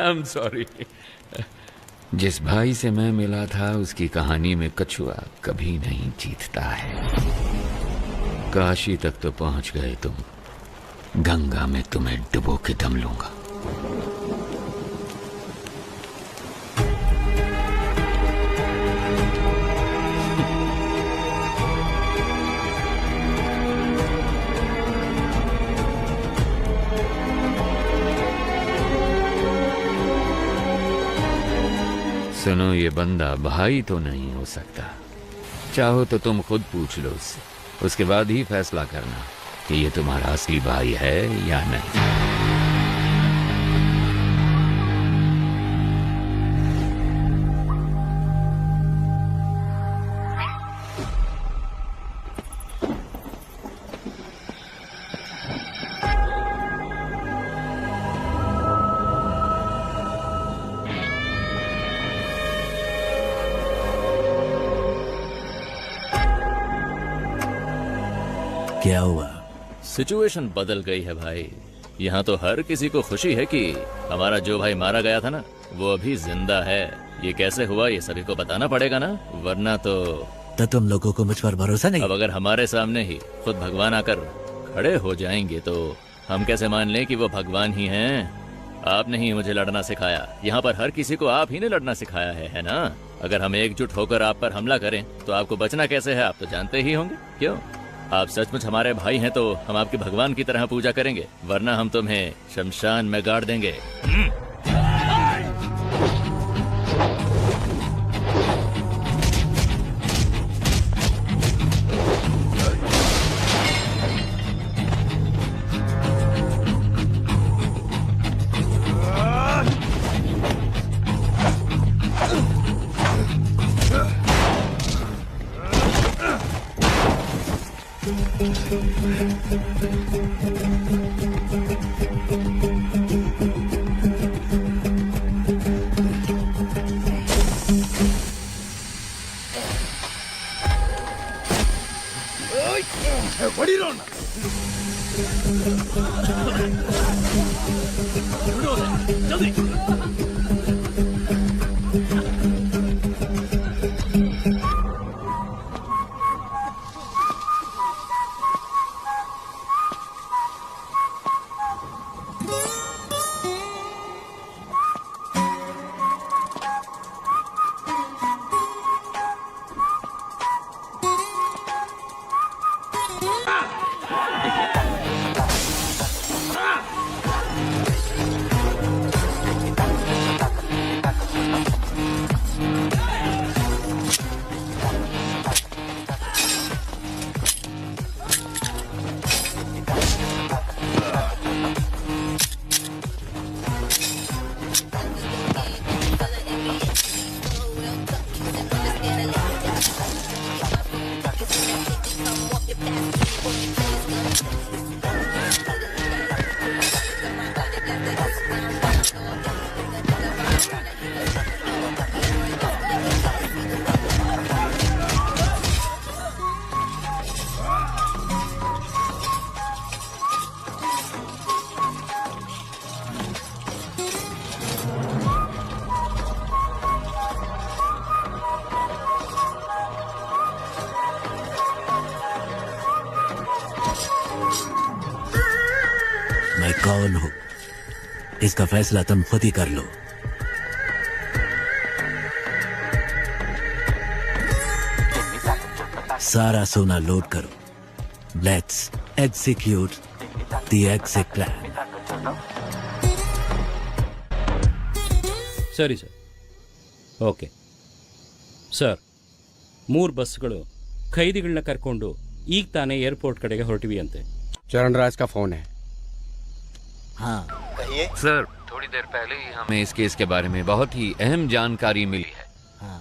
I'm sorry। जिस भाई से मैं मिला था उसकी कहानी में कछुआ कभी नहीं जीतता है। काशी तक तो पहुंच गए तुम, गंगा में तुम्हें डुबो के दम लूंगा। सुनो, ये बंदा भाई तो नहीं हो सकता। चाहो तो तुम खुद पूछ लो उससे, उसके बाद ही फैसला करना कि ये तुम्हारा असली भाई है या नहीं। क्या हुआ? सिचुएशन बदल गई है भाई। यहाँ तो हर किसी को खुशी है कि हमारा जो भाई मारा गया था ना, वो अभी जिंदा है। ये कैसे हुआ ये सभी को बताना पड़ेगा ना, वरना तो तुम लोगों को मुझ पर भरोसा नहीं? अब अगर हमारे सामने ही खुद भगवान आकर खड़े हो जाएंगे तो हम कैसे मान लें कि वो भगवान ही हैं? आपने ही मुझे लड़ना सिखाया। यहाँ पर हर किसी को आप ही ने लड़ना सिखाया है ना? अगर हम एकजुट होकर आप पर हमला करें तो आपको बचना कैसे है, आप तो जानते ही होंगे। क्यों? आप सचमुच हमारे भाई हैं तो हम आपके भगवान की तरह पूजा करेंगे, वरना हम तुम्हें शमशान में गाड़ देंगे। मैं कौन हूं, इसका फैसला तुम खुद ही कर लो। सारा सोना लोड करो। Let's execute the exit plan. ಸರಿ ಸರ್, ಓಕೆ ಸರ್. 3 ಬಸ್ಗಳು ಖೈದಿಗಳನ್ನ ಕರ್ಕೊಂಡು ಈಗ ತಾನೇ ಏರ್ಪೋರ್ಟ್ ಕಡೆಗೆ ಹೊರಟಿವಿ ಅಂತೆ. चरणराज का फोन है। हाँ कहिए सर, थोड़ी देर पहले ही हमें इस केस के बारे में बहुत ही अहम जानकारी मिली है।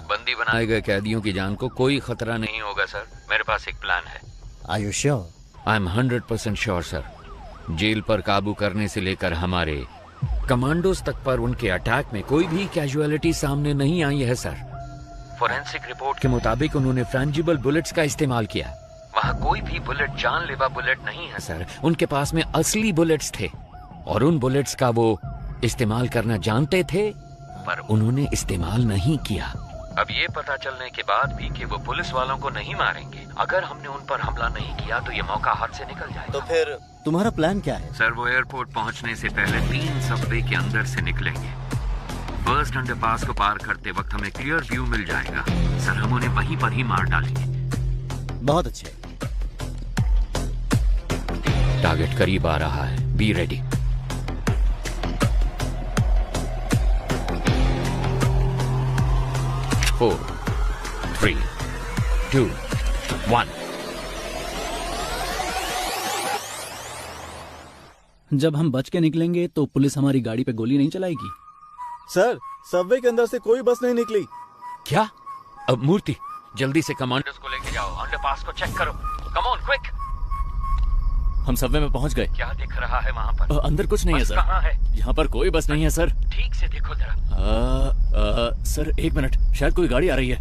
बंदी बनाए गए कैदियों की जान को कोई खतरा नहीं होगा सर। मेरे पास एक प्लान है। Are you sure? I am 100% sure sir. Jail पर काबू करने से लेकर हमारे कमांडोज तक पर उनके अटैक में कोई भी कैजुअलिटी सामने नहीं आई है सर। फोरेंसिक रिपोर्ट के मुताबिक उन्होंने फ्रेंजिबल बुलेट्स का इस्तेमाल किया। वहाँ कोई भी बुलेट जानलेवा बुलेट नहीं है सर। उनके पास में असली बुलेट्स थे और उन बुलेट्स का वो इस्तेमाल करना जानते थे, पर उन्होंने इस्तेमाल नहीं किया। अब ये पता चलने के बाद भी कि वो पुलिस वालों को नहीं मारेंगे, अगर हमने उन पर हमला नहीं किया तो ये मौका हाथ से निकल जाएगा। तो फिर तुम्हारा प्लान क्या है? सर, वो एयरपोर्ट पहुंचने से पहले 3 सबवे के अंदर से निकलेंगे। फर्स्ट अंडरपास को पार करते वक्त हमें क्लियर व्यू मिल जाएगा। सर, हम उन्हें वहीं पर ही मार डालेंगे। बहुत अच्छे। टारगेट करीब आ रहा है, बी रेडी। Four, 3, 2, 1। जब हम बच के निकलेंगे तो पुलिस हमारी गाड़ी पे गोली नहीं चलाएगी। सर, सबवे के अंदर से कोई बस नहीं निकली। क्या? अब मूर्ति, जल्दी से कमांडर्स को लेके जाओ, अंडरपास को चेक करो। Come on quick. हम सबवे में पहुंच गए। क्या दिख रहा है वहाँ पर? अंदर कुछ नहीं है सर। कहाँ है? यहाँ पर कोई बस नहीं है सर। ठीक से देखो जरा। सर 1 मिनट, शायद कोई गाड़ी आ रही है।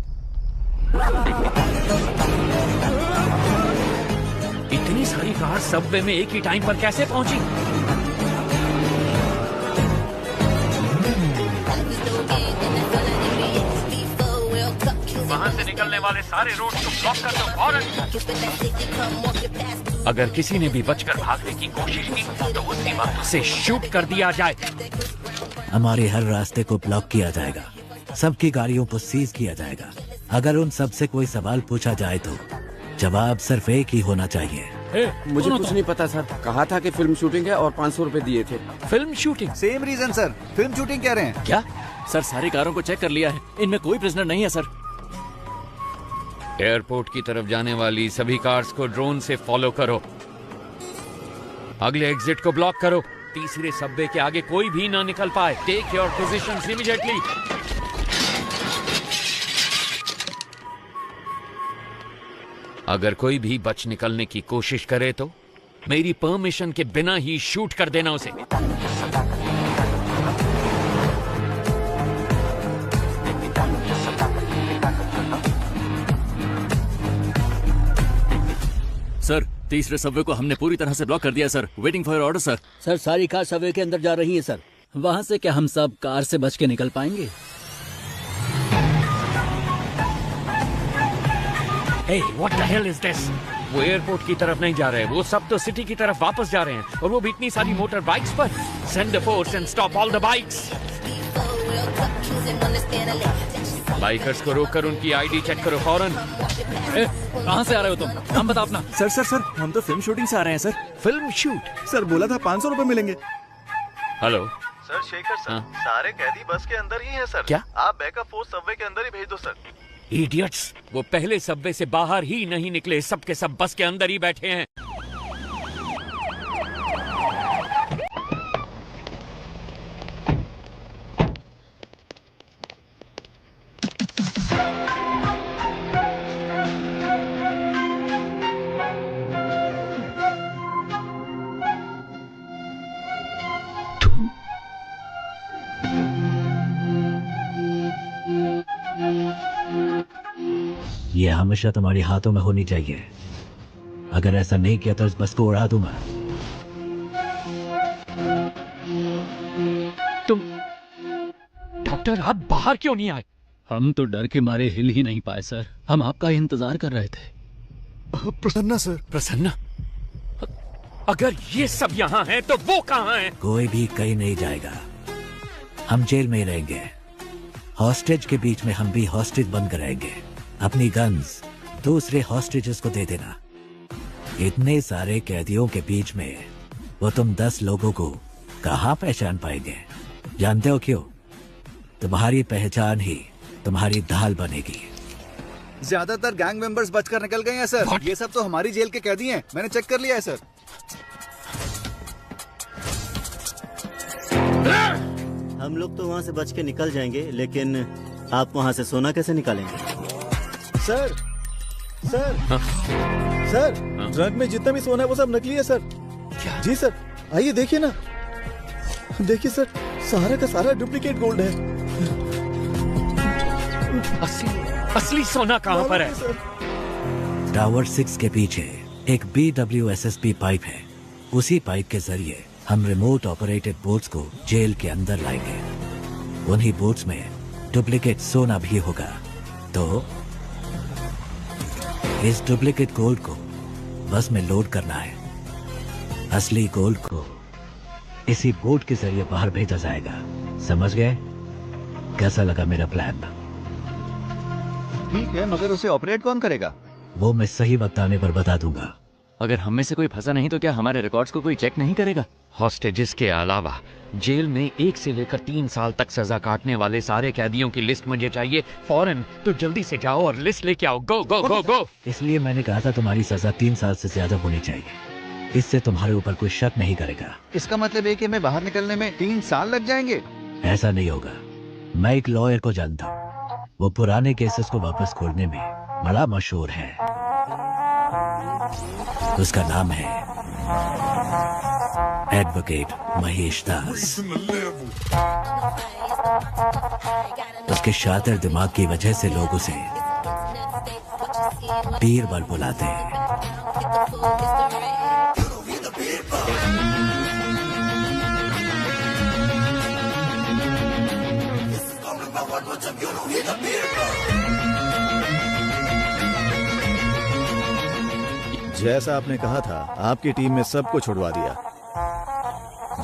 इतनी सारी कार सबवे में एक ही टाइम पर कैसे पहुंची? वहां से निकलने वाले सारे रोड को ब्लॉक कर दो फौरन। अगर किसी ने भी बचकर भागने की कोशिश की तो उसी वक्त से शूट कर दिया जाए। हमारे हर रास्ते को ब्लॉक किया जाएगा, सबकी गाड़ियों को सीज किया जाएगा। अगर उन सब से कोई सवाल पूछा जाए तो जवाब सिर्फ एक ही होना चाहिए। मुझे कुछ नहीं पता सर। कहा था कि फिल्म शूटिंग है और 500 रुपए दिए थे। Film shooting? Same reason sir, film shooting कह रहे हैं। क्या? सर, सारी कारों को चेक कर लिया है, इनमें कोई प्रिजनर नहीं है सर। एयरपोर्ट की तरफ जाने वाली सभी कार्स को ड्रोन से फॉलो करो। अगले एग्जिट को ब्लॉक करो। तीसरे सबवे के आगे कोई भी ना निकल पाए। Take your positions immediately. अगर कोई भी बच निकलने की कोशिश करे तो मेरी परमिशन के बिना ही शूट कर देना उसे। सर, तीसरे सबवे को हमने पूरी तरह से ब्लॉक कर दिया sir. Waiting for order sir. Sir, सारी कार सबवे के अंदर जा रही है सर। वहां से क्या हम सब कार से बच के निकल पाएंगे? Hey, what the hell is this? वो एयरपोर्ट की तरफ नहीं जा रहे, वो सब तो सिटी की तरफ वापस जा रहे हैं, और वो भी इतनी सारी मोटर बाइक्स पर। Send the force and stop all the bikes. Bikers को रोककर उनकी आईडी चेक करो फौरन। कहाँ से आ रहे हो तुम? नाम बता अपना। सर, हम तो फिल्म शूटिंग से आ रहे हैं सर। Film shoot? सर, बोला था 500 रुपए मिलेंगे। हेलो सर, शेखर सर, सारे कैदी बस के अंदर ही हैं सर। क्या? आप बैकअप फोर्स सबवे के अंदर ही भेज दो सर। इडियट्स, वो पहले सबवे से बाहर ही नहीं निकले, सब के सब बस के अंदर ही बैठे हैं। ये हमेशा तुम्हारे हाथों में होनी चाहिए। अगर ऐसा नहीं किया तो इस बस को उड़ा दूंगा। तुम डॉक्टर, आप बाहर क्यों नहीं आए? हम तो डर के मारे हिल ही नहीं पाए सर। हम आपका ही इंतजार कर रहे थे। प्रसन्ना सर। प्रसन्ना? अगर ये सब यहाँ हैं तो वो कहाँ हैं? कोई भी कहीं नहीं जाएगा, हम जेल में ही रहेंगे। हॉस्टेज के बीच में हम भी हॉस्टेज बनकर रहेंगे। अपनी गन्स दूसरे हॉस्टेजेस को दे देना। इतने सारे कैदियों के बीच में वो तुम 10 लोगों को कहाँ पहचान पाएंगे? जानते हो क्यों? तुम्हारी पहचान ही तुम्हारी ढाल बनेगी। ज्यादातर गैंग मेंबर्स बचकर निकल गए हैं सर। ये सब तो हमारी जेल के कैदी हैं, मैंने चेक कर लिया है सर। हम लोग तो वहाँ से बच के निकल जाएंगे, लेकिन आप वहाँ से सोना कैसे निकालेंगे? सर सर सर, ट्रक में जितना भी सोना है वो सब नकली है सर। क्या? जी सर, आइए देखिए ना, देखिए सर, सारा का सारा डुप्लीकेट गोल्ड है। असली सोना कहाँ पर है? टावर 6 के पीछे एक BWSSP पाइप है। उसी पाइप के जरिए हम रिमोट ऑपरेटेड बोट्स को जेल के अंदर लाएंगे। उन्हीं बोट्स में डुप्लीकेट सोना भी होगा। तो इस डुप्लीकेट गोल्ड को बस में लोड करना है। असली गोल्ड को इसी बोट के जरिए बाहर भेजा जाएगा। समझ गए? कैसा लगा मेरा प्लान? ठीक है, मगर उसे ऑपरेट कौन करेगा? वो मैं सही वक्त आने पर बता दूंगा। अगर हम में से कोई फंसा नहीं तो क्या हमारे रिकॉर्ड्स को कोई चेक नहीं करेगा? हॉस्टेजेस के अलावा जेल में 1 से लेकर 3 साल तक सजा काटने वाले सारे कैदियों की लिस्ट मुझे चाहिए फौरन। तो जल्दी से जाओ और लिस्ट लेके आओ। गो गो गो गो। इसलिए मैंने कहा था तुम्हारी सजा 3 साल से ज्यादा होनी चाहिए। इससे तुम्हारे ऊपर कोई शक नहीं करेगा। इसका मतलब है कि मैं बाहर निकलने में 3 साल लग जाएंगे? ऐसा नहीं होगा। मैं एक लॉयर को जानता हूँ, वो पुराने केसेस को वापस खोलने में बड़ा मशहूर है। उसका नाम है एडवोकेट महेश दास। उसके शातिर दिमाग की वजह से लोग उसे बीरबल बुलाते हैं। जैसा आपने कहा था, आपकी टीम में सबको छुड़वा दिया।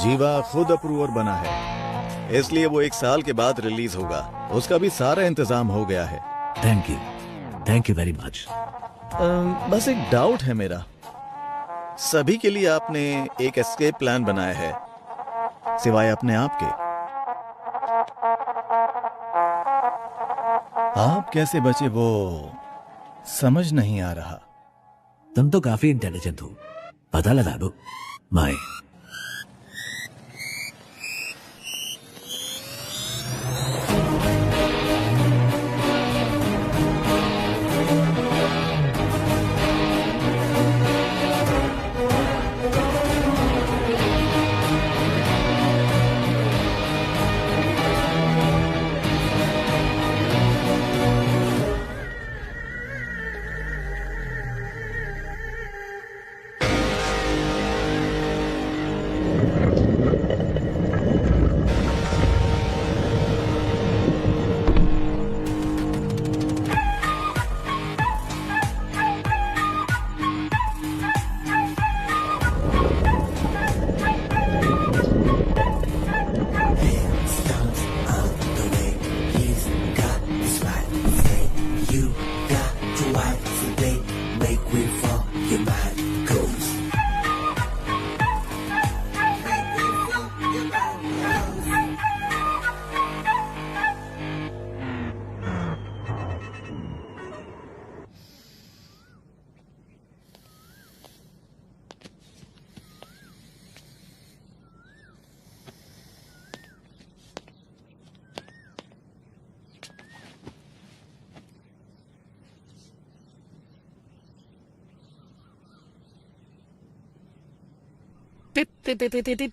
जीवा खुद अप्रूवर बना है, इसलिए वो 1 साल के बाद रिलीज होगा। उसका भी सारा इंतजाम हो गया है। Thank you very much. बस एक डाउट है मेरा। सभी के लिए आपने एक एस्केप प्लान बनाया है, सिवाय अपने आप के। आप कैसे बचे वो समझ नहीं आ रहा। तुम तो काफी इंटेलिजेंट हो, पता लगा दो। My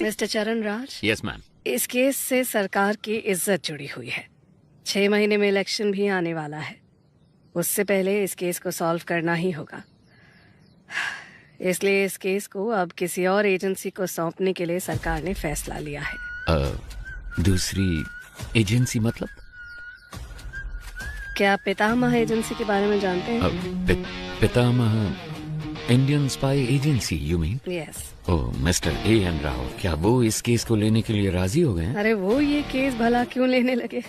mister Charan Raj. Yes ma'am. इस केस से सरकार की इज्जत जुड़ी हुई है। 6 महीने में इलेक्शन भी आने वाला है। उससे पहले इस केस को सॉल्व करना ही होगा। इसलिए इस केस को अब किसी और एजेंसी को सौंपने के लिए सरकार ने फैसला लिया है। दूसरी एजेंसी मतलब? क्या आप पितामह एजेंसी के बारे में जानते हैं? पितामह Indian spy agency you mean? Yes. Oh, mister A.N. Rao, क्या वो इस केस को लेने के लिए राजी हो गए हैं? अरे वो ये केस भला क्यों लेने लगे?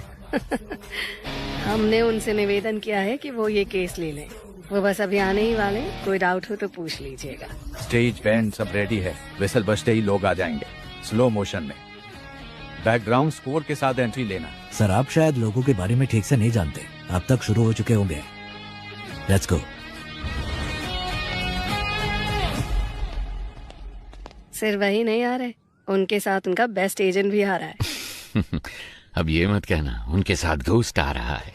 हमने उनसे निवेदन किया है कि वो ये केस ले लें। वो बस अभी आने ही वाले, कोई डाउट हो तो पूछ लीजिएगा। स्टेज बैंड सब रेडी है, विसल बजते ही लोग आ जाएंगे स्लो मोशन में। बैकग्राउंड स्कोर के साथ एंट्री लेना। सर, आप शायद लोगों के बारे में ठीक से नहीं जानते। अब तक शुरू हो चुके होंगे। Let's go. सिर्फ वही नहीं आ रहे, उनके साथ उनका बेस्ट एजेंट भी आ रहा है। अब ये मत कहना उनके साथ घोस्ट आ रहा है।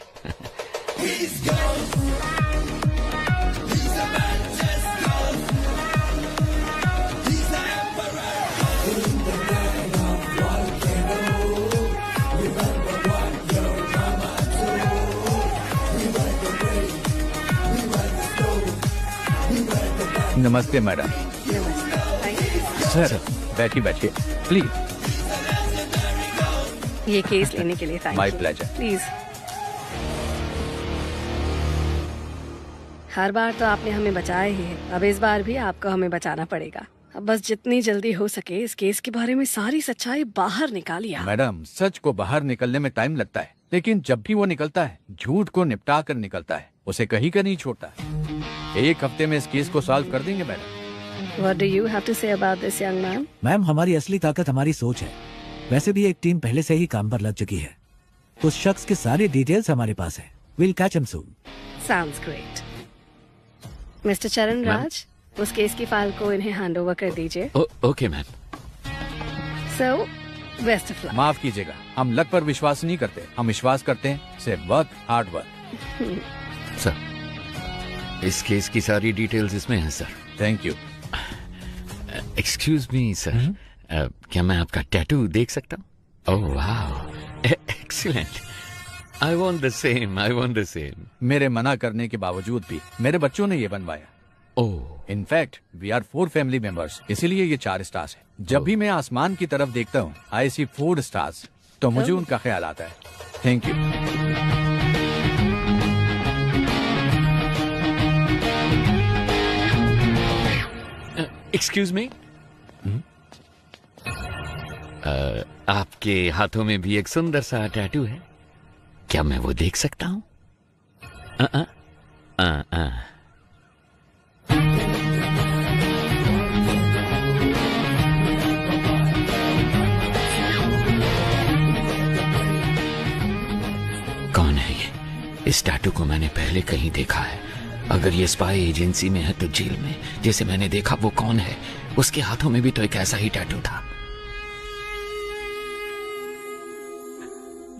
नमस्ते मैडम। सर बैठिए बैठिए प्लीज। ये केस लेने के लिए thank you. My pleasure. Please. हर बार तो आपने हमें बचाया ही है, अब इस बार भी आपको हमें बचाना पड़ेगा। अब बस जितनी जल्दी हो सके इस केस के बारे में सारी सच्चाई बाहर निकालिए। मैडम सच को बाहर निकलने में टाइम लगता है, लेकिन जब भी वो निकलता है झूठ को निपटा कर निकलता है, उसे कहीं का नहीं छोड़ता। एक हफ्ते में इस केस को सॉल्व कर देंगे madam. What do you have to say about this, young man? Ma'am हमारी असली ताकत हमारी सोच है। वैसे भी एक टीम पहले से ही काम पर लग चुकी है। उस शख्स की सारी डिटेल्स हमारे पास है। We'll catch him soon. Sounds great. Mister Charan राज, उस केस की फाइल को इन्हें हैंड ओवर कर दीजिए। Okay ma'am. So, best of luck. माफ कीजिएगा, हम लक पर विश्वास नहीं करते, हम विश्वास करते हैं सिर्फ वर्क, हार्ड वर्क। सर इस केस की सारी डिटेल्स इसमें हैं sir. Thank you. Excuse me sir, क्या मैं आपका टैटू देख सकता हूँ? ओह वाह, excellent. I want the same, I want the same. मेरे मना करने के बावजूद भी मेरे बच्चों ने ये बनवाया। Oh in fact we are 4 family members, इसीलिए ये 4 स्टार्स है। जब भी मैं आसमान की तरफ देखता हूँ आई सी 4 स्टार्स, तो मुझे उनका ख्याल आता है। Thank you. एक्सक्यूज मी, आपके हाथों में भी एक सुंदर सा टैटू है, क्या मैं वो देख सकता हूँ? कौन है ये? इस टैटू को मैंने पहले कहीं देखा है। अगर ये स्पाई एजेंसी में है तो जेल में जैसे मैंने देखा वो कौन है? उसके हाथों में भी तो एक ऐसा ही टैटू था।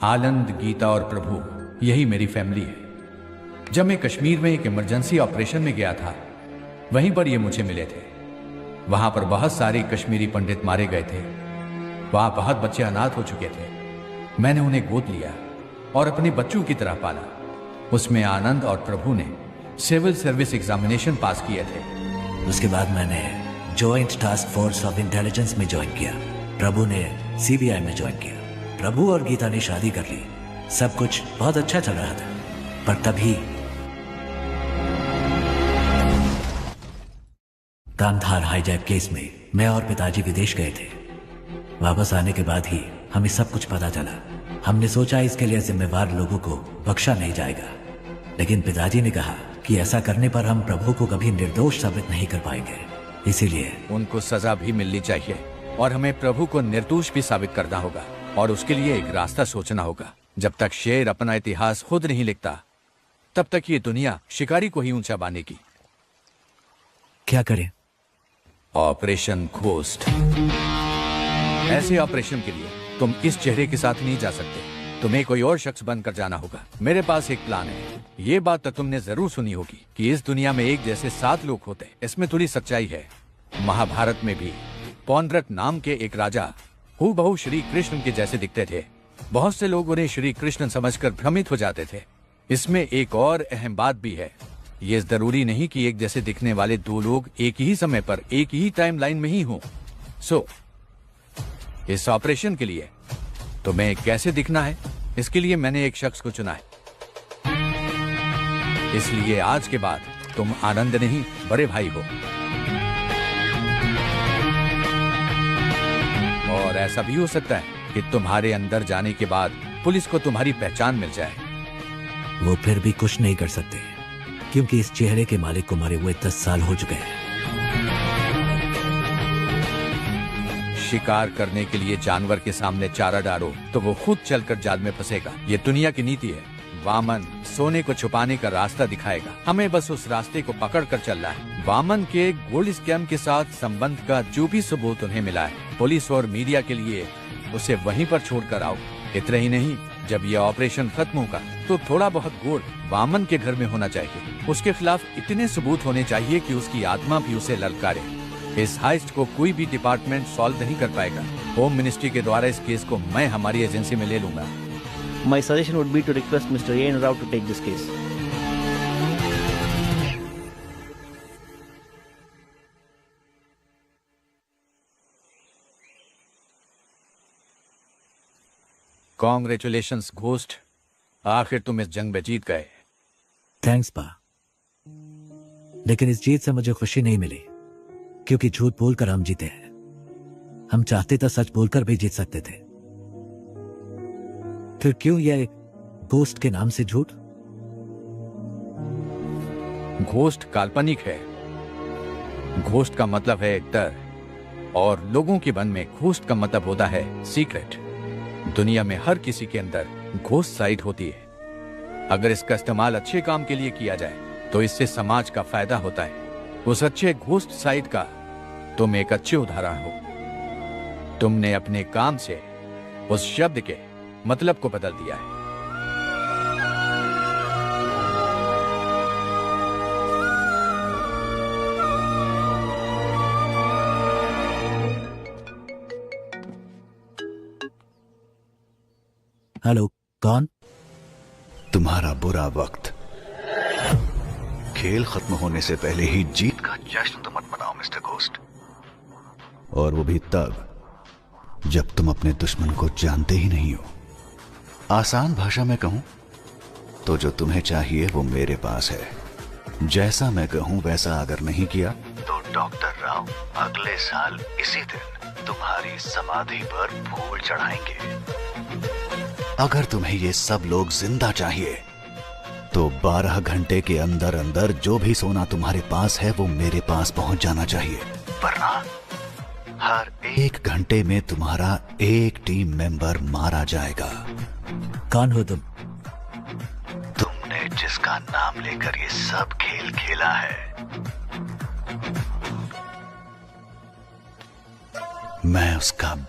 आनंद, गीता और प्रभु यही मेरी फैमिली है। जब मैं कश्मीर में एक इमरजेंसी ऑपरेशन में गया था, वहीं पर ये मुझे मिले थे। वहां पर बहुत सारे कश्मीरी पंडित मारे गए थे। वहां बहुत बच्चे अनाथ हो चुके थे। मैंने उन्हें गोद लिया और अपने बच्चों की तरह पाला। उसमें आनंद और प्रभु ने सिविल सर्विस एग्जामिनेशन पास किए थे। उसके बाद मैंने joint task force of intelligence में ज्वाइन किया। प्रभु ने सीबीआई में ज्वाइन किया। प्रभु और गीता ने शादी कर ली। सब कुछ बहुत अच्छा चल रहा था, पर तभी कांधार हाईजैक केस में मैं और पिताजी विदेश गए थे। वापस आने के बाद ही हमें सब कुछ पता चला। हमने सोचा इसके लिए जिम्मेवार लोगों को बख्शा नहीं जाएगा, लेकिन पिताजी ने कहा कि ऐसा करने पर हम प्रभु को कभी निर्दोष साबित नहीं कर पाएंगे। इसीलिए उनको सजा भी मिलनी चाहिए और हमें प्रभु को निर्दोष भी साबित करना होगा, और उसके लिए एक रास्ता सोचना होगा। जब तक शेर अपना इतिहास खुद नहीं लिखता, तब तक ये दुनिया शिकारी को ही ऊंचा बांधेगी। क्या करें? Operation ghost. ऐसे ऑपरेशन के लिए तुम इस चेहरे के साथ नहीं जा सकते। तुम्हें कोई और शख्स बनकर जाना होगा। मेरे पास एक प्लान है। ये बात तो तुमने जरूर सुनी होगी कि इस दुनिया में एक जैसे 7 लोग होते। इसमें थोड़ी सच्चाई है। महाभारत में भी पौंड्रक नाम के एक राजा हूबहू श्री कृष्ण के जैसे दिखते थे। बहुत से लोग उन्हें श्री कृष्ण समझकर भ्रमित हो जाते थे। इसमें एक और अहम बात भी है। ये जरूरी नहीं कि एक जैसे दिखने वाले 2 लोग एक ही समय पर एक ही टाइम लाइन में ही हों। सो इस ऑपरेशन के लिए तुम्हें कैसे दिखना है, इसके लिए मैंने एक शख्स को चुना है। इसलिए आज के बाद तुम आनंद नहीं, बड़े भाई हो। और ऐसा भी हो सकता है कि तुम्हारे अंदर जाने के बाद पुलिस को तुम्हारी पहचान मिल जाए। वो फिर भी कुछ नहीं कर सकते, क्योंकि इस चेहरे के मालिक को मरे हुए 10 साल हो चुके हैं। शिकार करने के लिए जानवर के सामने चारा डालो तो वो खुद चलकर जाल में फंसेगा। ये दुनिया की नीति है। वामन सोने को छुपाने का रास्ता दिखाएगा, हमें बस उस रास्ते को पकड़ कर चलना है। वामन के गोल्ड स्कैम के साथ संबंध का जो भी सबूत उन्हें मिला है, पुलिस और मीडिया के लिए उसे वहीं पर छोड़कर आओ। इतना ही नहीं, जब यह ऑपरेशन खत्म होगा तो थोड़ा बहुत गोल्ड वामन के घर में होना चाहिए। उसके खिलाफ इतने सबूत होने चाहिए कि उसकी आत्मा भी उसे ललकारे। इस हाइस्ट को कोई भी डिपार्टमेंट सॉल्व नहीं कर पाएगा। होम मिनिस्ट्री के द्वारा इस केस को मैं हमारी एजेंसी में ले लूंगा। My suggestion would be to request Mr. A. Rao to take this case. Congratulations ghost, आखिर तुम इस जंग में जीत गए। थैंक्स पा, लेकिन इस जीत से मुझे खुशी नहीं मिली, क्योंकि झूठ बोलकर हम जीते हैं। हम चाहते तो सच बोलकर भी जीत सकते थे। फिर क्यों यह घोस्ट के नाम से झूठ? घोस्ट काल्पनिक है। घोस्ट का मतलब है डर, और लोगों के मन में घोस्ट का मतलब होता है सीक्रेट। दुनिया में हर किसी के अंदर घोस्ट साइड होती है। अगर इसका इस्तेमाल अच्छे काम के लिए किया जाए तो इससे समाज का फायदा होता है। उस अच्छे घोस्ट साइड का तुम एक अच्छे उदाहरण हो। तुमने अपने काम से उस शब्द के मतलब को बदल दिया है। हेलो, कौन? तुम्हारा बुरा वक्त। खेल खत्म होने से पहले ही जीत का जश्न तो मत मनाओ मिस्टर घोस्ट, और वो भी तब जब तुम अपने दुश्मन को जानते ही नहीं हो। आसान भाषा में कहूं तो जो तुम्हें चाहिए वो मेरे पास है। जैसा मैं कहूं वैसा अगर नहीं किया तो डॉक्टर राव अगले साल इसी दिन तुम्हारी समाधि पर फूल चढ़ाएंगे। अगर तुम्हें ये सब लोग जिंदा चाहिए तो 12 घंटे के अंदर अंदर जो भी सोना तुम्हारे पास है वो मेरे पास पहुंच जाना चाहिए, वरना हर 1 घंटे में तुम्हारा एक टीम मेंबर मारा जाएगा। कौन हो तुम? तुमने जिसका नाम लेकर ये सब खेल खेला है, मैं उसका